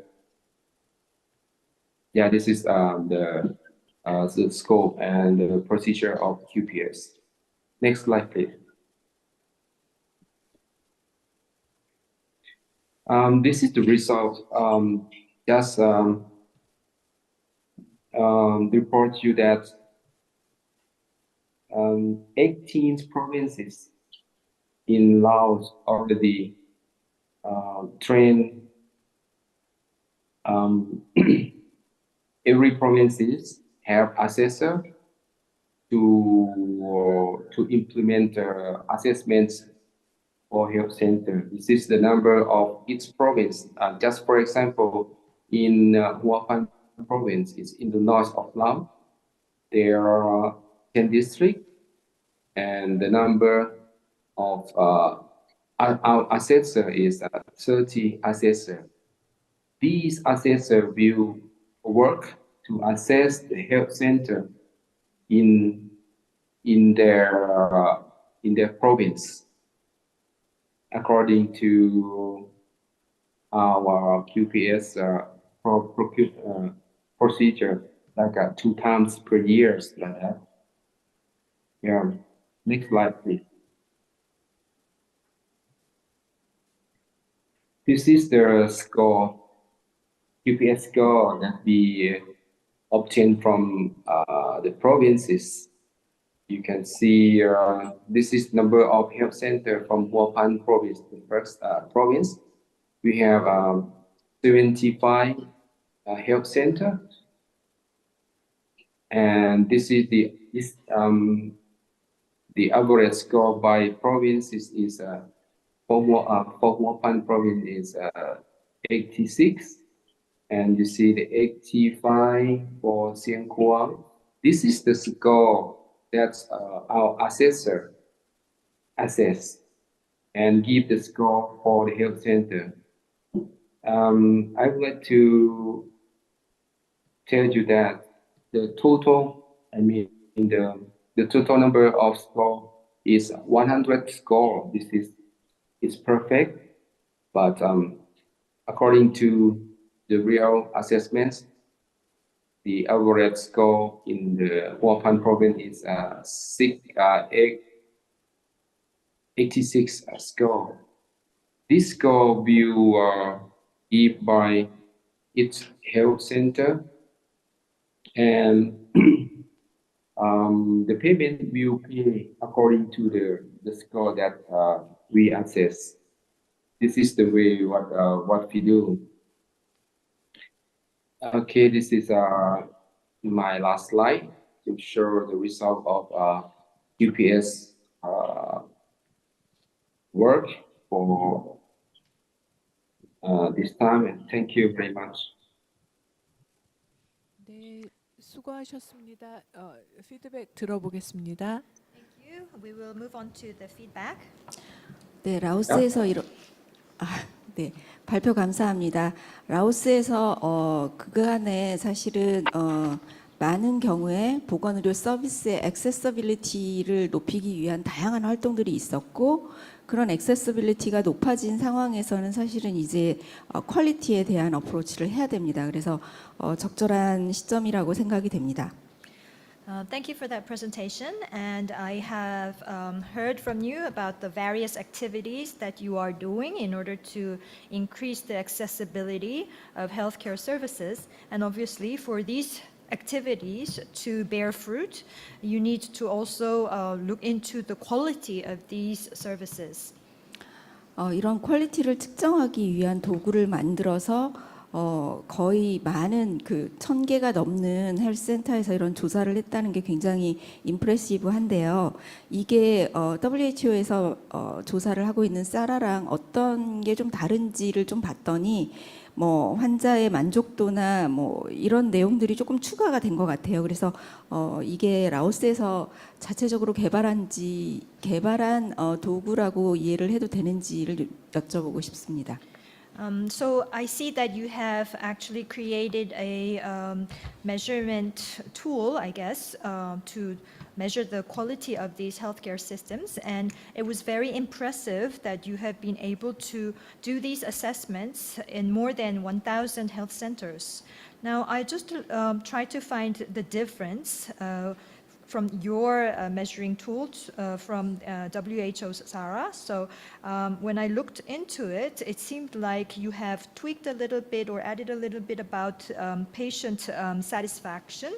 Speaker 17: Yeah, this is the scope and the procedure of QPS. Next slide, please. This is the result. Just report you that 18 provinces in Laos already train every provinces have assessor to implement assessments for health center. This is the number of each province. Just for example, in Hua Phan province, it's in the north of Laos. There are 10 districts, and the number of our assessor is 30 assessor. These assessor will work to assess the health center in their province according to our QPS procedure, like 2 times per year, like that. Yeah. Next slide, please. This is the score, QPS score that we obtained from the provinces. You can see this is number of health center from Hua Phan province, the first province. We have 75 health center, and this is the average score by provinces is for Hua Phan province is 86, and you see the 85 for Siêng Khoang. This is the score that our assessor assess and give the score for the health center. I would like to tell you that the total, the total number of score is 100 score. This is perfect, but according to the real assessments, the average score in the Hua Phan province is 86 score. This score will give by each health center, and the payment will pay according to the score that we assess. This is the way what we do. Okay, this is my last slide to show the result of QPS work for this time, and thank you very much.
Speaker 5: 네, 수고하셨습니다. 피드백 들어보겠습니다.
Speaker 12: Thank you. We will move on to the feedback.
Speaker 14: 네, 라오스에서 네, 발표 감사합니다. 라오스에서 그간에 사실은 많은 경우에 보건의료 서비스의 액세서빌리티를 높이기 위한 다양한 활동들이 있었고, 그런 액세서빌리티가 높아진 상황에서는 사실은 이제 퀄리티에 대한 어프로치를 해야 됩니다. 그래서 적절한 시점이라고 생각이 됩니다.
Speaker 12: Thank you for that presentation, and I have heard from you about the various activities that you are doing in order to increase the accessibility of healthcare services. And obviously, for these activities to bear fruit, you need to also look into the quality of these services.
Speaker 14: 이런 퀄리티를 측정하기 위한 도구를 만들어서 거의 많은 1,000개가 넘는 헬스센터에서 이런 조사를 했다는 게 굉장히 임프레시브한데요. 이게 WHO에서 조사를 하고 있는 사라랑 어떤 게 좀 다른지를 좀 봤더니 뭐 환자의 만족도나 뭐 이런 내용들이 조금 추가가 된 것 같아요. 그래서 이게 라오스에서 자체적으로 개발한 도구라고 이해를 해도 되는지를 여쭤보고 싶습니다.
Speaker 12: So I see that you have actually created a measurement tool, I guess, to measure the quality of these healthcare systems. And it was very impressive that you have been able to do these assessments in more than 1,000 health centers. Now, I just try to find the difference from your measuring tools from WHO's SARA. So when I looked into it, it seemed like you have tweaked a little bit or added a little bit about patient satisfaction.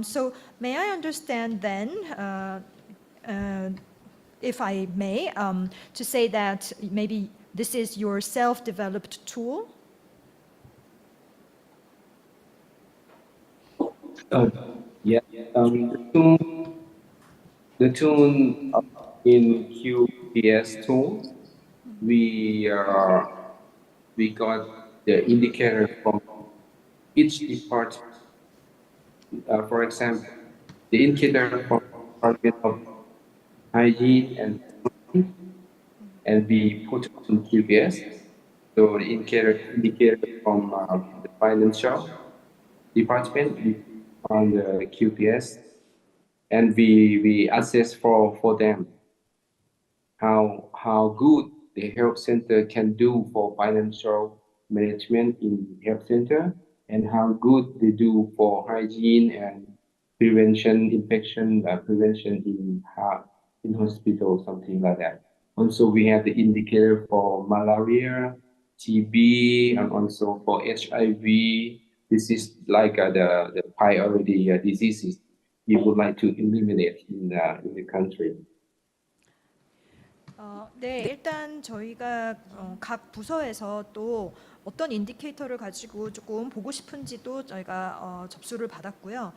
Speaker 12: So may I understand then, if I may, to say that maybe this is your self-developed tool?
Speaker 17: Yeah. The tune in QPS tool, we got the indicator from each department. For example, the indicator from Department of Hygiene and we put in QPS. So the indicator from the financial department we on the QPS, and we assess for them how good the health center can do for financial management in health center, and how good they do for hygiene and prevention, infection prevention in hospital, something like that. Also, we have the indicator for malaria, TB, and also for HIV. This is like the priority diseases we would like to eliminate in the country.
Speaker 12: 네, 일단 저희가 각 부서에서 또 어떤 인디케이터를 가지고 조금 보고 싶은지도 저희가 접수를 받았고요.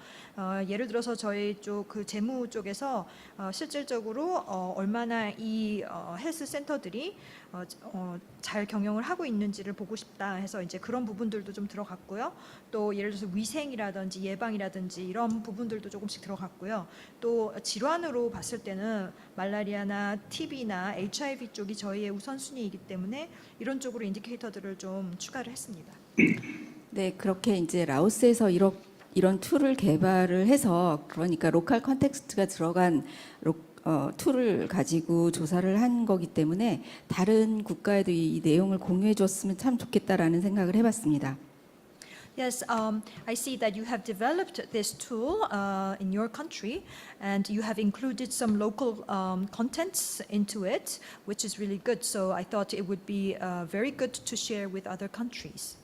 Speaker 12: 예를 들어서 저희 쪽 그 재무 쪽에서 실질적으로 얼마나 이 헬스 센터들이 잘 경영을 하고 있는지를 보고 싶다 해서 이제 그런 부분들도 좀 들어갔고요. 또 예를 들어서 위생이라든지 예방이라든지 이런 부분들도 조금씩 들어갔고요. 또 질환으로 봤을 때는 말라리아나 TB나 HIV 쪽이 저희의 우선순위이기 때문에 이런 쪽으로 인디케이터들을 좀 추가를 했습니다.
Speaker 14: 네, 그렇게 이제 라오스에서 이런 툴을 개발을 해서, 그러니까 로컬 컨텍스트가 들어간 툴을 가지고 조사를 한 거기 때문에 다른 국가에도 이 내용을 공유해 줬으면 참 좋겠다라는 생각을 해봤습니다.
Speaker 12: Yes, I see that you have developed this tool in your country, and you have included some local contents into it, which is really good. So I thought it would be very good to share with other countries.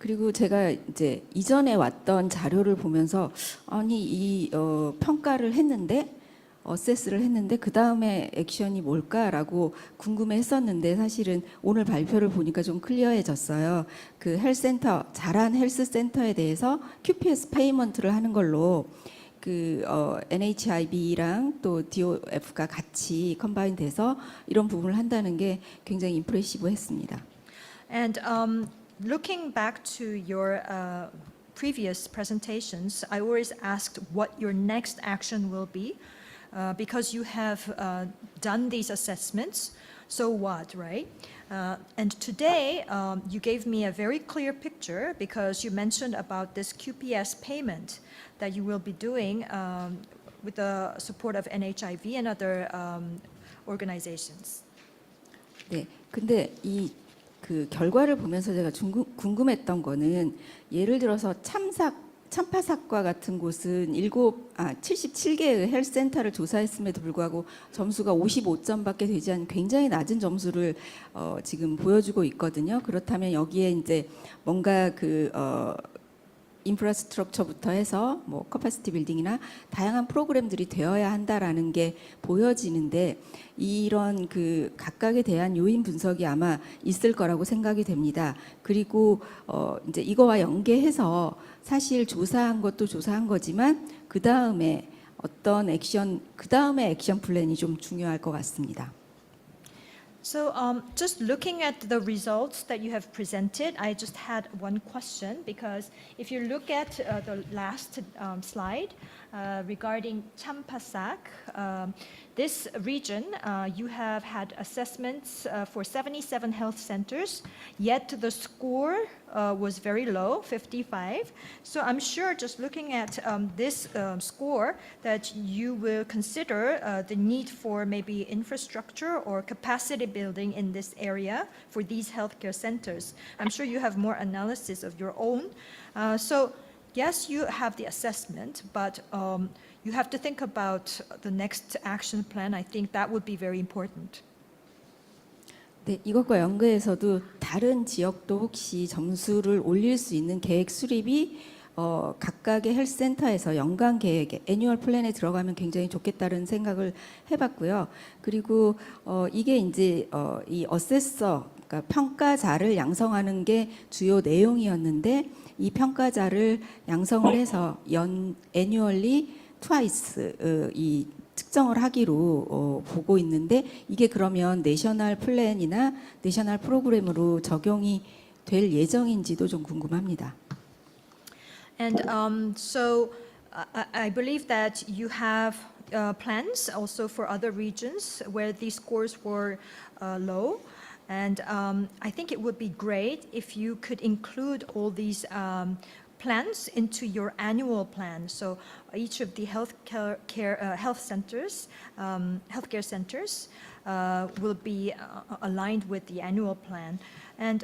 Speaker 14: 그리고 제가 이제 이전에 왔던 자료를 보면서 아니 이 평가를 했는데 어세스를 했는데 그 다음에 액션이 뭘까라고 궁금해했었는데 사실은 오늘 발표를 보니까 좀 클리어해졌어요. 그 헬스센터 잘한 헬스센터에 대해서 QPS 페이먼트를 하는 걸로 그 NHIB랑 또 DOF가 같이 컴바인돼서 이런 부분을 한다는 게 굉장히 임프레시브했습니다.
Speaker 12: And looking back to your previous presentations, I always asked what your next action will be. Because you have done these assessments, so what, right? And today you gave me a very clear picture because you mentioned about this QPS payment that you will be doing with the support of NHIV and other organizations.
Speaker 14: 네, 근데 그 결과를 보면서 제가 궁금했던 거는 예를 들어서 참파삭과 같은 곳은 77개의 헬스센터를 조사했음에도 불구하고 점수가 55점밖에 되지 않은 굉장히 낮은 점수를 지금 보여주고 있거든요. 그렇다면 여기에 이제 뭔가 인프라스트럭처부터 해서 뭐 커퍼시티 빌딩이나 다양한 프로그램들이 되어야 한다라는 게 보여지는데 이런 그 각각에 대한 요인 분석이 아마 있을 거라고 생각이 됩니다. 그리고 이제 이거와 연계해서 사실 조사한 것도 조사한 거지만 그 다음에 어떤 액션, 그 다음에 액션 플랜이 좀 중요할 것 같습니다.
Speaker 12: So just looking at the results that you have presented, I just had one question, because if you look at the last slide regarding Champasak, this region, you have had assessments for 77 health centers, yet the score was very low, 55. So I'm sure just looking at this score that you will consider the need for maybe infrastructure or capacity building in this area for these healthcare centers. I'm sure you have more analysis of your own. So yes, you have the assessment, but you have to think about the next action plan. I think that would be very important.
Speaker 14: 네, 이것과 연계해서도 다른 지역도 혹시 점수를 올릴 수 있는 계획 수립이 각각의 헬스센터에서 연간 계획에 애뉴얼 플랜에 들어가면 굉장히 좋겠다는 생각을 해봤고요. 그리고 이게 이제 이 어세서, 그러니까 평가자를 양성하는 게 주요 내용이었는데 이 평가자를 양성을 해서 애뉴얼리 트와이스 이 측정을 하기로 보고 있는데 이게 그러면 내셔널 플랜이나 내셔널 프로그램으로 적용이 될 예정인지도 좀 궁금합니다.
Speaker 12: And so I believe that you have plans also for other regions where these scores were low. And I think it would be great if you could include all these plans into your annual plan. So each of the health centers, healthcare centers will be aligned with the annual plan. And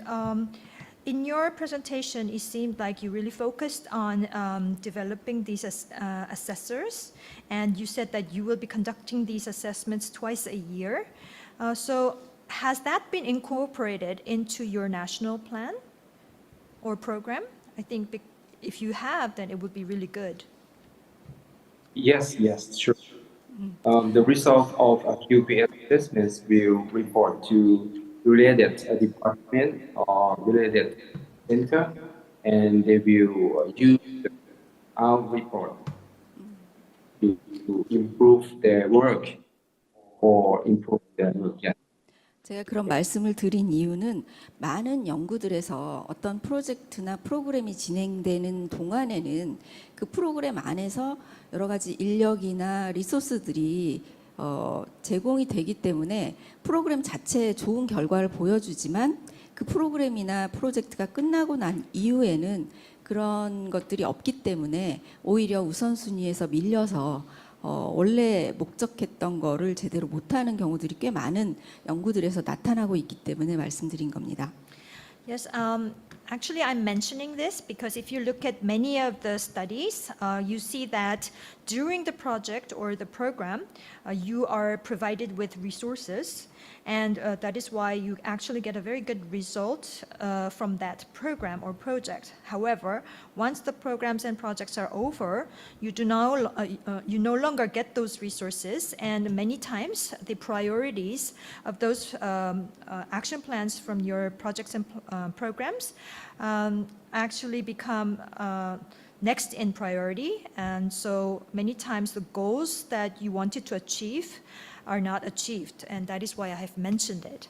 Speaker 12: in your presentation, it seemed like you really focused on developing these assessors, and you said that you will be conducting these assessments twice a year. So has that been incorporated into your national plan or program? I think if you have, then it would be really good.
Speaker 17: Yes, sure. The result of QPS assessments will report to related department or related center, and they will use our report to improve their work or improve their work. Yeah.
Speaker 14: 제가 그런 말씀을 드린 이유는 많은 연구들에서 어떤 프로젝트나 프로그램이 진행되는 동안에는 그 프로그램 안에서 여러 가지 인력이나 리소스들이 제공이 되기 때문에 프로그램 자체에 좋은 결과를 보여주지만 그 프로그램이나 프로젝트가 끝나고 난 이후에는 그런 것들이 없기 때문에 오히려 우선순위에서 밀려서 원래 목적했던 거를 제대로 못하는 경우들이 꽤 많은 연구들에서 나타나고 있기 때문에 말씀드린 겁니다.
Speaker 12: Yes, actually I'm mentioning this because if you look at many of the studies, you see that during the project or the program, you are provided with resources, and that is why you actually get a very good result from that program or project. However, once the programs and projects are over, you no longer get those resources, and many times the priorities of those action plans from your projects and programs actually become next in priority, and so many times the goals that you wanted to achieve are not achieved, and that is why I have mentioned it.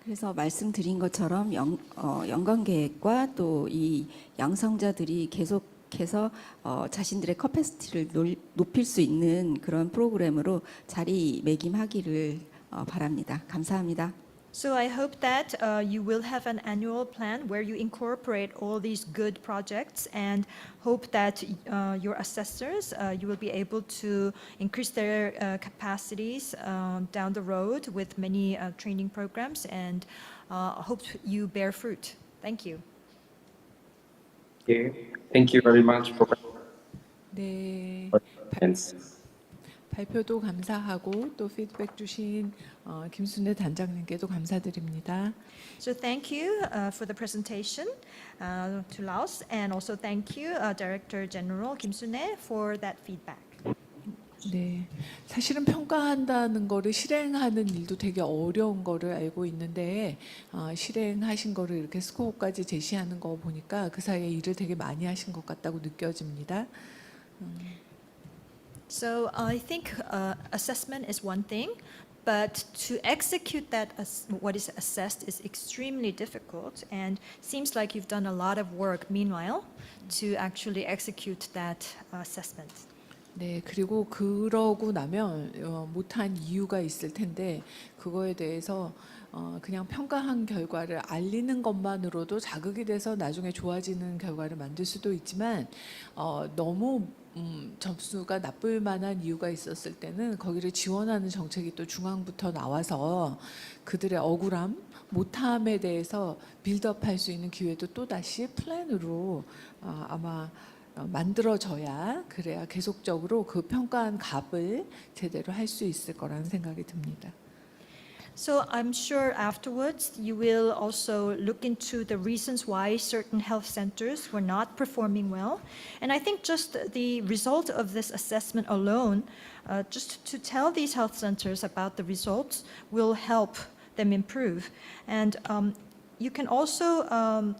Speaker 14: 그래서 말씀드린 것처럼 연간 계획과 또 이 양성자들이 계속해서 자신들의 커패시티를 높일 수 있는 그런 프로그램으로 자리매김하기를 바랍니다. 감사합니다.
Speaker 12: So I hope that you will have an annual plan where you incorporate all these good projects, and hope that your assessors, you will be able to increase their capacities down the road with many training programs, and hope you bear fruit. Thank you.
Speaker 17: Okay. Thank you very much, Professor.
Speaker 5: 네. 발표도 감사하고 또 피드백 주신 김순애 단장님께도 감사드립니다.
Speaker 12: So thank you for the presentation to Laos, and also thank you, Director General Kim Sun-hae, for that feedback.
Speaker 5: 네, 사실은 평가한다는 거를 실행하는 일도 되게 어려운 거를 알고 있는데 실행하신 거를 이렇게 스코어까지 제시하는 거 보니까 그 사이에 일을 되게 많이 하신 것 같다고 느껴집니다.
Speaker 12: So I think assessment is one thing, but to execute that what is assessed is extremely difficult, and seems like you've done a lot of work meanwhile to actually execute that assessment.
Speaker 5: 네, 그리고 그러고 나면 못한 이유가 있을 텐데 그거에 대해서 그냥 평가한 결과를 알리는 것만으로도 자극이 돼서 나중에 좋아지는 결과를 만들 수도 있지만 너무 점수가 나쁠 만한 이유가 있었을 때는 거기를 지원하는 정책이 또 중앙부터 나와서 그들의 억울함, 못함에 대해서 빌드업할 수 있는 기회도 또 다시 플랜으로 아마 만들어져야 그래야 계속적으로 그 평가한 값을 제대로 할 수 있을 거라는 생각이 듭니다.
Speaker 12: So I'm sure afterwards you will also look into the reasons why certain health centers were not performing well. And I think just the result of this assessment alone, just to tell these health centers about the results will help them improve. And you can also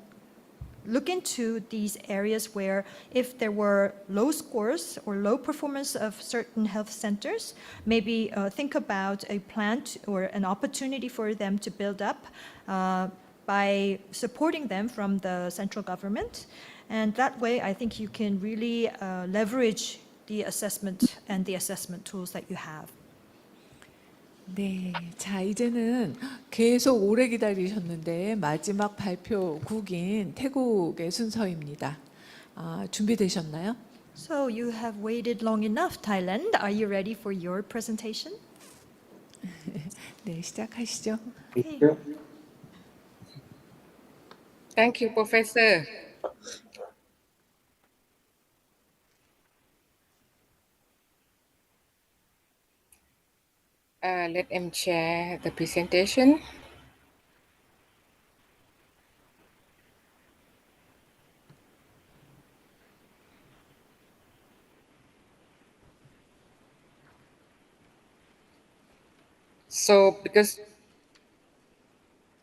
Speaker 12: look into these areas where if there were low scores or low performance of certain health centers, maybe think about a plan or an opportunity for them to build up by supporting them from the central government. And that way, I think you can really leverage the assessment and the assessment tools that you have.
Speaker 5: 네, 자 이제는 계속 오래 기다리셨는데 마지막 발표국인 태국의 순서입니다. 준비되셨나요?
Speaker 12: So you have waited long enough, Thailand. Are you ready for your presentation?
Speaker 5: 네, 시작하시죠.
Speaker 9: Thank you, Professor. Let me share the presentation. So because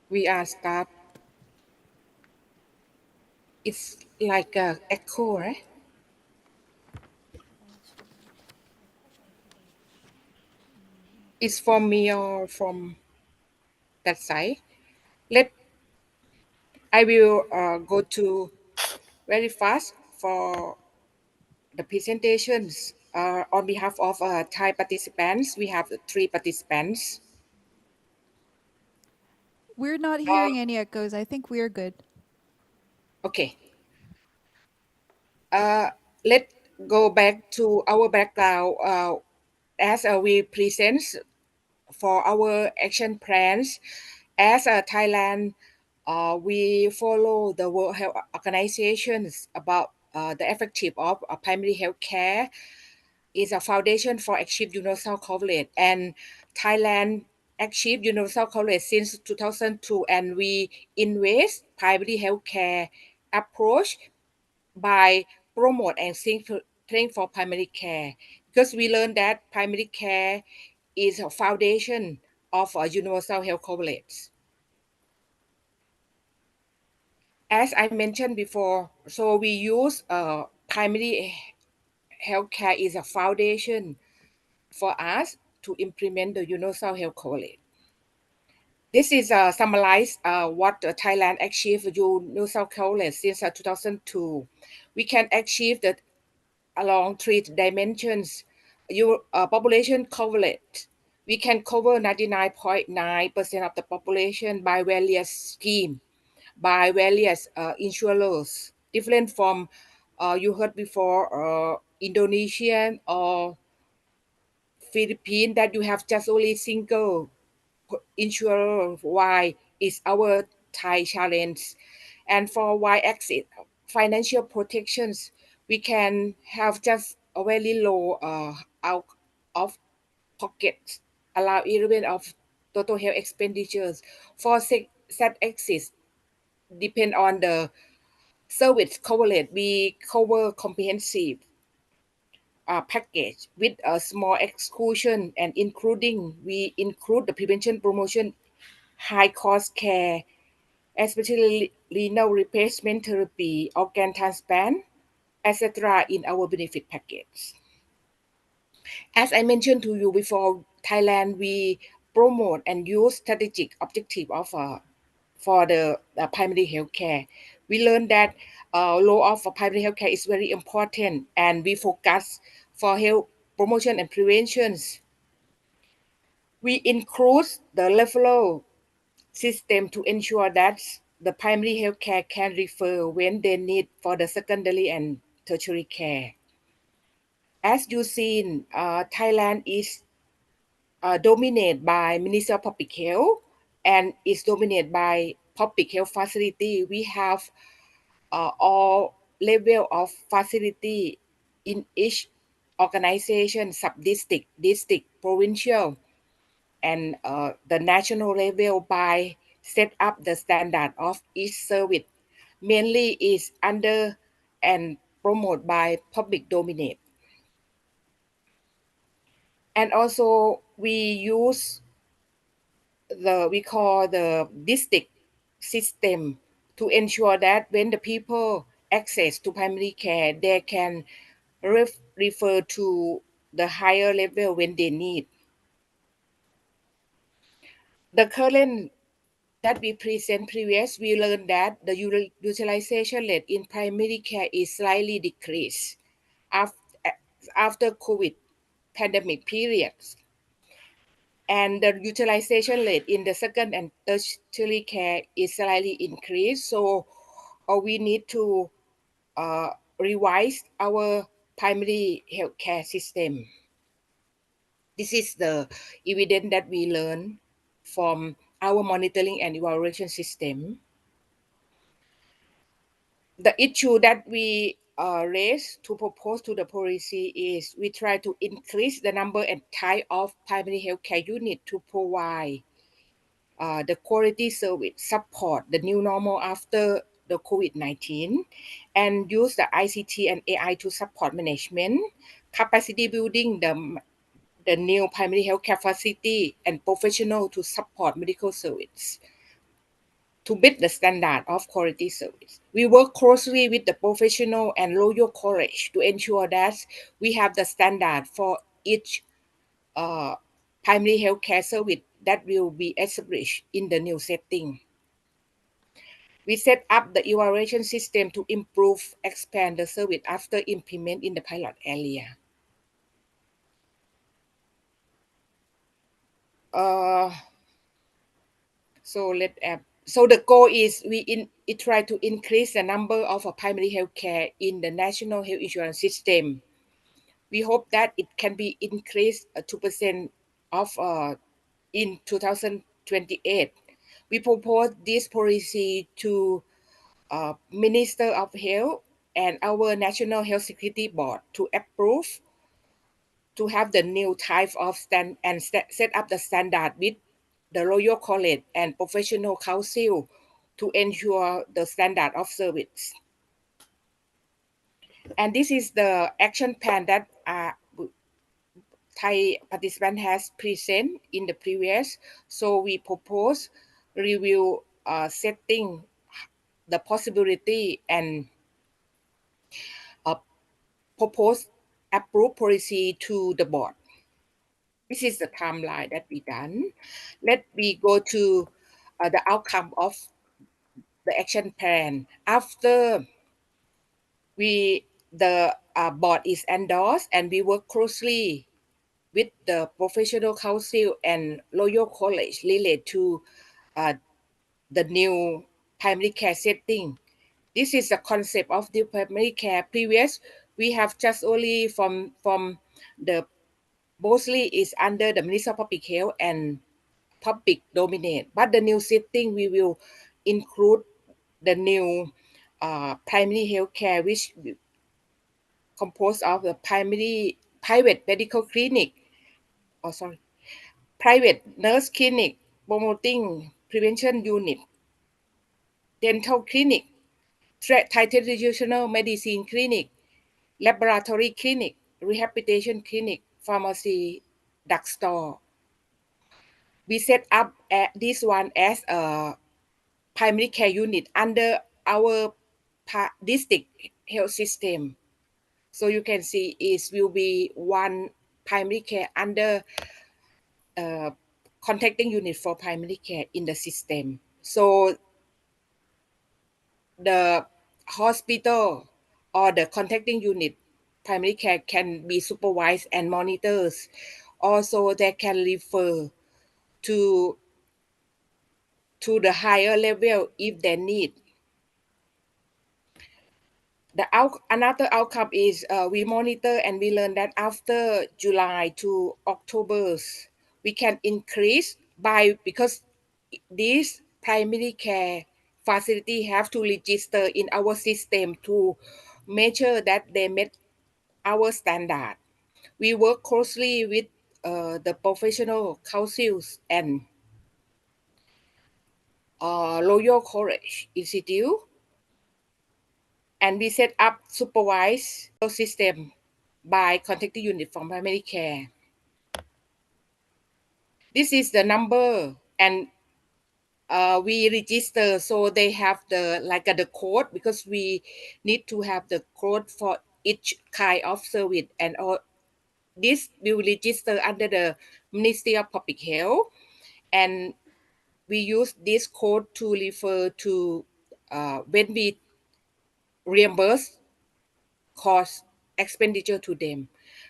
Speaker 9: we are staff, it's like a echo, right? It's from me or from that side. I will go to very fast for the presentations. On behalf of Thai participants, we have 3 participants.
Speaker 3: We're not hearing any echoes. I think we're good.
Speaker 9: Okay. Let's go back to our background as we present for our action plans. As Thailand, we follow the World Health Organizations about the effective of primary health care is a foundation for achieve universal coverage, and Thailand achieved universal coverage since 2002, and we invest primary health care approach by promote and think for primary care, because we learned that primary care is a foundation of universal health coverage. As I mentioned before, so we use primary healthcare is a foundation for us to implement the universal health coverage. This is summarize what Thailand achieved universal coverage since 2002. We can achieve that along 3 dimensions. Your population coverage. We can cover 99.9% of the population by various schemes, by various insurers, different from you heard before Indonesian or Philippines that you have just only single insurer. Why is our Thai challenge? And for y-axis financial protections, we can have just a very low of pockets allow 11 of total health expenditures. For Z-axis depend on the service coverage. We cover comprehensive package with a small exclusion and including we include the prevention promotion, high cost care, especially renal replacement therapy, organ transplant, etc. in our benefit package. As I mentioned to you before, Thailand, we promote and use strategic objective of for the primary health care. We learned that law of primary health care is very important and we focus for health promotion and preventions. We include the referral system to ensure that the primary health care can refer when they need for the secondary and tertiary care. As you seen, Thailand is dominated by Ministry of Public Health and is dominated by public health facility. We have all level of facility in each organization, sub-district, district, provincial, and the national level by set up the standard of each service. Mainly is under and promoted by public dominate. And also we use we call the district system to ensure that when the people access to primary care, they can refer to the higher level when they need. The current that we present previous, we learned that the utilization rate in primary care is slightly decreased after COVID pandemic periods. And the utilization rate in the second and tertiary care is slightly increased. So we need to revise our primary health care system. This is the evidence that we learn from our monitoring and evaluation system. The issue that we raise to propose to the policy is we try to increase the number and type of primary healthcare unit to provide the quality service support the new normal after the COVID-19 and use the ICT and AI to support management, capacity building the new primary healthcare facility and professional to support medical service to meet the standard of quality service. We work closely with the professional and local college to ensure that we have the standard for each primary healthcare service that will be established in the new setting. We set up the evaluation system to improve, expand the service after implement in the pilot area. So the goal is we try to increase the number of primary health care in the national health insurance system. We hope that it can be increased 2% of in 2028. We propose this policy to Minister of Health and our National Health Security Board to approve to have the new type of set up the standard with the Royal College and Professional Council to ensure the standard of service. And this is the action plan that Thai participant has present in the previous. So we propose review setting the possibility and propose approve policy to the board. This is the timeline that we done. Let me go to the outcome of the action plan. After the board is endorsed and we work closely with the professional council and loyal college related to the new primary care setting. This is the concept of the primary care. Previous, we have just only from the mostly is under the Ministry of Public Health and public dominate. But the new setting, we will include the new primary health care, which composed of the primary private medical clinic sorry, private nurse clinic promoting prevention unit, dental clinic, traditional medicine clinic, laboratory clinic, rehabilitation clinic, pharmacy, drugstore. We set up this one as a primary care unit under our district health system. So you can see it will be one primary care under contacting unit for primary care in the system. So the hospital or the contacting unit primary care can be supervised and monitors. Also, they can refer to the higher level if they need. Another outcome is we monitor and we learn that after July to October, we can increase because this primary care facility have to register in our system to measure that they met our standard. We work closely with the professional councils and Royal College Institute, and we set up supervised system by contacting unit from primary care. This is the number, and we register, so they have the code, because we need to have the code for each kind of service, and all this will register under the Ministry of Public Health, and we use this code to refer to when we reimburse cost expenditure to them.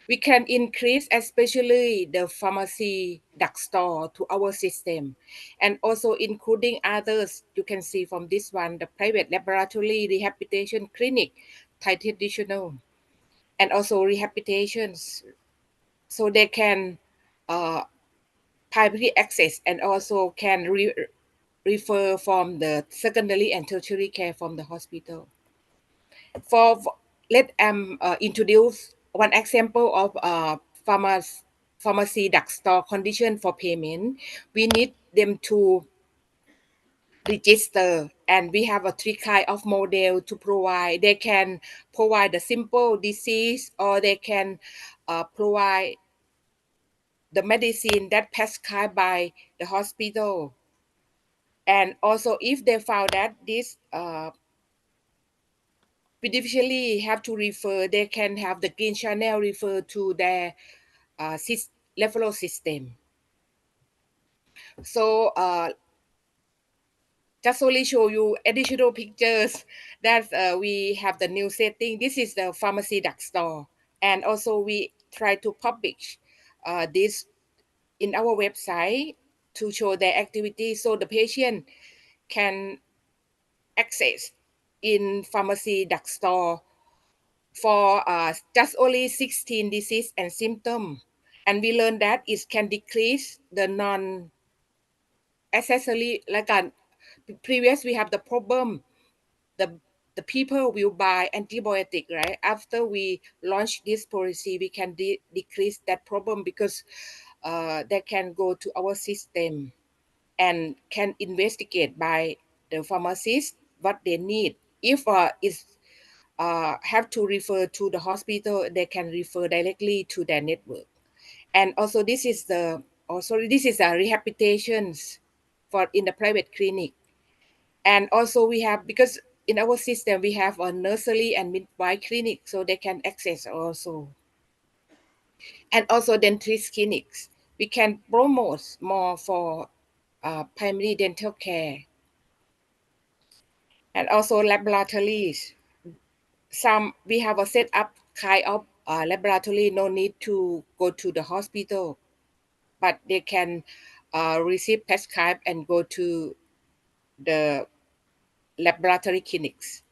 Speaker 9: We can increase especially the pharmacy drugstore to our system, and also including others. You can see from this one, the private laboratory, rehabilitation clinic, traditional, and also rehabilitations, so they can primary access and also can refer from the secondary and tertiary care from the hospital. Let introduce one example of pharmacy drugstore condition for payment. We need them to register, and we have a three kind of model to provide. They can provide the simple disease, or they can provide the medicine that prescribed by the hospital. And also, if they found that this beneficially have to refer, they can have the green channel refer to their referral system. So just only show you additional pictures that we have the new setting. This is the pharmacy drugstore, and also we try to publish this in our website to show their activity, so the patient can access in pharmacy drugstore for just only 16 disease and symptom. And we learned that it can decrease the non-accessory, previous we have the problem, the people will buy antibiotic, right? After we launch this policy, we can decrease that problem, because they can go to our system and can investigate by the pharmacist what they need. If it's have to refer to the hospital, they can refer directly to their network. And also this is a rehabilitations for in the private clinic. And also we have, because in our system we have a nursery and midwife clinic, so they can access also. And also dentist clinics, we can promote more for primary dental care. And also laboratories, some we have a set up kind of laboratory, no need to go to the hospital, but they can receive prescribe and go to the laboratory clinics.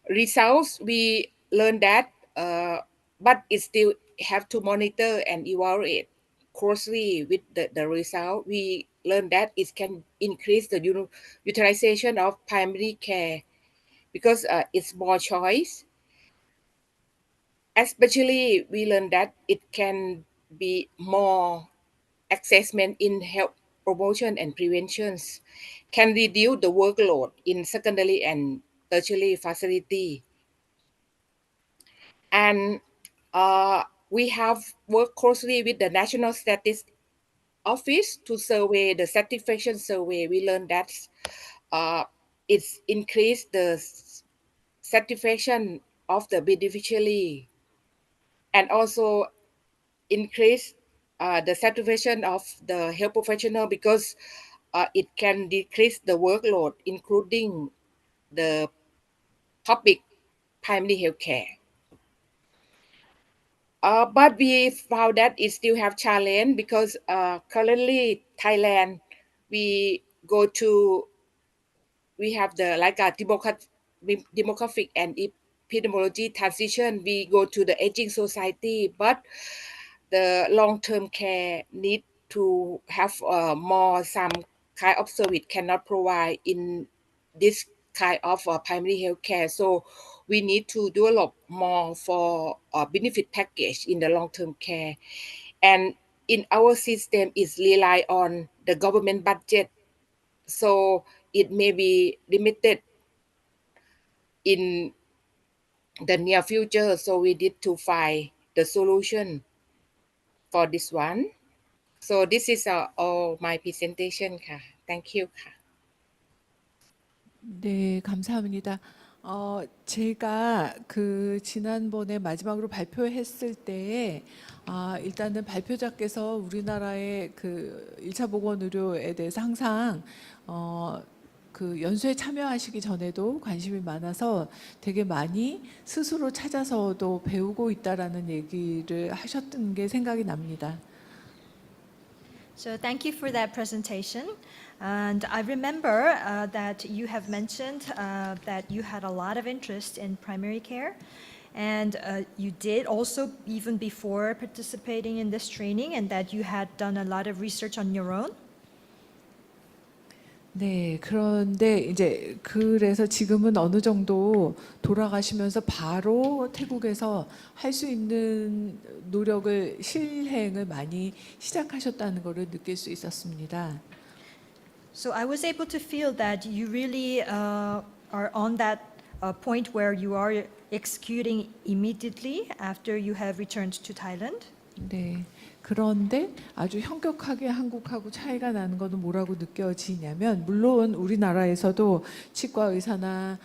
Speaker 9: Results, we learn that, but it still have to monitor and evaluate closely with the result. We learn that it can increase the utilization of primary care, because it's more choice. Especially we learn that it can be more assessment in health promotion and preventions, can reduce the workload in secondary and tertiary facility. And we have worked closely with the National Statistics Office to survey the satisfaction survey. We learned that it's increased the satisfaction of the beneficiary and also increase the satisfaction of the health professional because it can decrease the workload, including the public primary health care. But we found that it still have challenge because currently Thailand, we go to, we have the like a demographic and epidemiology transition. We go to the aging society, but the long-term care need to have more some kind of service cannot provide in this kind of primary health care. So we need to develop more for benefit package in the long-term care. And in our system, it's rely on the government budget. So it may be limited in the near future. So we need to find the solution for this one. So this is all my presentation. Thank you.
Speaker 5: 네, 감사합니다. 제가 그 지난번에 마지막으로 발표했을 때에 일단은 발표자께서 우리나라의 그 1차 보건 의료에 대해서 항상 그 연수에 참여하시기 전에도 관심이 많아서 되게 많이 스스로 찾아서도 배우고 있다라는 얘기를 하셨던 게 생각이 납니다.
Speaker 12: So thank you for that presentation. And I remember that you have mentioned that you had a lot of interest in primary care. And you did also even before participating in this training, and that you had done a lot of research on your own.
Speaker 5: 네, 그런데 이제 그래서 지금은 어느 정도 돌아가시면서 바로 태국에서 할 수 있는 노력을 실행을 많이 시작하셨다는 것을 느낄 수 있었습니다.
Speaker 12: So I was able to feel that you really are on that point where you are executing immediately after you have returned to Thailand.
Speaker 5: 네. 그런데 아주 현격하게 한국하고 차이가 나는 것은 뭐라고 느껴지냐면, 물론 우리나라에서도 치과 의사나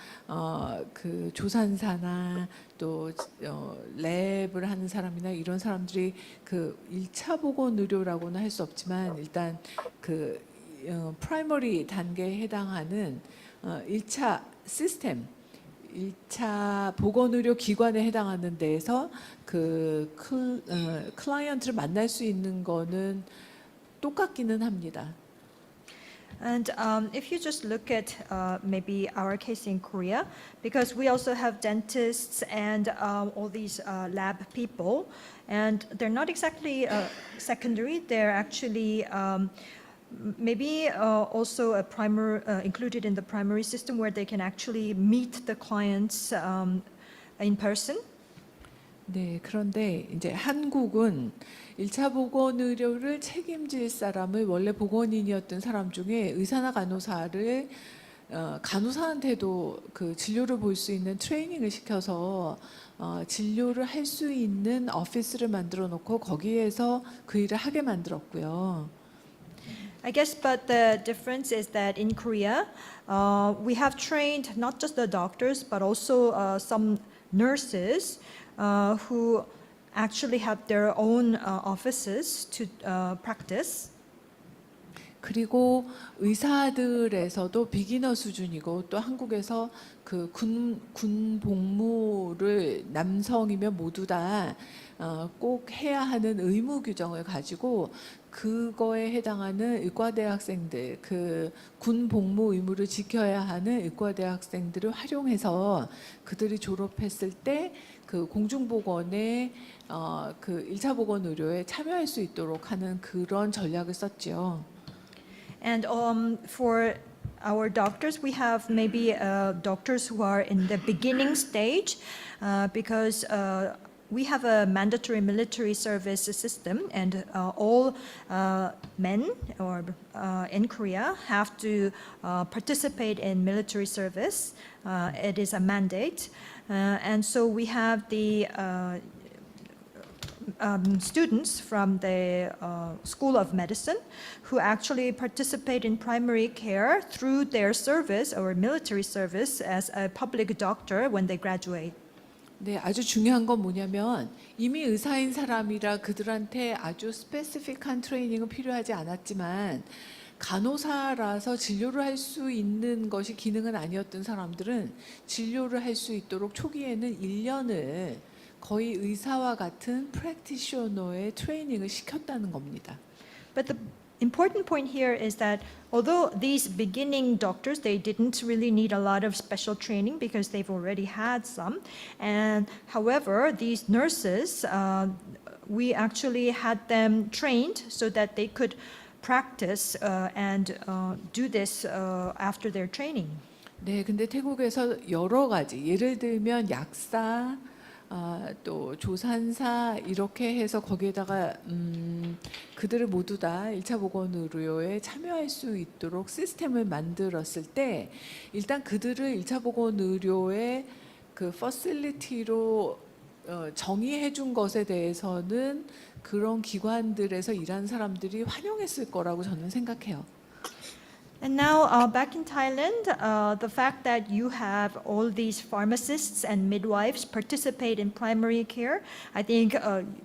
Speaker 5: 그 조산사나 또 랩을 하는 사람이나 이런 사람들이 그 1차 보건 의료라고는 할 수 없지만 일단 그 프라이머리 단계에 해당하는 1차 시스템 1차 보건의료 기관에 해당하는 데에서 그 클라이언트를 만날 수 있는 거는 똑같기는 합니다.
Speaker 12: And if you just look at maybe our case in Korea, because we also have dentists and all these lab people, and they're not exactly secondary, they're actually maybe also a included in the primary system where they can actually meet the clients in person.
Speaker 5: 네, 그런데 이제 한국은 1차 보건의료를 책임질 사람을 원래 보건인이었던 사람 중에 의사나 간호사를 간호사한테도 그 진료를 볼 수 있는 트레이닝을 시켜서 진료를 할 수 있는 오피스를 만들어 놓고 거기에서 그 일을 하게 만들었고요.
Speaker 12: I guess, but the difference is that in Korea, we have trained not just the doctors, but also some nurses who actually have their own offices to practice.
Speaker 5: 그리고 의사들에서도 비기너 수준이고, 또 한국에서 그 군 복무를 남성이면 모두 다 꼭 해야 하는 의무 규정을 가지고 그거에 해당하는 의과대학생들, 그 군 복무 의무를 지켜야 하는 의과대학생들을 활용해서 그들이 졸업했을 때 그 공중보건에 그 1차 보건 의료에 참여할 수 있도록 하는 그런 전략을 썼죠.
Speaker 12: And for our doctors, we have maybe doctors who are in the beginning stage because we have a mandatory military service system, and all men or in Korea have to participate in military service. It is a mandate, and so we have the students from the School of Medicine who actually participate in primary care through their service or military service as a public doctor when they graduate.
Speaker 5: 네, 아주 중요한 건 뭐냐면 이미 의사인 사람이라 그들한테 아주 스페시픽한 트레이닝은 필요하지 않았지만 간호사라서 진료를 할 수 있는 것이 기능은 아니었던 사람들은 진료를 할 수 있도록 초기에는 1년을 거의 의사와 같은 프랙티셔너의 트레이닝을 시켰다는 겁니다.
Speaker 12: But the important point here is that although these beginning doctors, they didn't really need a lot of special training because they've already had some. And however, these nurses, we actually had them trained so that they could practice and do this after their training.
Speaker 5: 네, 근데 태국에서 여러 가지 예를 들면 약사, 또 조산사 이렇게 해서 거기에다가 그들을 모두 다 1차 보건의료에 참여할 수 있도록 시스템을 만들었을 때 일단 그들을 1차 보건의료의 그 퍼실리티로 정의해 준 것에 대해서는 그런 기관들에서 일한 사람들이 환영했을 거라고 저는 생각해요.
Speaker 12: And now back in Thailand, the fact that you have all these pharmacists and midwives participate in primary care, I think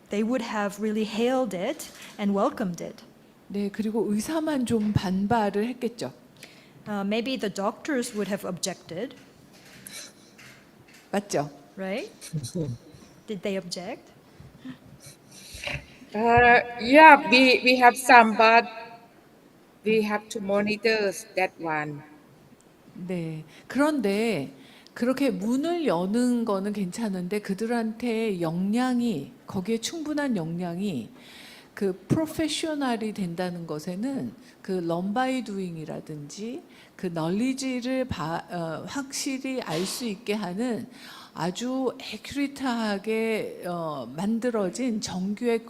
Speaker 12: they would have really hailed it and welcomed it.
Speaker 5: 네, 그리고 의사만 좀 반발을 했겠죠.
Speaker 12: Maybe the doctors would have objected.
Speaker 5: 맞죠?
Speaker 12: Right? Did they object?
Speaker 9: Yeah, we have some, but we have to monitor that one.
Speaker 5: 네. 그런데 그렇게 문을 여는 거는 괜찮은데 그들한테 역량이 거기에 충분한 역량이 그 프로페셔널이 된다는 것에는 그 런바이 두잉이라든지 그 널리지를 확실히 알 수 있게 하는 아주 애큐리트하게 만들어진 정규의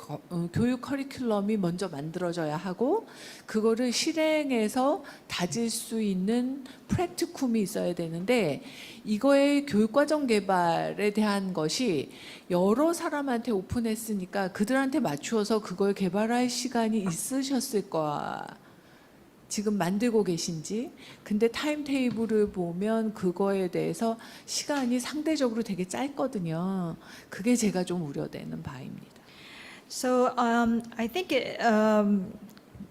Speaker 5: 교육 커리큘럼이 먼저 만들어져야 하고 그거를 실행해서 다질 수 있는 프랙티쿰이 있어야 되는데 이거의 교육과정 개발에 대한 것이 여러 사람한테 오픈했으니까 그들한테 맞추어서 그걸 개발할 시간이 있으셨을 거야. 지금 만들고 계신지. 근데 타임테이블을 보면 그거에 대해서 시간이 상대적으로 되게 짧거든요. 그게 제가 좀 우려되는 바입니다.
Speaker 12: So I think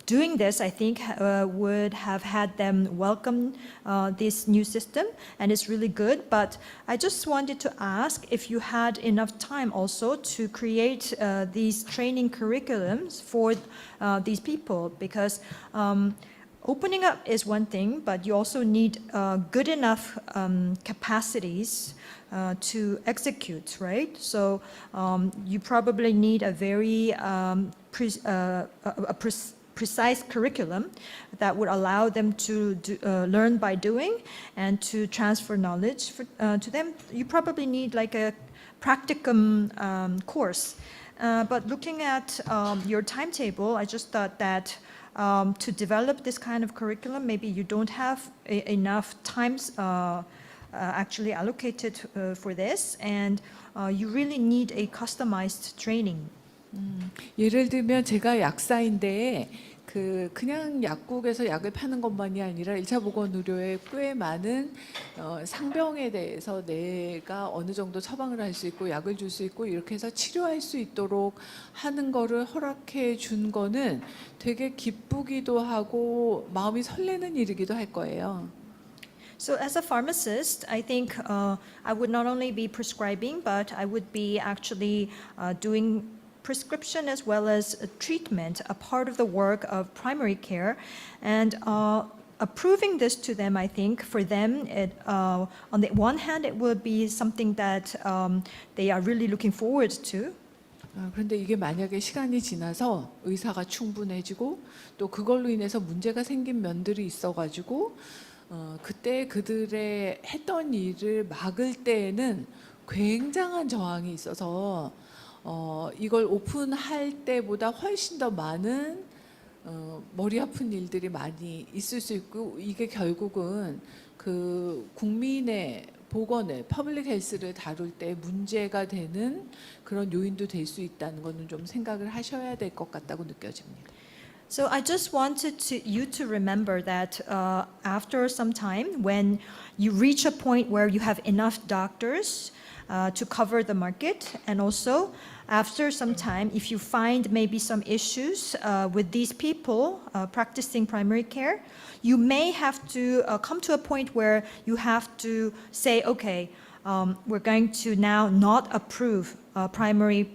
Speaker 12: doing this, I think, would have had them welcome this new system, and it's really good. But I just wanted to ask if you had enough time also to create these training curriculums for these people, because opening up is one thing, but you also need good enough capacities to execute, right? So you probably need a very precise curriculum that would allow them to learn by doing and to transfer knowledge to them. You probably need like a practicum course. But looking at your timetable, I just thought that to develop this kind of curriculum, maybe you don't have enough times actually allocated for this, and you really need a customized training.
Speaker 5: 예를 들면 제가 약사인데 그냥 약국에서 약을 파는 것만이 아니라 1차 보건의료에 꽤 많은 상병에 대해서 내가 어느 정도 처방을 할 수 있고 약을 줄 수 있고 이렇게 해서 치료할 수 있도록 하는 거를 허락해 준 거는 되게 기쁘기도 하고 마음이 설레는 일이기도 할 거예요.
Speaker 12: So as a pharmacist, I think I would not only be prescribing, but I would be actually doing prescription as well as treatment, a part of the work of primary care, and approving this to them, I think for them, on the one hand, it will be something that they are really looking forward to.
Speaker 5: 그런데 이게 만약에 시간이 지나서 의사가 충분해지고 또 그걸로 인해서 문제가 생긴 면들이 있어가지고 그때 그들의 했던 일을 막을 때에는 굉장한 저항이 있어서 이걸 오픈할 때보다 훨씬 더 많은 머리 아픈 일들이 많이 있을 수 있고 이게 결국은 그 국민의 보건을 퍼블릭 헬스를 다룰 때 문제가 되는 그런 요인도 될 수 있다는 거는 좀 생각을 하셔야 될 것 같다고 느껴집니다.
Speaker 12: So I just wanted you to remember that after some time, when you reach a point where you have enough doctors to cover the market, and also after some time, if you find maybe some issues with these people practicing primary care, you may have to come to a point where you have to say, okay, we're going to now not approve primary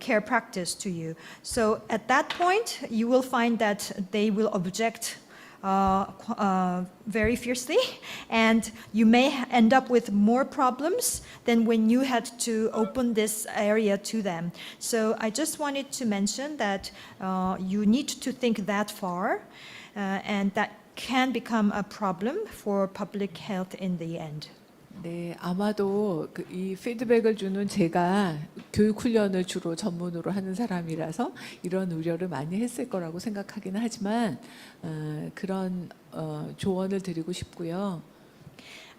Speaker 12: care practice to you. So at that point, you will find that they will object very fiercely, and you may end up with more problems than when you had to open this area to them. So I just wanted to mention that you need to think that far, and that can become a problem for public health in the end.
Speaker 5: 네, 아마도 이 피드백을 주는 제가 교육 훈련을 주로 전문으로 하는 사람이라서 이런 우려를 많이 했을 거라고 생각하기는 하지만 그런 조언을 드리고 싶고요.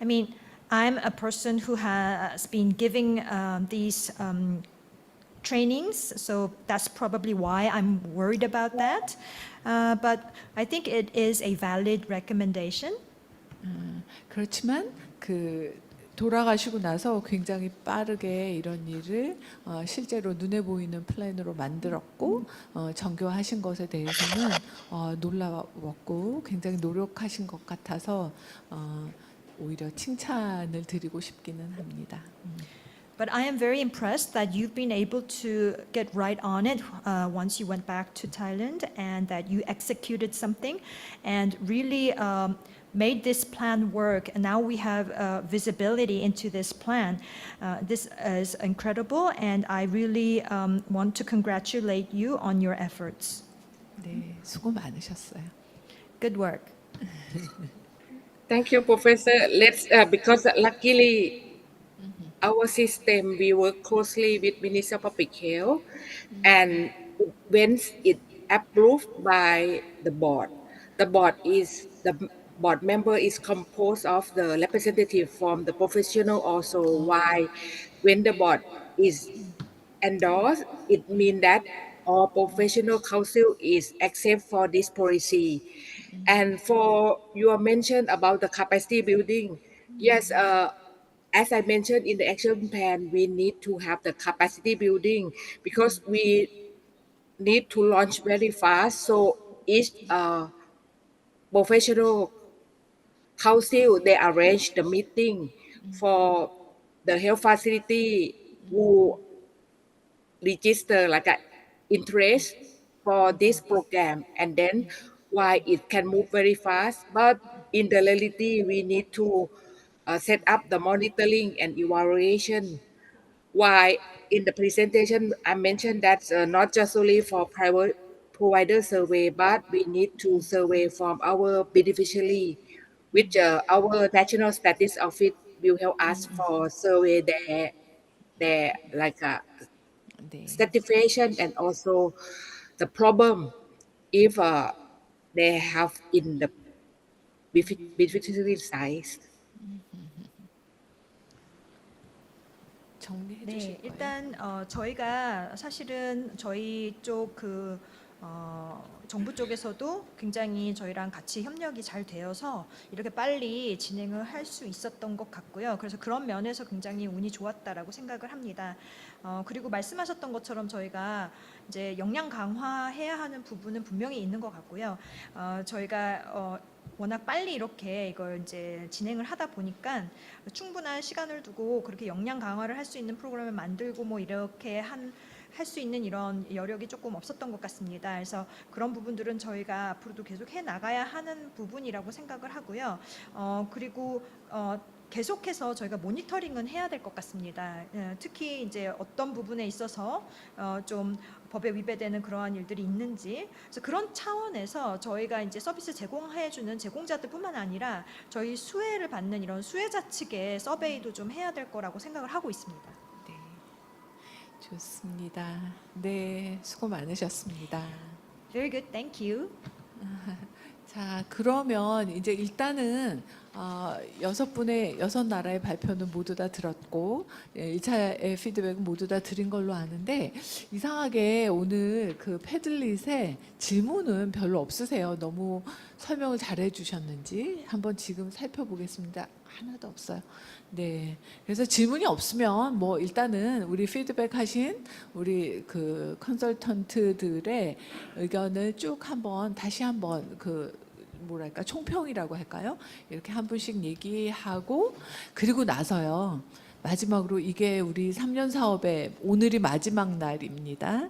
Speaker 12: I mean, I'm a person who has been giving these trainings, so that's probably why I'm worried about that. But I think it is a valid recommendation.
Speaker 5: 그렇지만 돌아가시고 나서 굉장히 빠르게 이런 일을 실제로 눈에 보이는 플랜으로 만들었고 정교하신 것에 대해서는 놀라웠고 굉장히 노력하신 것 같아서 오히려 칭찬을 드리고 싶기는 합니다.
Speaker 12: But I am very impressed that you've been able to get right on it once you went back to Thailand, and that you executed something and really made this plan work. And now we have visibility into this plan. This is incredible, and I really want to congratulate you on your efforts.
Speaker 5: 네, 수고 많으셨어요.
Speaker 12: Good work.
Speaker 9: Thank you, Professor. Let's because luckily our system we work closely with Ministry of Public Health, and when it approved by the board is the board member is composed of the representative from the professional also. Why when the board is endorsed, it means that all professional council is accept for this policy. And for your mention about the capacity building, yes, as I mentioned in the action plan, we need to have the capacity building because we need to launch very fast. So each professional council, they arrange the meeting for the health facility who register like a interest for this program, and then why it can move very fast. But in the reality, we need to set up the monitoring and evaluation. Why in the presentation I mentioned that not just only for private provider survey, but we need to survey from our beneficiary, which our National Statistics Office will help us for survey their like certification and also the problem if they have in the beneficiary size.
Speaker 5: 정리해
Speaker 12: 네,
Speaker 5: 주실 거예요?
Speaker 12: 일단 저희가 사실은 저희 쪽 정부 쪽에서도 굉장히 저희랑 같이 협력이 잘 되어서 이렇게 빨리 진행을 할 수 있었던 것 같고요. 그래서 그런 면에서 굉장히 운이 좋았다라고 생각을 합니다. 그리고 말씀하셨던 것처럼 저희가 이제 역량 강화해야 하는 부분은 분명히 있는 것 같고요. 저희가 워낙 빨리 이렇게 이걸 이제 진행을 하다 보니까 충분한 시간을 두고 그렇게 역량 강화를 할 수 있는 프로그램을 만들고 뭐 이렇게 할 수 있는 이런 여력이 조금 없었던 것 같습니다. 그래서 그런 부분들은 저희가 앞으로도 계속 해 나가야 하는 부분이라고 생각을 하고요. 그리고 계속해서 저희가 모니터링은 해야 될 것 같습니다. 특히 이제 어떤 부분에 있어서 좀 법에 위배되는 그러한 일들이 있는지, 그래서 그런 차원에서 저희가 이제 서비스 제공해주는 제공자들뿐만 아니라 저희 수혜를 받는 이런 수혜자 측의 서베이도 좀 해야 될 거라고 생각을 하고 있습니다.
Speaker 5: 좋습니다. 네, 수고 많으셨습니다.
Speaker 12: Very good, thank you.
Speaker 5: 자, 그러면 이제 일단은 여섯 나라의 발표는 모두 다 들었고 1차의 피드백은 모두 다 드린 걸로 아는데 이상하게 오늘 그 패들릿에 질문은 별로 없으세요. 너무 설명을 잘 해주셨는지 한번 지금 살펴보겠습니다. 하나도 없어요. 네, 그래서 질문이 없으면 뭐 일단은 우리 피드백하신 우리 그 컨설턴트들의 의견을 쭉 다시 한번 그 뭐랄까 총평이라고 할까요? 이렇게 한 분씩 얘기하고 그리고 나서요. 마지막으로 이게 우리 3년 사업의 오늘이 마지막 날입니다.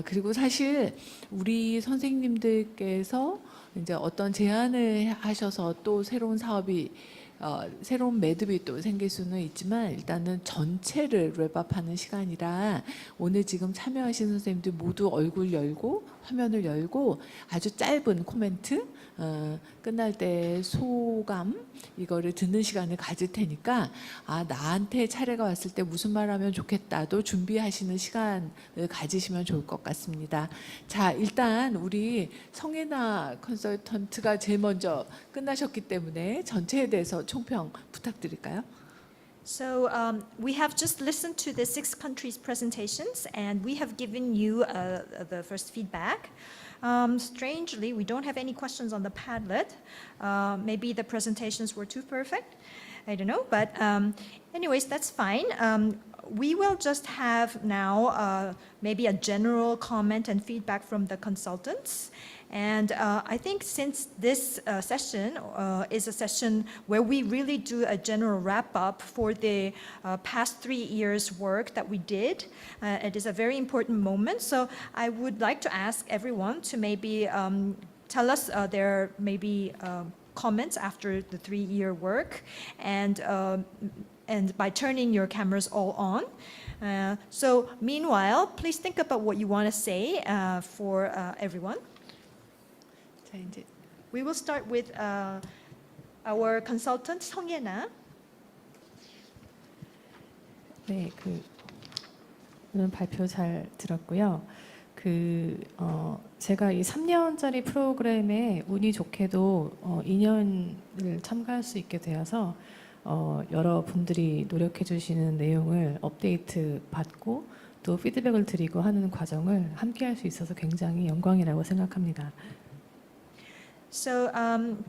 Speaker 5: 그리고 사실 우리 선생님들께서 이제 어떤 제안을 하셔서 또 새로운 사업이 새로운 매듭이 또 생길 수는 있지만 일단은 전체를 랩업하는 시간이라 오늘 지금 참여하신 선생님들 모두 얼굴 열고 화면을 열고 아주 짧은 코멘트 끝날 때 소감 이거를 듣는 시간을 가질 테니까 나한테 차례가 왔을 때 무슨 말 하면 좋겠다도 준비하시는 시간을 가지시면 좋을 것 같습니다. 자, 일단 우리 성예나 컨설턴트가 제일 먼저 끝나셨기 때문에 전체에 대해서 총평 부탁드릴까요?
Speaker 12: So we have just listened to the 6 countries' presentations, and we have given you the first feedback. Strangely, we don't have any questions on the Padlet. Maybe the presentations were too perfect. I don't know, but anyways, that's fine. We will just have now maybe a general comment and feedback from the consultants. And I think since this session is a session where we really do a general wrap-up for the past 3 years' work that we did, it is a very important moment. So I would like to ask everyone to maybe tell us their maybe comments after the 3-year work, and by turning your cameras all on. So meanwhile, please think about what you want to say for everyone.
Speaker 5: 자, 이제
Speaker 12: We will start with our consultant 성예나.
Speaker 13: 네, 오늘 발표 잘 들었고요. 제가 이 3년짜리 프로그램에 운이 좋게도 2년을 참가할 수 있게 되어서 여러 분들이 노력해 주시는 내용을 업데이트 받고 또 피드백을 드리고 하는 과정을 함께 할 수 있어서 굉장히 영광이라고 생각합니다.
Speaker 12: So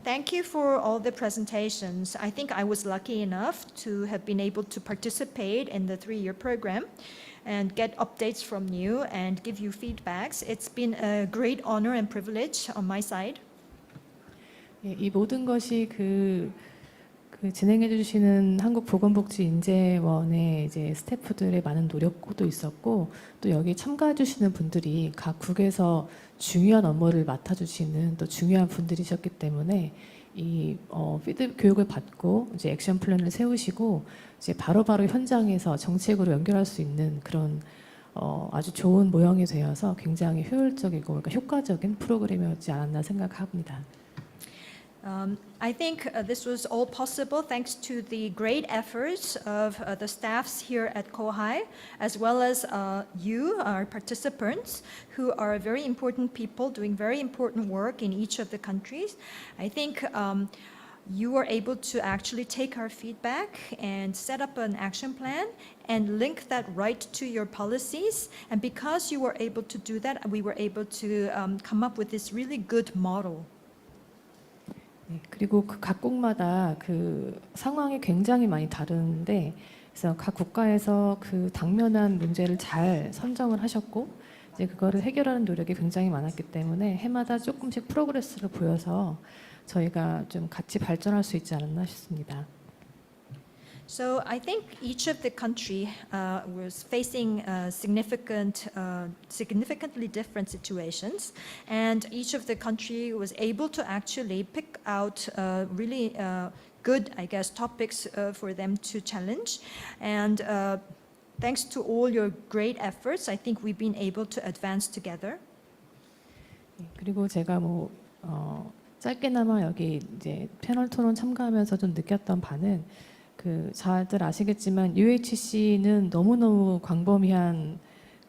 Speaker 12: thank you for all the presentations. I think I was lucky enough to have been able to participate in the 3-year program and get updates from you and give you feedbacks. It's been a great honor and privilege on my side.
Speaker 13: 이 모든 것이 진행해 주시는 한국보건복지인재원의 이제 스태프들의 많은 노력도 있었고 또 여기 참가해 주시는 분들이 각국에서 중요한 업무를 맡아 주시는 또 중요한 분들이셨기 때문에 이 피드백 교육을 받고 이제 액션 플랜을 세우시고 이제 바로바로 현장에서 정책으로 연결할 수 있는 그런 아주 좋은 모형이 되어서 굉장히 효율적이고 그러니까 효과적인 프로그램이었지 않았나 생각합니다.
Speaker 12: I think this was all possible thanks to the great efforts of the staffs here at Kohai, as well as you, our participants, who are very important people doing very important work in each of the countries. I think you were able to actually take our feedback and set up an action plan and link that right to your policies. And because you were able to do that, we were able to come up with this really good model.
Speaker 13: 네, 그리고 각국마다 상황이 굉장히 많이 다른데 그래서 각 국가에서 당면한 문제를 잘 선정을 하셨고 이제 그거를 해결하는 노력이 굉장히 많았기 때문에 해마다 조금씩 프로그레스를 보여서 저희가 좀 같이 발전할 수 있지 않았나 싶습니다.
Speaker 12: So I think each of the country was facing significantly different situations, and each of the country was able to actually pick out really good, I guess, topics for them to challenge. And thanks to all your great efforts, I think we've been able to advance together.
Speaker 13: 그리고 제가 짧게나마 여기 이제 패널 토론 참가하면서 좀 느꼈던 바는 다들 아시겠지만 UHC는 너무너무 광범위한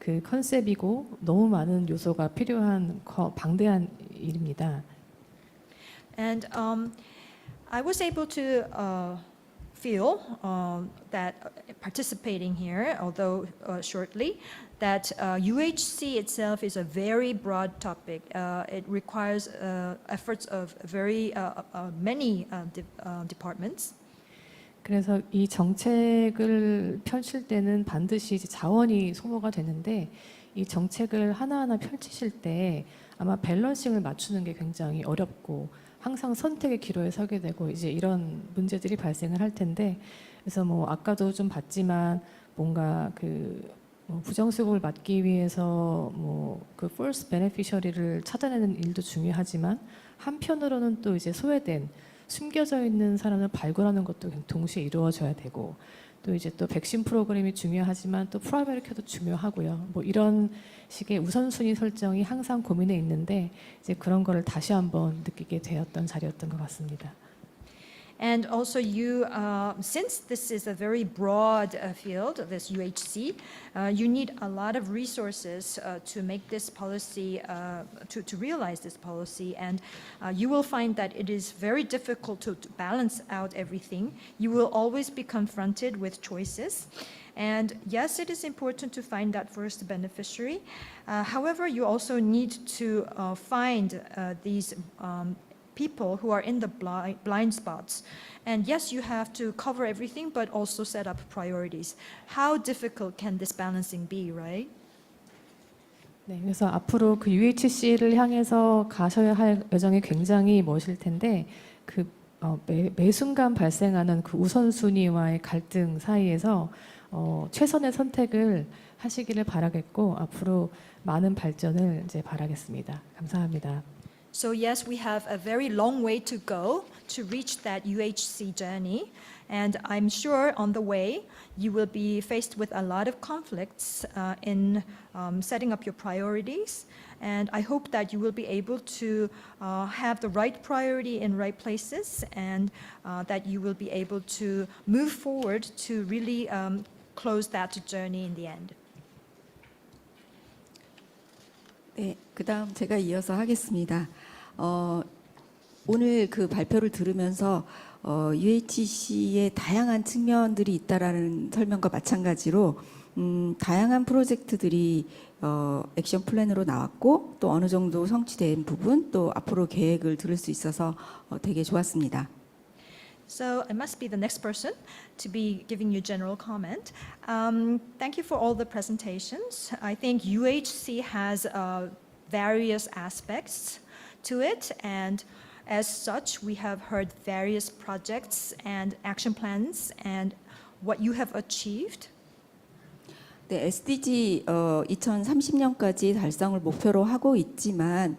Speaker 13: 그 컨셉이고 너무 많은 요소가 필요한 방대한 일입니다.
Speaker 12: And I was able to feel that participating here, although shortly, that UHC itself is a very broad topic. It requires efforts of very many departments.
Speaker 13: 그래서 이 정책을 펼칠 때는 반드시 이제 자원이 소모가 되는데 이 정책을 하나하나 펼치실 때 아마 밸런싱을 맞추는 게 굉장히 어렵고 항상 선택의 기로에 서게 되고 이제 이런 문제들이 발생을 할 텐데 그래서 뭐 아까도 좀 봤지만 뭔가 그 부정수급을 막기 위해서 뭐 그 false beneficiary를 찾아내는 일도 중요하지만 한편으로는 또 이제 소외된 숨겨져 있는 사람을 발굴하는 것도 동시에 이루어져야 되고 또 이제 또 백신 프로그램이 중요하지만 또 프라이머리 케어도 중요하고요. 뭐 이런 식의 우선순위 설정이 항상 고민에 있는데 이제 그런 거를 다시 한번 느끼게 되었던 자리였던 것 같습니다.
Speaker 12: And also you, since this is a very broad field, this UHC, you need a lot of resources to make this policy, to realize this policy. And you will find that it is very difficult to balance out everything. You will always be confronted with choices. And yes, it is important to find that first beneficiary. However, you also need to find these people who are in the blind spots. And yes, you have to cover everything, but also set up priorities. How difficult can this balancing be, right?
Speaker 13: 네, 그래서 앞으로 그 UHC를 향해서 가셔야 할 여정이 굉장히 멋일 텐데 그 매 순간 발생하는 그 우선순위와의 갈등 사이에서 최선의 선택을 하시기를 바라겠고 앞으로 많은 발전을 이제 바라겠습니다. 감사합니다.
Speaker 12: So yes, we have a very long way to go to reach that UHC journey. And I'm sure on the way, you will be faced with a lot of conflicts in setting up your priorities. And I hope that you will be able to have the right priority in right places and that you will be able to move forward to really close that journey in the end.
Speaker 14: 네, 그다음 제가 이어서 하겠습니다. 오늘 그 발표를 들으면서 UHC의 다양한 측면들이 있다라는 설명과 마찬가지로 다양한 프로젝트들이 액션 플랜으로 나왔고 또 어느 정도 성취된 부분 또 앞으로 계획을 들을 수 있어서 되게 좋았습니다.
Speaker 12: So I must be the next person to be giving you general comment. Thank you for all the presentations. I think UHC has various aspects to it, and as such, we have heard various projects and action plans and what you have achieved.
Speaker 14: 네, SDG 2030년까지 달성을 목표로 하고 있지만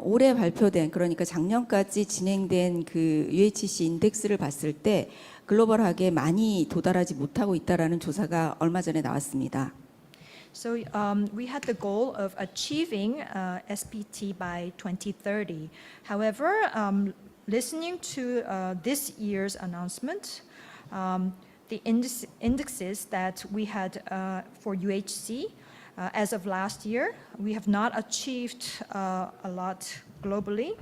Speaker 14: 올해 발표된 그러니까 작년까지 진행된 그 UHC 인덱스를 봤을 때 글로벌하게 많이 도달하지 못하고 있다라는 조사가 얼마 전에 나왔습니다.
Speaker 12: So we had the goal of achieving SPT by 2030. However, listening to this year's announcement, the indexes that we had for UHC as of last year, we have not achieved a lot globally.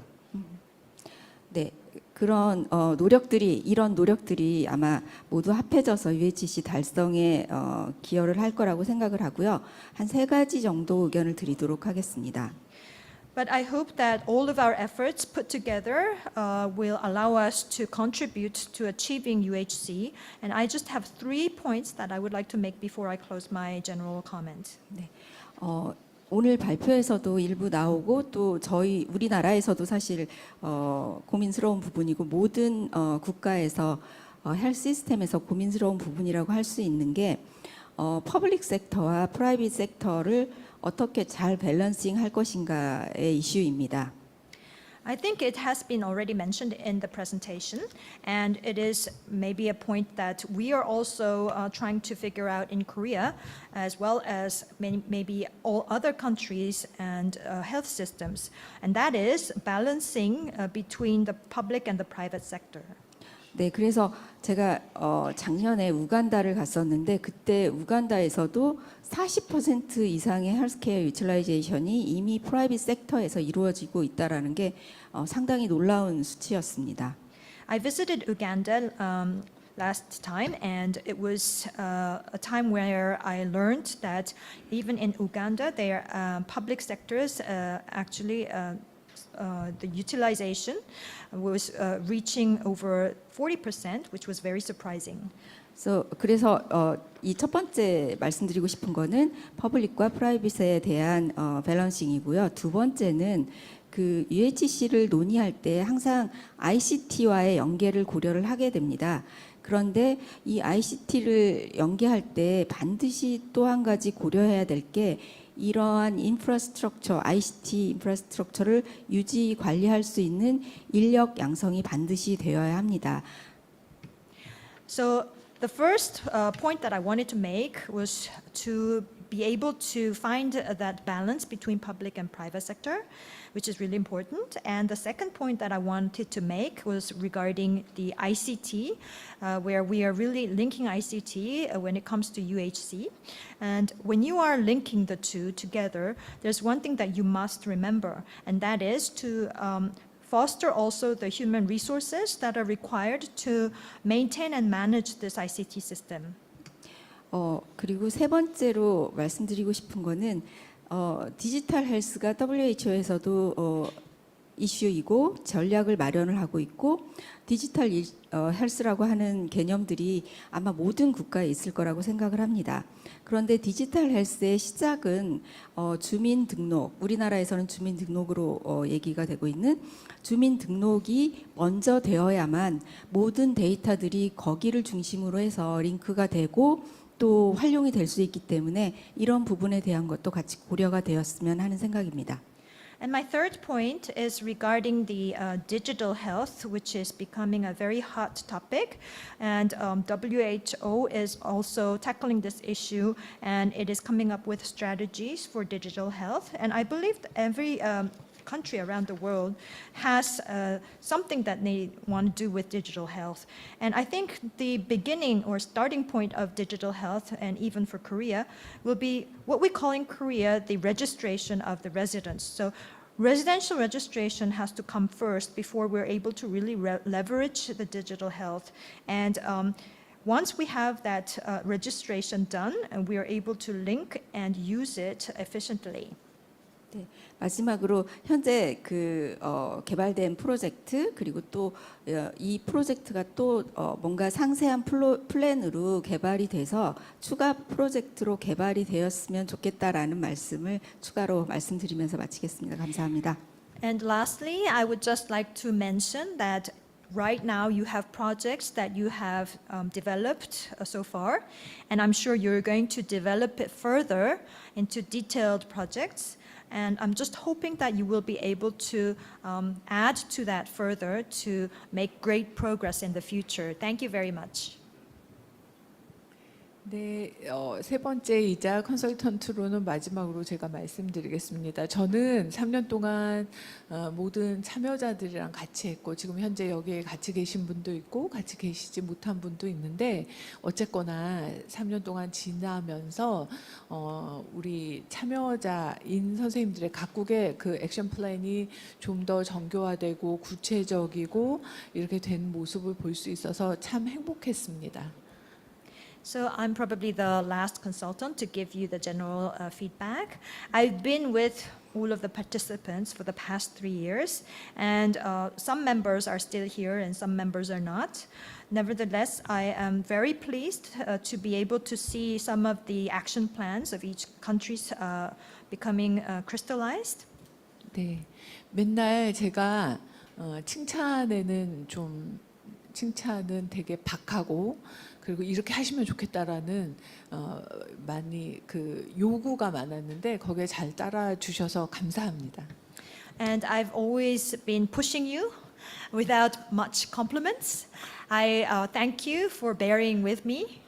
Speaker 14: 네, 그런 이런 노력들이 아마 모두 합해져서 UHC 달성에 기여를 할 거라고 생각을 하고요. 한 3가지 정도 의견을 드리도록 하겠습니다.
Speaker 12: But I hope that all of our efforts put together will allow us to contribute to achieving UHC. And I just have 3 points that I would like to make before I close my general comment.
Speaker 14: 네, 오늘 발표에서도 일부 나오고 또 우리나라에서도 사실 고민스러운 부분이고 모든 국가에서 헬스 시스템에서 고민스러운 부분이라고 할 수 있는 게 퍼블릭 섹터와 프라이빗 섹터를 어떻게 잘 밸런싱 할 것인가의 이슈입니다.
Speaker 12: I think it has been already mentioned in the presentation, and it is maybe a point that we are also trying to figure out in Korea, as well as maybe all other countries and health systems, and that is balancing between the public and the private sector.
Speaker 14: 네, 그래서 제가 작년에 우간다를 갔었는데 그때 우간다에서도 40% 이상의 헬스케어 유틸라이제이션이 이미 프라이빗 섹터에서 이루어지고 있다라는 게 상당히 놀라운 수치였습니다.
Speaker 12: I visited Uganda last time, and it was a time where I learned that even in Uganda, their public sectors actually the utilization was reaching over 40%, which was very surprising.
Speaker 14: 그래서 이 첫 번째 말씀드리고 싶은 거는 퍼블릭과 프라이빗에 대한 밸런싱이고요. 두 번째는 그 UHC를 논의할 때 항상 ICT와의 연계를 고려를 하게 됩니다. 그런데 이 ICT를 연계할 때 반드시 또 한 가지 고려해야 될 게 이러한 인프라스트럭처, ICT 인프라스트럭처를 유지 관리할 수 있는 인력 양성이 반드시 되어야 합니다.
Speaker 12: So the first point that I wanted to make was to be able to find that balance between public and private sector, which is really important. And the second point that I wanted to make was regarding the ICT, where we are really linking ICT when it comes to UHC. And when you are linking the two together, there's one thing that you must remember, and that is to foster also the human resources that are required to maintain and manage this ICT system.
Speaker 14: 그리고 세 번째로 말씀드리고 싶은 거는 디지털 헬스가 WHO에서도 이슈이고 전략을 마련을 하고 있고 디지털 헬스라고 하는 개념들이 아마 모든 국가에 있을 거라고 생각을 합니다. 그런데 디지털 헬스의 시작은 주민등록, 우리나라에서는 주민등록으로 얘기가 되고 있는 주민등록이 먼저 되어야만 모든 데이터들이 거기를 중심으로 해서 링크가 되고 또 활용이 될 수 있기 때문에 이런 부분에 대한 것도 같이 고려가 되었으면 하는 생각입니다.
Speaker 12: And my third point is regarding the digital health, which is becoming a very hot topic. And WHO is also tackling this issue, and it is coming up with strategies for digital health. And I believe that every country around the world has something that they want to do with digital health. And I think the beginning or starting point of digital health, and even for Korea, will be what we call in Korea the registration of the residents. So residential registration has to come first before we're able to really leverage the digital health. And once we have that registration done, and we are able to link and use it efficiently.
Speaker 14: 네, 마지막으로 현재 그 개발된 프로젝트 그리고 또 이 프로젝트가 또 뭔가 상세한 플랜으로 개발이 돼서 추가 프로젝트로 개발이 되었으면 좋겠다라는 말씀을 추가로 말씀드리면서 마치겠습니다. 감사합니다.
Speaker 12: And lastly, I would just like to mention that right now you have projects that you have developed so far, and I'm sure you're going to develop it further into detailed projects. And I'm just hoping that you will be able to add to that further to make great progress in the future. Thank you very much.
Speaker 5: 네, 세 번째이자 컨설턴트로는 마지막으로 제가 말씀드리겠습니다. 저는 3년 동안 모든 참여자들이랑 같이 했고 지금 현재 여기에 같이 계신 분도 있고 같이 계시지 못한 분도 있는데 어쨌거나 3년 동안 지나면서 우리 참여자인 선생님들의 각국의 그 액션 플랜이 좀 더 정교화되고 구체적이고 이렇게 된 모습을 볼 수 있어서 참 행복했습니다.
Speaker 12: So I'm probably the last consultant to give you the general feedback. I've been with all of the participants for the past 3 years, and some members are still here and some members are not. Nevertheless, I am very pleased to be able to see some of the action plans of each country's becoming crystallized.
Speaker 5: 네, 맨날 제가 칭찬은 되게 박하고 그리고 이렇게 하시면 좋겠다라는 많이 그 요구가 많았는데 거기에 잘 따라 주셔서 감사합니다.
Speaker 12: And I've always been pushing you without much compliments. I thank you for bearing with me.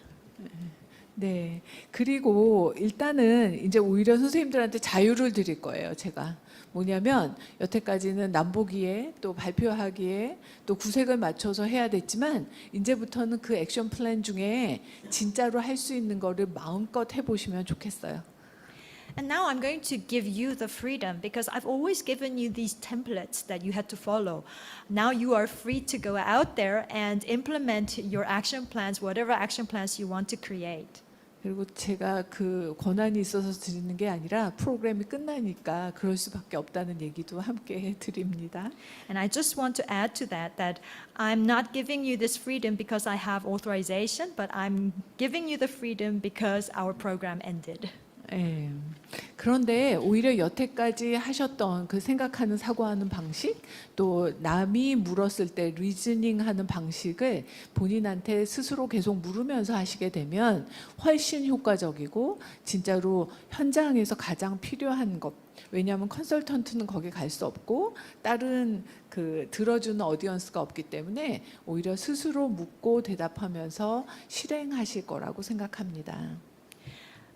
Speaker 5: 네. 그리고 일단은 이제 오히려 선생님들한테 자유를 드릴 거예요, 제가. 뭐냐면 여태까지는 남보기에 또 발표하기에 또 구색을 맞춰서 해야 됐지만 이제부터는 그 액션 플랜 중에 진짜로 할 수 있는 거를 마음껏 해보시면 좋겠어요.
Speaker 12: And now I'm going to give you the freedom because I've always given you these templates that you had to follow. Now you are free to go out there and implement your action plans, whatever action plans you want to create.
Speaker 5: 그리고 제가 그 권한이 있어서 드리는 게 아니라 프로그램이 끝나니까 그럴 수밖에 없다는 얘기도 함께 드립니다.
Speaker 12: And I just want to add to that that I'm not giving you this freedom because I have authorization, but I'm giving you the freedom because our program ended.
Speaker 5: 예. 그런데 오히려 여태까지 하셨던 그 생각하는 사고하는 방식 또 남이 물었을 때 리즈닝하는 방식을 본인한테 스스로 계속 물으면서 하시게 되면 훨씬 효과적이고 진짜로 현장에서 가장 필요한 것 왜냐하면 컨설턴트는 거기 갈 수 없고 다른 그 들어주는 어디언스가 없기 때문에 오히려 스스로 묻고 대답하면서 실행하실 거라고 생각합니다.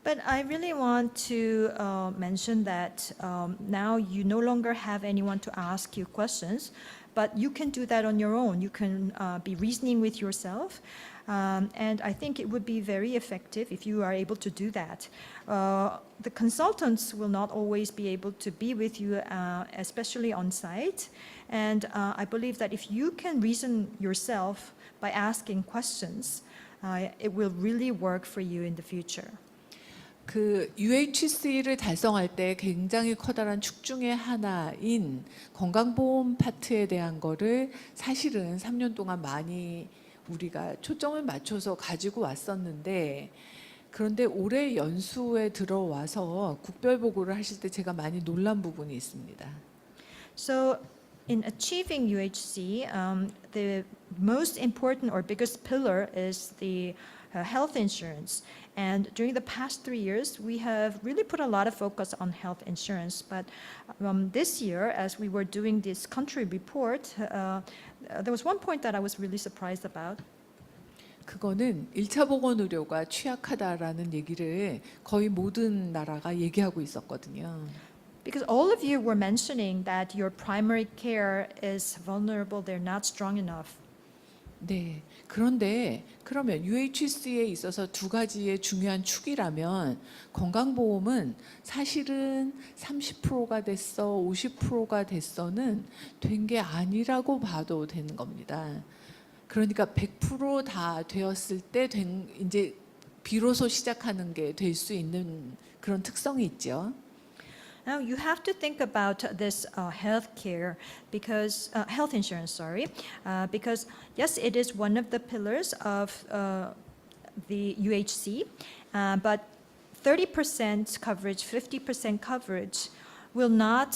Speaker 12: But I really want to mention that now you no longer have anyone to ask you questions, but you can do that on your own. You can be reasoning with yourself. And I think it would be very effective if you are able to do that. The consultants will not always be able to be with you, especially on site. And I believe that if you can reason yourself by asking questions, it will really work for you in the future.
Speaker 5: 그 UHC를 달성할 때 굉장히 커다란 축 중의 하나인 건강보험 파트에 대한 거를 사실은 3년 동안 많이 우리가 초점을 맞춰서 가지고 왔었는데 그런데 올해 연수에 들어와서 국별보고를 하실 때 제가 많이 놀란 부분이 있습니다.
Speaker 12: So in achieving UHC, the most important or biggest pillar is the health insurance. And during the past 3 years, we have really put a lot of focus on health insurance. But this year, as we were doing this country report, there was one point that I was really surprised about.
Speaker 5: 그거는 1차 보건 의료가 취약하다라는 얘기를 거의 모든 나라가 얘기하고 있었거든요.
Speaker 12: Because all of you were mentioning that your primary care is vulnerable, they're not strong enough.
Speaker 5: 네. 그런데 그러면 UHC에 있어서 두 가지의 중요한 축이라면 건강보험은 사실은 30%가 됐어, 50%가 됐어는 된 게 아니라고 봐도 되는 겁니다. 그러니까 100% 다 되었을 때 이제 비로소 시작하는 게 될 수 있는 그런 특성이 있죠.
Speaker 12: Now you have to think about this health insurance, because yes, it is one of the pillars of the UHC, but 30% coverage, 50% coverage will not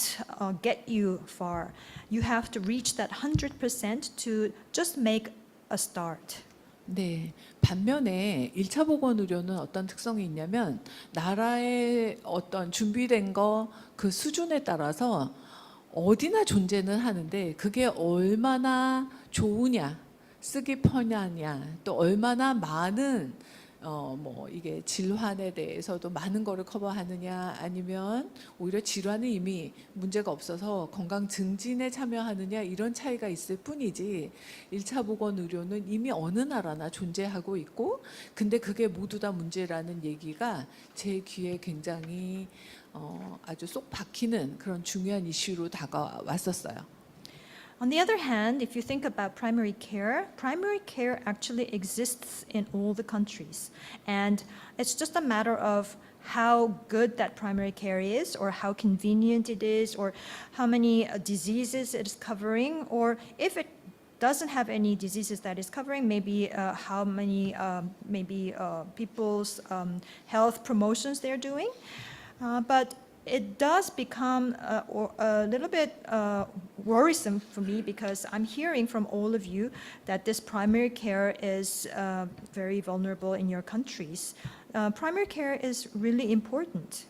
Speaker 12: get you far. You have to reach that 100% to just make a start.
Speaker 5: 네. 반면에 1차 보건 의료는 어떤 특성이 있냐면 나라의 어떤 준비된 거 그 수준에 따라서 어디나 존재는 하는데 그게 얼마나 좋으냐, 쓰기 편하냐, 또 얼마나 많은 뭐 이게 질환에 대해서도 많은 거를 커버하느냐 아니면 오히려 질환은 이미 문제가 없어서 건강 증진에 참여하느냐 이런 차이가 있을 뿐이지 1차 보건 의료는 이미 어느 나라나 존재하고 있고 근데 그게 모두 다 문제라는 얘기가 제 귀에 굉장히 아주 쏙 박히는 그런 중요한 이슈로 다가왔었어요.
Speaker 12: On the other hand, if you think about primary care actually exists in all the countries. And it's just a matter of how good that primary care is, or how convenient it is, or how many diseases it is covering, or if it doesn't have any diseases that is covering, maybe how many people's health promotions they're doing. But it does become a little bit worrisome for me because I'm hearing from all of you that this primary care is very vulnerable in your countries. Primary care is really important.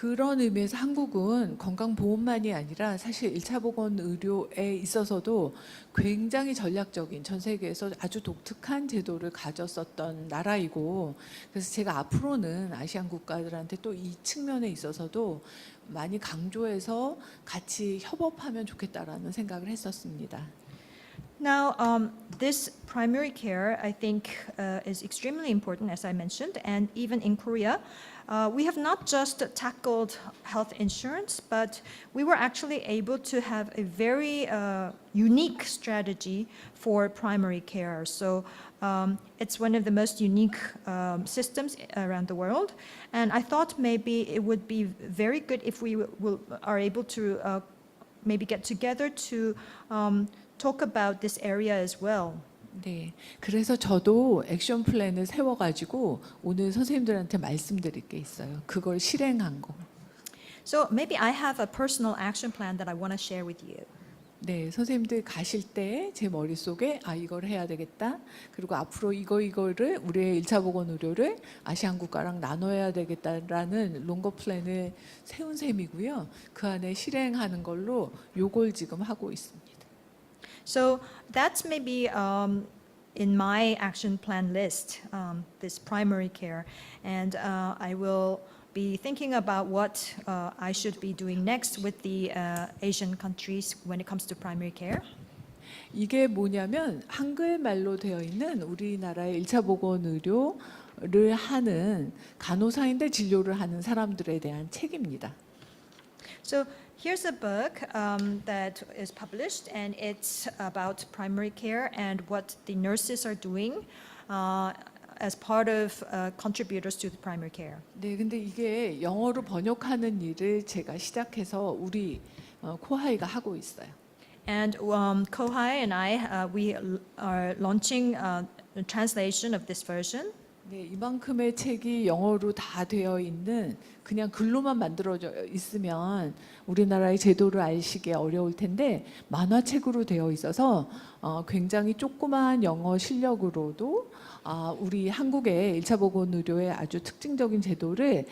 Speaker 5: 그런 의미에서 한국은 건강보험만이 아니라 사실 1차 보건 의료에 있어서도 굉장히 전략적인 전 세계에서 아주 독특한 제도를 가졌었던 나라이고, 그래서 제가 앞으로는 아시안 국가들한테 또 이 측면에 있어서도 많이 강조해서 같이 협업하면 좋겠다라는 생각을 했었습니다.
Speaker 12: Now, this primary care, I think, is extremely important, as I mentioned, and even in Korea, we have not just tackled health insurance, but we were actually able to have a very unique strategy for primary care. So it's one of the most unique systems around the world, and I thought maybe it would be very good if we are able to maybe get together to talk about this area as well.
Speaker 5: 네, 그래서 저도 액션 플랜을 세워가지고 오늘 선생님들한테 말씀드릴 게 있어요. 그걸 실행한 거.
Speaker 12: So maybe I have a personal action plan that I want to share with you.
Speaker 5: 네, 선생님들 가실 때 제 머릿속에 이걸 해야 되겠다. 그리고 앞으로 이거를 우리의 1차 보건 의료를 아시안 국가랑 나눠야 되겠다라는 롱거 플랜을 세운 셈이고요. 그 안에 실행하는 걸로 요걸 지금 하고 있습니다.
Speaker 12: So that's maybe in my action plan list, this primary care, and I will be thinking about what I should be doing next with the Asian countries when it comes to primary care.
Speaker 5: 이게 뭐냐면 한글말로 되어 있는 우리나라의 1차 보건 의료를 하는 간호사인데 진료를 하는 사람들에 대한 책입니다.
Speaker 12: So here's a book that is published, and it's about primary care and what the nurses are doing as part of contributors to the primary care.
Speaker 5: 네, 근데 이게 영어로 번역하는 일을 제가 시작해서 우리 코하이가 하고 있어요.
Speaker 12: And Kohai and I, we are launching a translation of this version.
Speaker 5: 네, 이만큼의 책이 영어로 다 되어 있는 그냥 글로만 만들어져 있으면 우리나라의 제도를 아시기 어려울 텐데 만화책으로 되어 있어서 굉장히 조그마한 영어 실력으로도 우리 한국의 1차 보건 의료의 아주 특징적인 제도를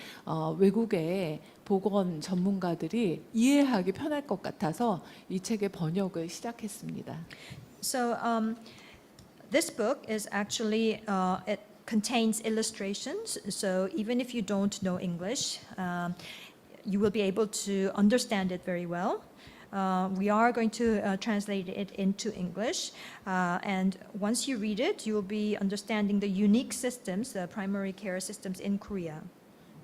Speaker 5: 외국의 보건 전문가들이 이해하기 편할 것 같아서 이 책의 번역을 시작했습니다.
Speaker 12: So this book is actually it contains illustrations. So even if you don't know English, you will be able to understand it very well. We are going to translate it into English, and once you read it, you will be understanding the unique systems, the primary care systems in Korea.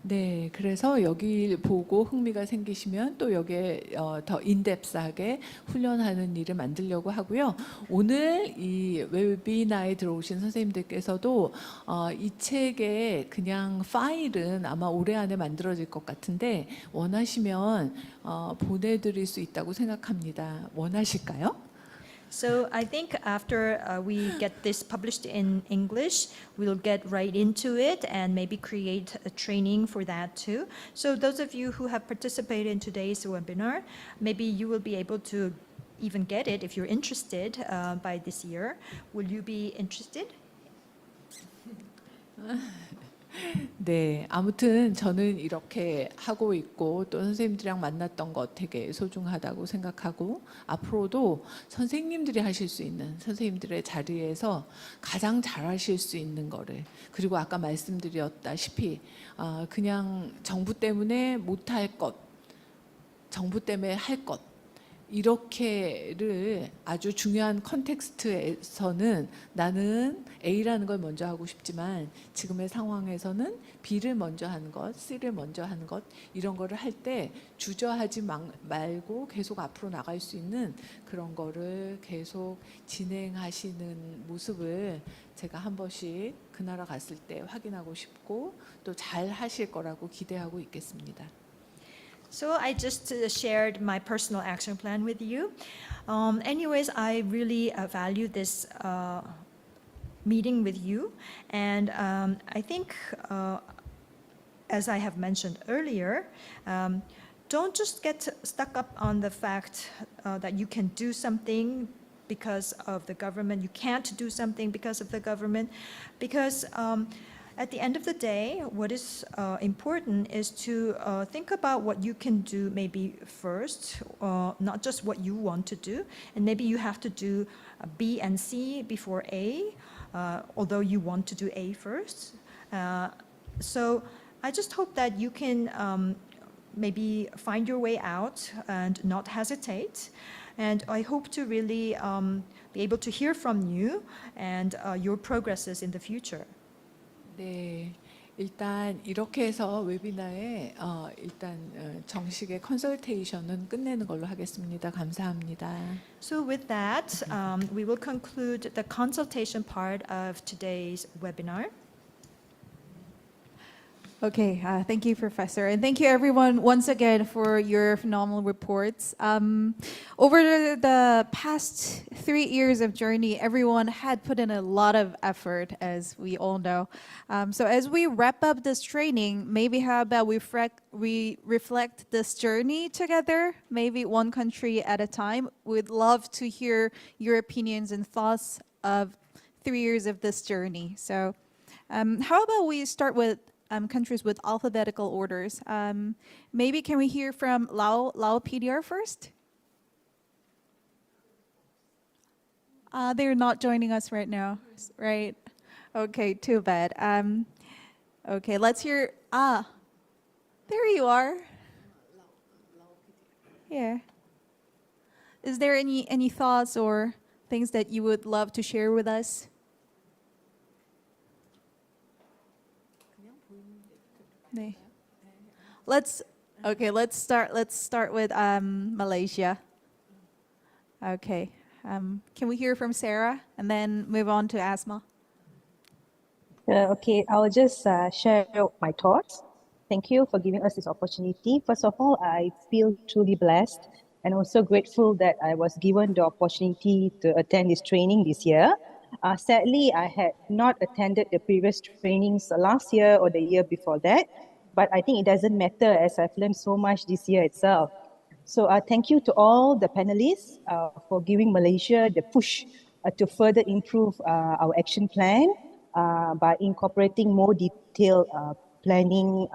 Speaker 5: 네, 그래서 여기 보고 흥미가 생기시면 또 여기에 더 인덱스하게 훈련하는 일을 만들려고 하고요. 오늘 이 웨비나에 들어오신 선생님들께서도 이 책의 그냥 파일은 아마 올해 안에 만들어질 것 같은데 원하시면 보내드릴 수 있다고 생각합니다. 원하실까요?
Speaker 12: So I think after we get this published in English, we'll get right into it and maybe create a training for that too. So those of you who have participated in today's webinar, maybe you will be able to even get it if you're interested by this year. Will you be interested?
Speaker 5: 네, 아무튼 저는 이렇게 하고 있고 또 선생님들이랑 만났던 것 되게 소중하다고 생각하고 앞으로도 선생님들이 하실 수 있는 선생님들의 자리에서 가장 잘하실 수 있는 거를 그리고 아까 말씀드렸다시피 그냥 정부 때문에 못할 것, 정부 때문에 할 것 이렇게를 아주 중요한 컨텍스트에서는 나는 A라는 걸 먼저 하고 싶지만 지금의 상황에서는 B를 먼저 하는 것, C를 먼저 하는 것 이런 거를 할 때 주저하지 말고 계속 앞으로 나갈 수 있는 그런 거를 계속 진행하시는 모습을 제가 한 번씩 그 나라 갔을 때 확인하고 싶고 또 잘 하실 거라고 기대하고 있겠습니다.
Speaker 12: So I just shared my personal action plan with you. Anyways, I really value this meeting with you. And I think, as I have mentioned earlier, don't just get stuck up on the fact that you can do something because of the government. You can't do something because of the government. Because at the end of the day, what is important is to think about what you can do maybe first, not just what you want to do. And maybe you have to do B and C before A, although you want to do A first. So I just hope that you can maybe find your way out and not hesitate. And I hope to really be able to hear from you and your progresses in the future.
Speaker 5: 네, 일단 이렇게 해서 웨비나의 일단 정식의 컨설테이션은 끝내는 걸로 하겠습니다. 감사합니다.
Speaker 12: So with that, we will conclude the consultation part of today's webinar.
Speaker 3: Okay, thank you, Professor. And thank you, everyone, once again for your phenomenal reports. Over the past 3 years of journey, everyone had put in a lot of effort, as we all know. So as we wrap up this training, maybe how about we reflect this journey together, maybe one country at a time. We'd love to hear your opinions and thoughts of 3 years of this journey. So how about we start with countries with alphabetical orders. Maybe can we hear from Lao PDR first? They're not joining us right now, right? Okay, too bad. Okay, let's hear. There you are. Yeah. Is there any thoughts or things that you would love to share with us? 네. Let's start with Malaysia. Okay. Can we hear from Sarah and then move on to Asma?
Speaker 2: Okay, I'll just share my thoughts. Thank you for giving us this opportunity. First of all, I feel truly blessed and also grateful that I was given the opportunity to attend this training this year. Sadly, I had not attended the previous trainings last year or the year before that, but I think it doesn't matter as I've learned so much this year itself. So thank you to all the panelists for giving Malaysia the push to further improve our action plan by incorporating more detailed planning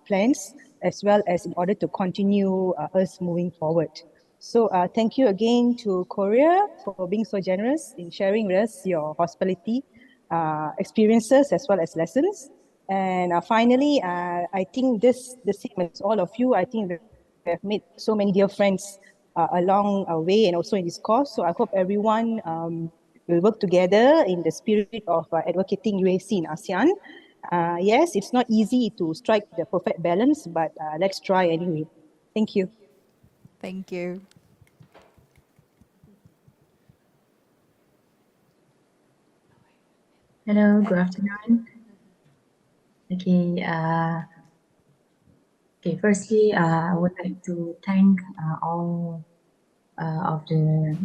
Speaker 2: plans, as well as in order to continue us moving forward. So thank you again to Korea for being so generous in sharing with us your hospitality experiences as well as lessons. And finally, I think the same as all of you, I think we have made so many dear friends along our way and also in this course. So I hope everyone will work together in the spirit of advocating UAC in ASEAN. Yes, it's not easy to strike the perfect balance, but let's try anyway. Thank you.
Speaker 3: Thank you.
Speaker 7: Hello, good afternoon. Okay, firstly, I would like to thank all of the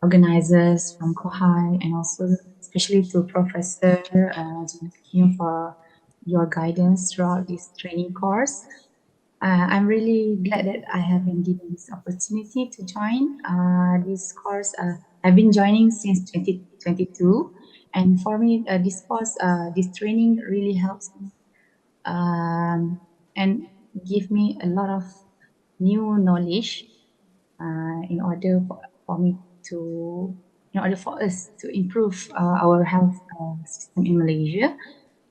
Speaker 7: organizers from Kohai and also especially to Professor Kim for your guidance throughout this training course. I'm really glad that I have been given this opportunity to join this course. I've been joining since 2022, and for me, this course, this training really helps me and give me a lot of new knowledge in order for us to improve our health system in Malaysia.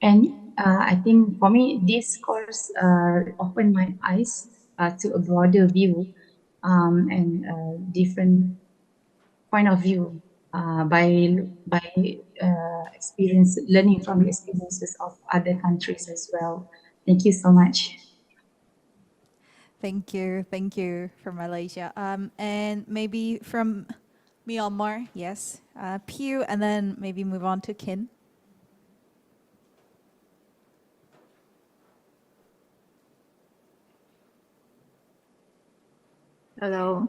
Speaker 7: And I think for me, this course opened my eyes to a broader view and different point of view by learning from the experiences of other countries as well. Thank you so much.
Speaker 3: Thank you from Malaysia. And maybe from Myanmar, yes, Pew, and then maybe move on to Kin.
Speaker 18: Hello.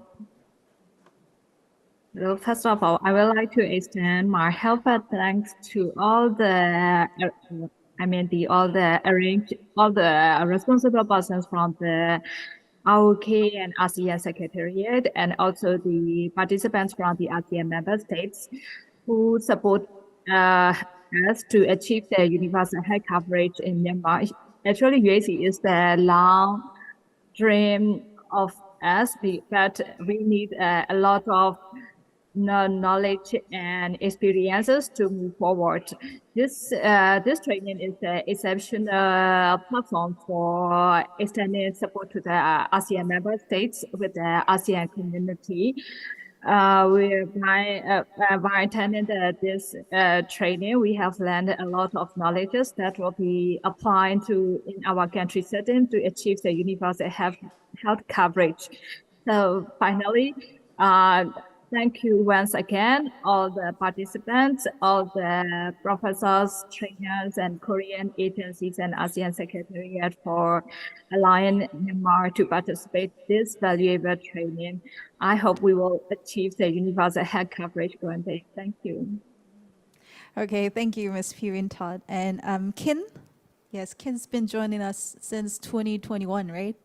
Speaker 18: Hello. First of all, I would like to extend my heartfelt thanks to all the responsible persons from the AOK and ASEAN Secretariat, and also the participants from the ASEAN member states who support us to achieve the universal health coverage in Myanmar. Actually, UAC is the long dream of us, but we need a lot of knowledge and experiences to move forward. This training is an exceptional platform for extending support to the ASEAN member states with the ASEAN community. By attending this training, we have learned a lot of knowledge that will be applied to in our country setting to achieve the universal health coverage. So finally, thank you once again, all the participants, all the professors, trainers, and Korean agencies and ASEAN Secretariat for allowing Myanmar to participate in this valuable training. I hope we will achieve the universal health coverage one day. Thank you.
Speaker 3: Okay, thank you, Ms. Pirin Todd. And Kin? Yes, Kin's been joining us since 2021, right?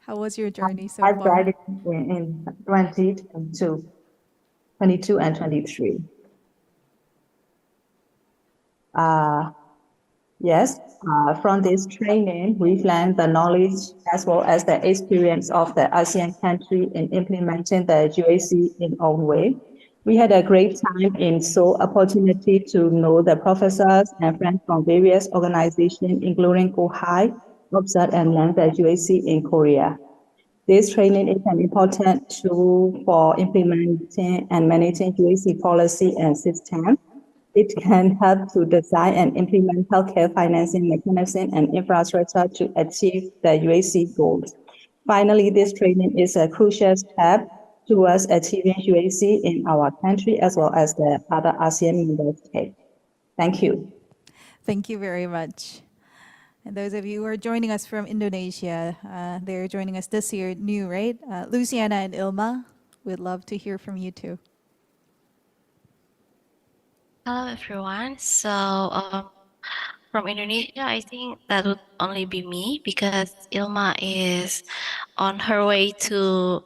Speaker 3: How was your journey so
Speaker 16: I
Speaker 3: far?
Speaker 16: started in 2022, 22 and 23. Yes, from this training, we've learned the knowledge as well as the experience of the ASEAN country in implementing the UAC in own way. We had a great time in so opportunity to know the professors and friends from various organizations, including Kohai, observe and learn the UAC in Korea. This training is an important tool for implementing and managing UAC policy and systems. It can help to design and implement healthcare financing mechanism and infrastructure to achieve the UAC goals. Finally, this training is a crucial step towards achieving UAC in our country as well as the other ASEAN member states. Thank you.
Speaker 3: Thank you very much. And those of you who are joining us from Indonesia, they're joining us this year new, right? Luciana and Ilma, we'd love to hear from you too.
Speaker 11: Hello, everyone. So, from Indonesia, I think that would only be me because Ilma is on her way to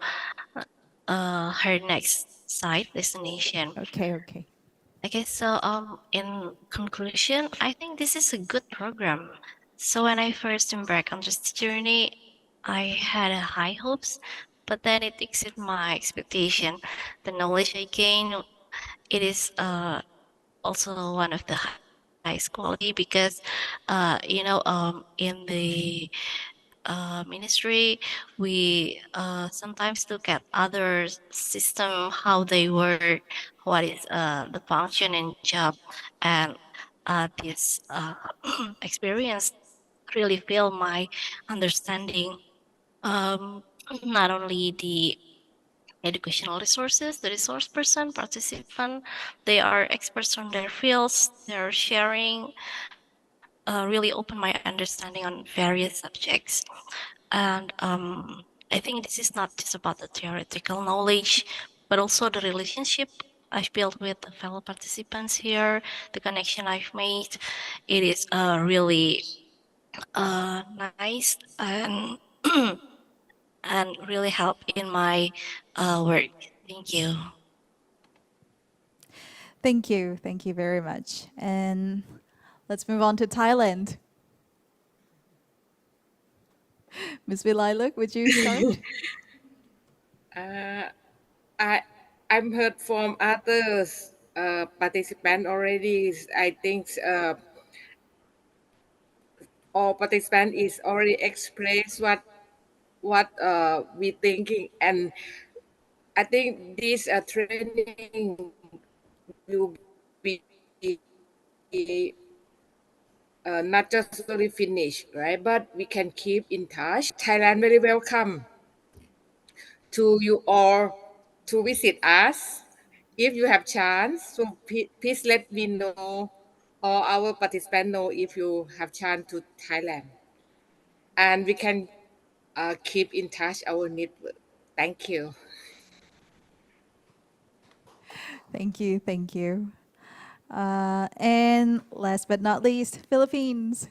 Speaker 11: her next site destination.
Speaker 3: Okay.
Speaker 11: Okay, so in conclusion, I think this is a good program. So when I first embarked on this journey, I had high hopes, but then it exceeded my expectation. The knowledge I gained, it is also one of the highest quality because, in the ministry, we sometimes look at other system, how they work, what is the function and job, and this experience really fill my understanding. Not only the educational resources, the resource person, participant, they are experts on their fields, they're sharing, really open my understanding on various subjects. And I think this is not just about the theoretical knowledge, but also the relationship I've built with the fellow participants here, the connection I've made. It is really nice and and really help in my work. Thank you.
Speaker 3: Thank you. Thank you very much. And let's move on to Thailand. Ms. Vilailuk, would you start?
Speaker 9: I'm heard from others participant already. I think all participant is already expressed what we thinking, and I think this training will be not just only finished, right? But we can keep in touch. Thailand very welcome to you all to visit us if you have chance. So please let me know or our participants know if you have chance to Thailand, and we can keep in touch our network. Thank you.
Speaker 3: Thank you. Thank you. And last but not least, Philippines.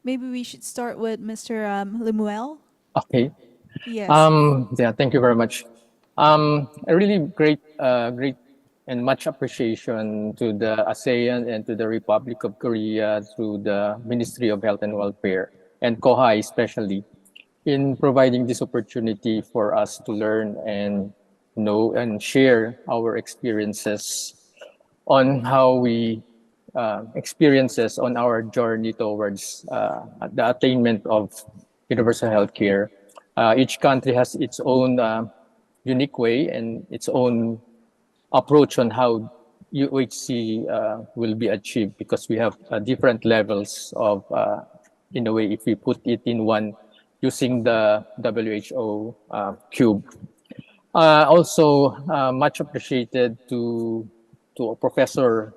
Speaker 3: Maybe we should start with Mr. Lemuel.
Speaker 15: Okay.
Speaker 3: Yes.
Speaker 15: Yeah, thank you very much. A really great and much appreciation to the ASEAN and to the Republic of Korea through the Ministry of Health and Welfare and KOHA especially in providing this opportunity for us to learn and know and share our experiences on how we experiences on our journey towards the attainment of universal health care. Each country has its own unique way and its own approach on how UHC will be achieved because we have different levels of, in a way, if we put it in one, using the WHO cube. Also, much appreciated to Professor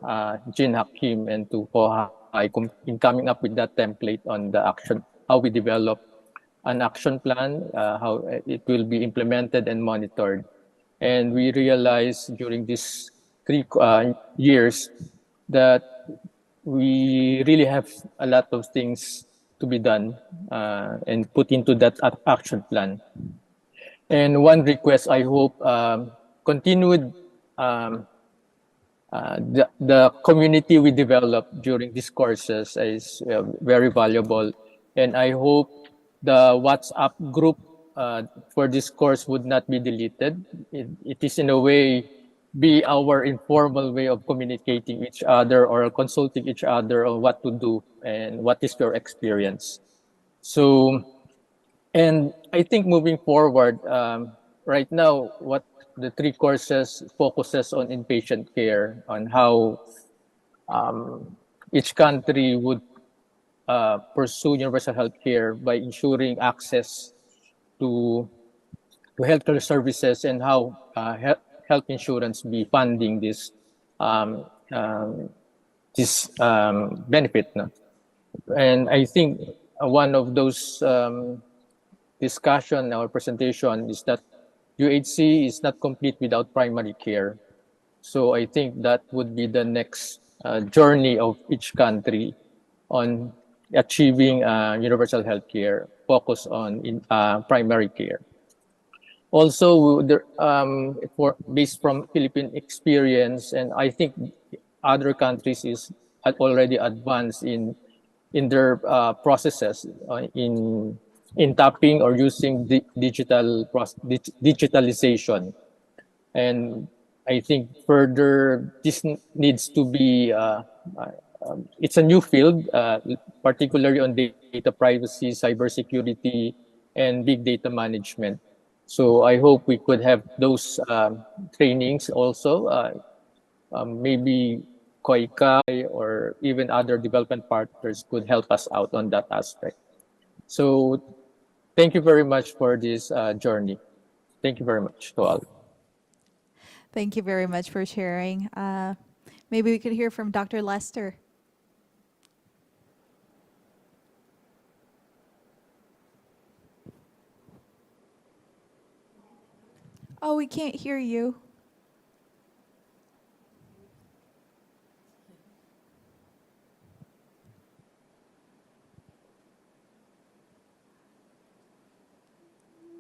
Speaker 15: Jin Hakim and to Kohai in coming up with that template on the action, how we develop an action plan, how it will be implemented and monitored. And we realized during these 3 years that we really have a lot of things to be done and put into that action plan. And one request, I hope, continued the community we developed during these courses is very valuable. And I hope the WhatsApp group for this course would not be deleted. It is in a way be our informal way of communicating each other or consulting each other on what to do and what is your experience. So, and I think moving forward, right now, what the 3 courses focuses on inpatient care, on how each country would pursue universal health care by ensuring access to healthcare services and how health insurance be funding um, um, this benefit. No? And I think one of those discussion or presentation is that UHC is not complete without primary care. So I think that would be the next journey of each country on achieving universal health care, focus on primary care. Also, based from Philippine experience, and I think other countries is already advanced in their processes in tapping or using digitalization. And I think further this needs to be it's a new field, particularly on data privacy, cybersecurity, and big data management. So I hope we could have those trainings also. Maybe KOICA or even other development partners could help us out on that aspect. So thank you very much for this journey. Thank you very much to all.
Speaker 3: Thank you very much for sharing. Maybe we could hear from Dr. Lester. Oh, we can't hear you.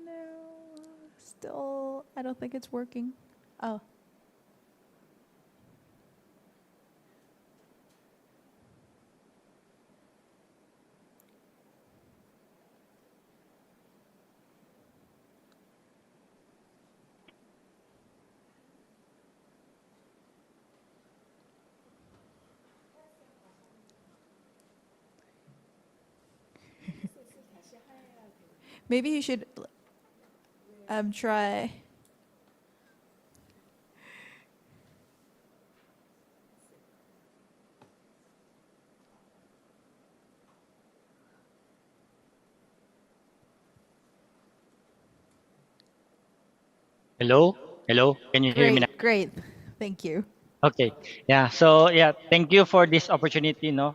Speaker 3: No, still, I don't think it's working. Oh. Maybe you should try.
Speaker 19: Hello? Hello? Can you hear me now?
Speaker 3: Great. Thank you.
Speaker 19: Okay. Yeah. So yeah, thank you for this opportunity, no,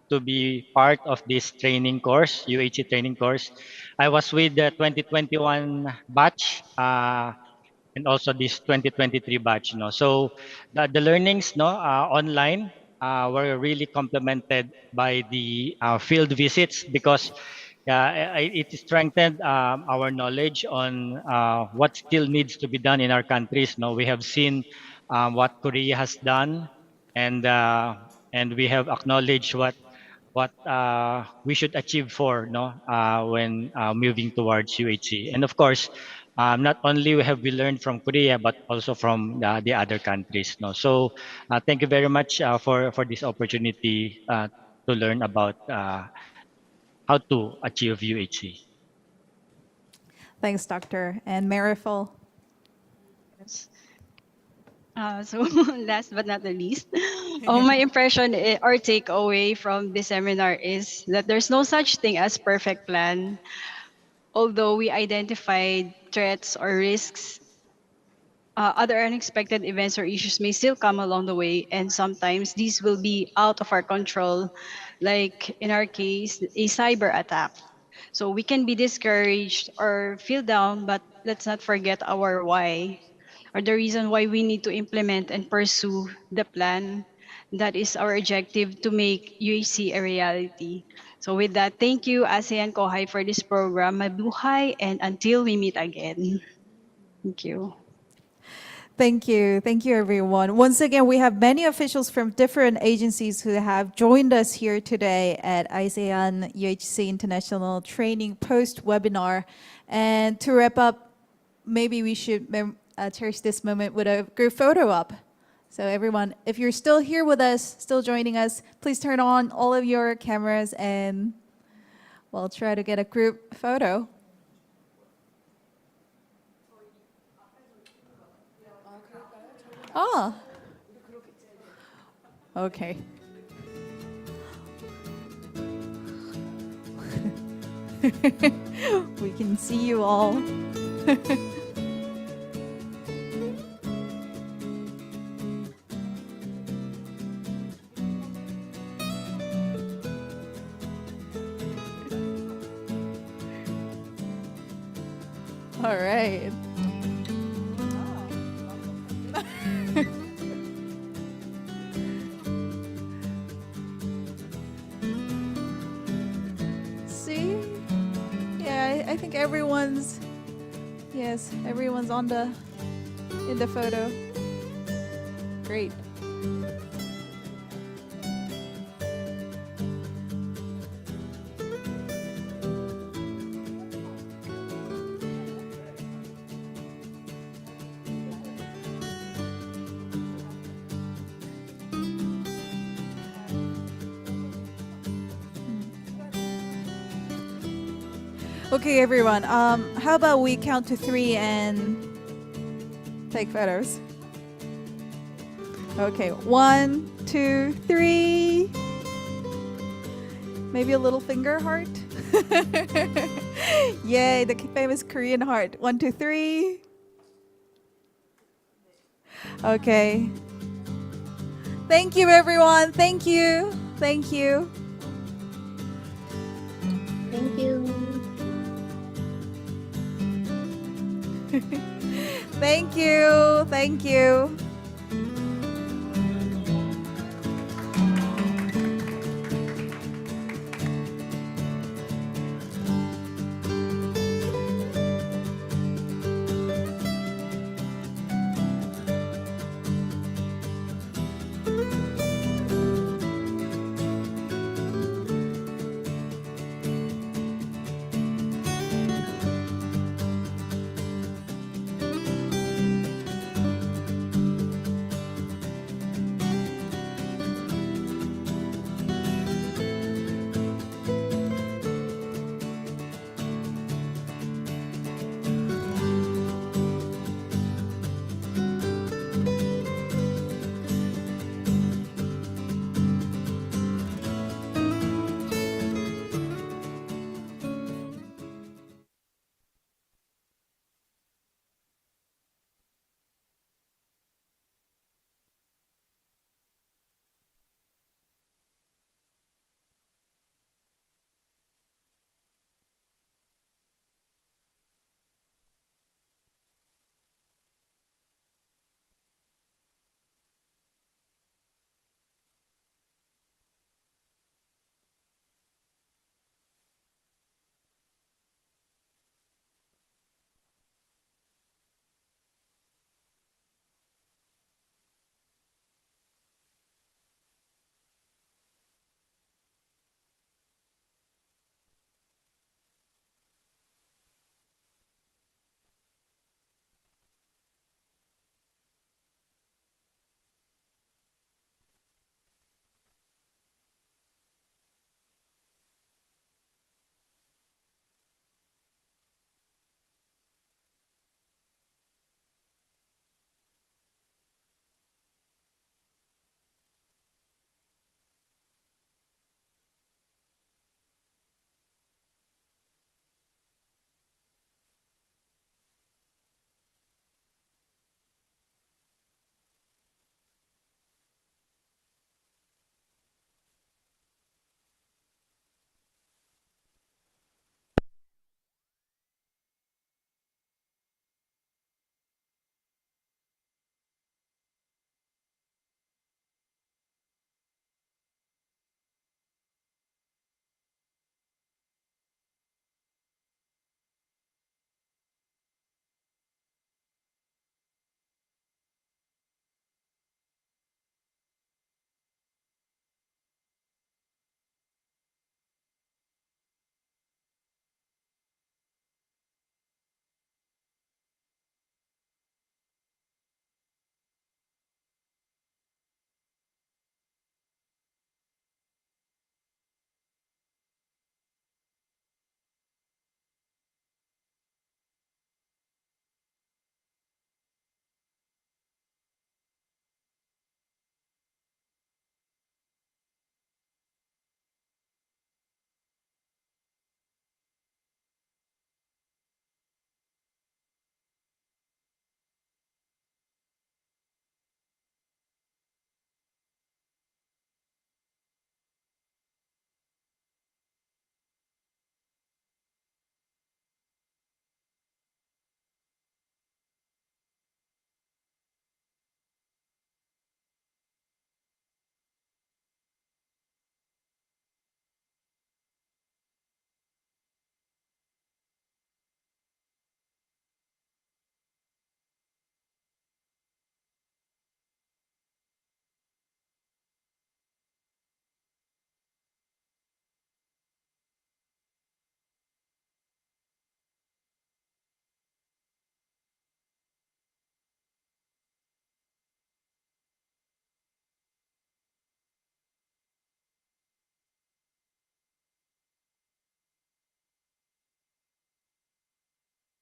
Speaker 19: to be part of this training course, UHC training course. I was with the 2021 batch, and also this 2023 batch, no. So the learnings, no, online, were really complemented by the field visits because yeah, it strengthened our knowledge on what still needs to be done in our countries. No, we have seen what Korea has done, and we have acknowledged what we should achieve for no when moving towards UHC. And of course, not only have we learned from Korea, but also from the other countries. No, so thank you very much for this opportunity to learn about how to achieve UHC.
Speaker 3: Thanks, Doctor. And Marifel.
Speaker 4: Yes. So last but not the least, my impression or takeaway from this seminar is that there's no such thing as perfect plan. Although we identified threats or risks, other unexpected events or issues may still come along the way, and sometimes these will be out of our control, like in our case, a cyber attack. So we can be discouraged or feel down, but let's not forget our why, or the reason why we need to implement and pursue the plan. That is our objective to make UAC a reality. So with that, thank you ASEAN Kohai for this program. Mabuhay, and until we meet again. Thank you.
Speaker 3: Thank you. Thank you, everyone. Once again, we have many officials from different agencies who have joined us here today at ASEAN UHC International Training post-webinar. And to wrap up, maybe we should cherish this moment with a group photo up. So everyone, if you're still here with us, still joining us, please turn on all of your cameras and we'll try to get a group photo. Oh. Okay. We can see you all. All right. See? Yeah, I think everyone's on in the photo. Great. Okay, everyone. How about we count to 3 and take photos? Okay, 1, 2, 3. Maybe a little finger heart. Yay, the famous Korean heart. 1, 2, 3. Okay. Thank you, everyone. Thank you. Thank you.
Speaker 8: Thank you.
Speaker 3: Thank you. Thank you.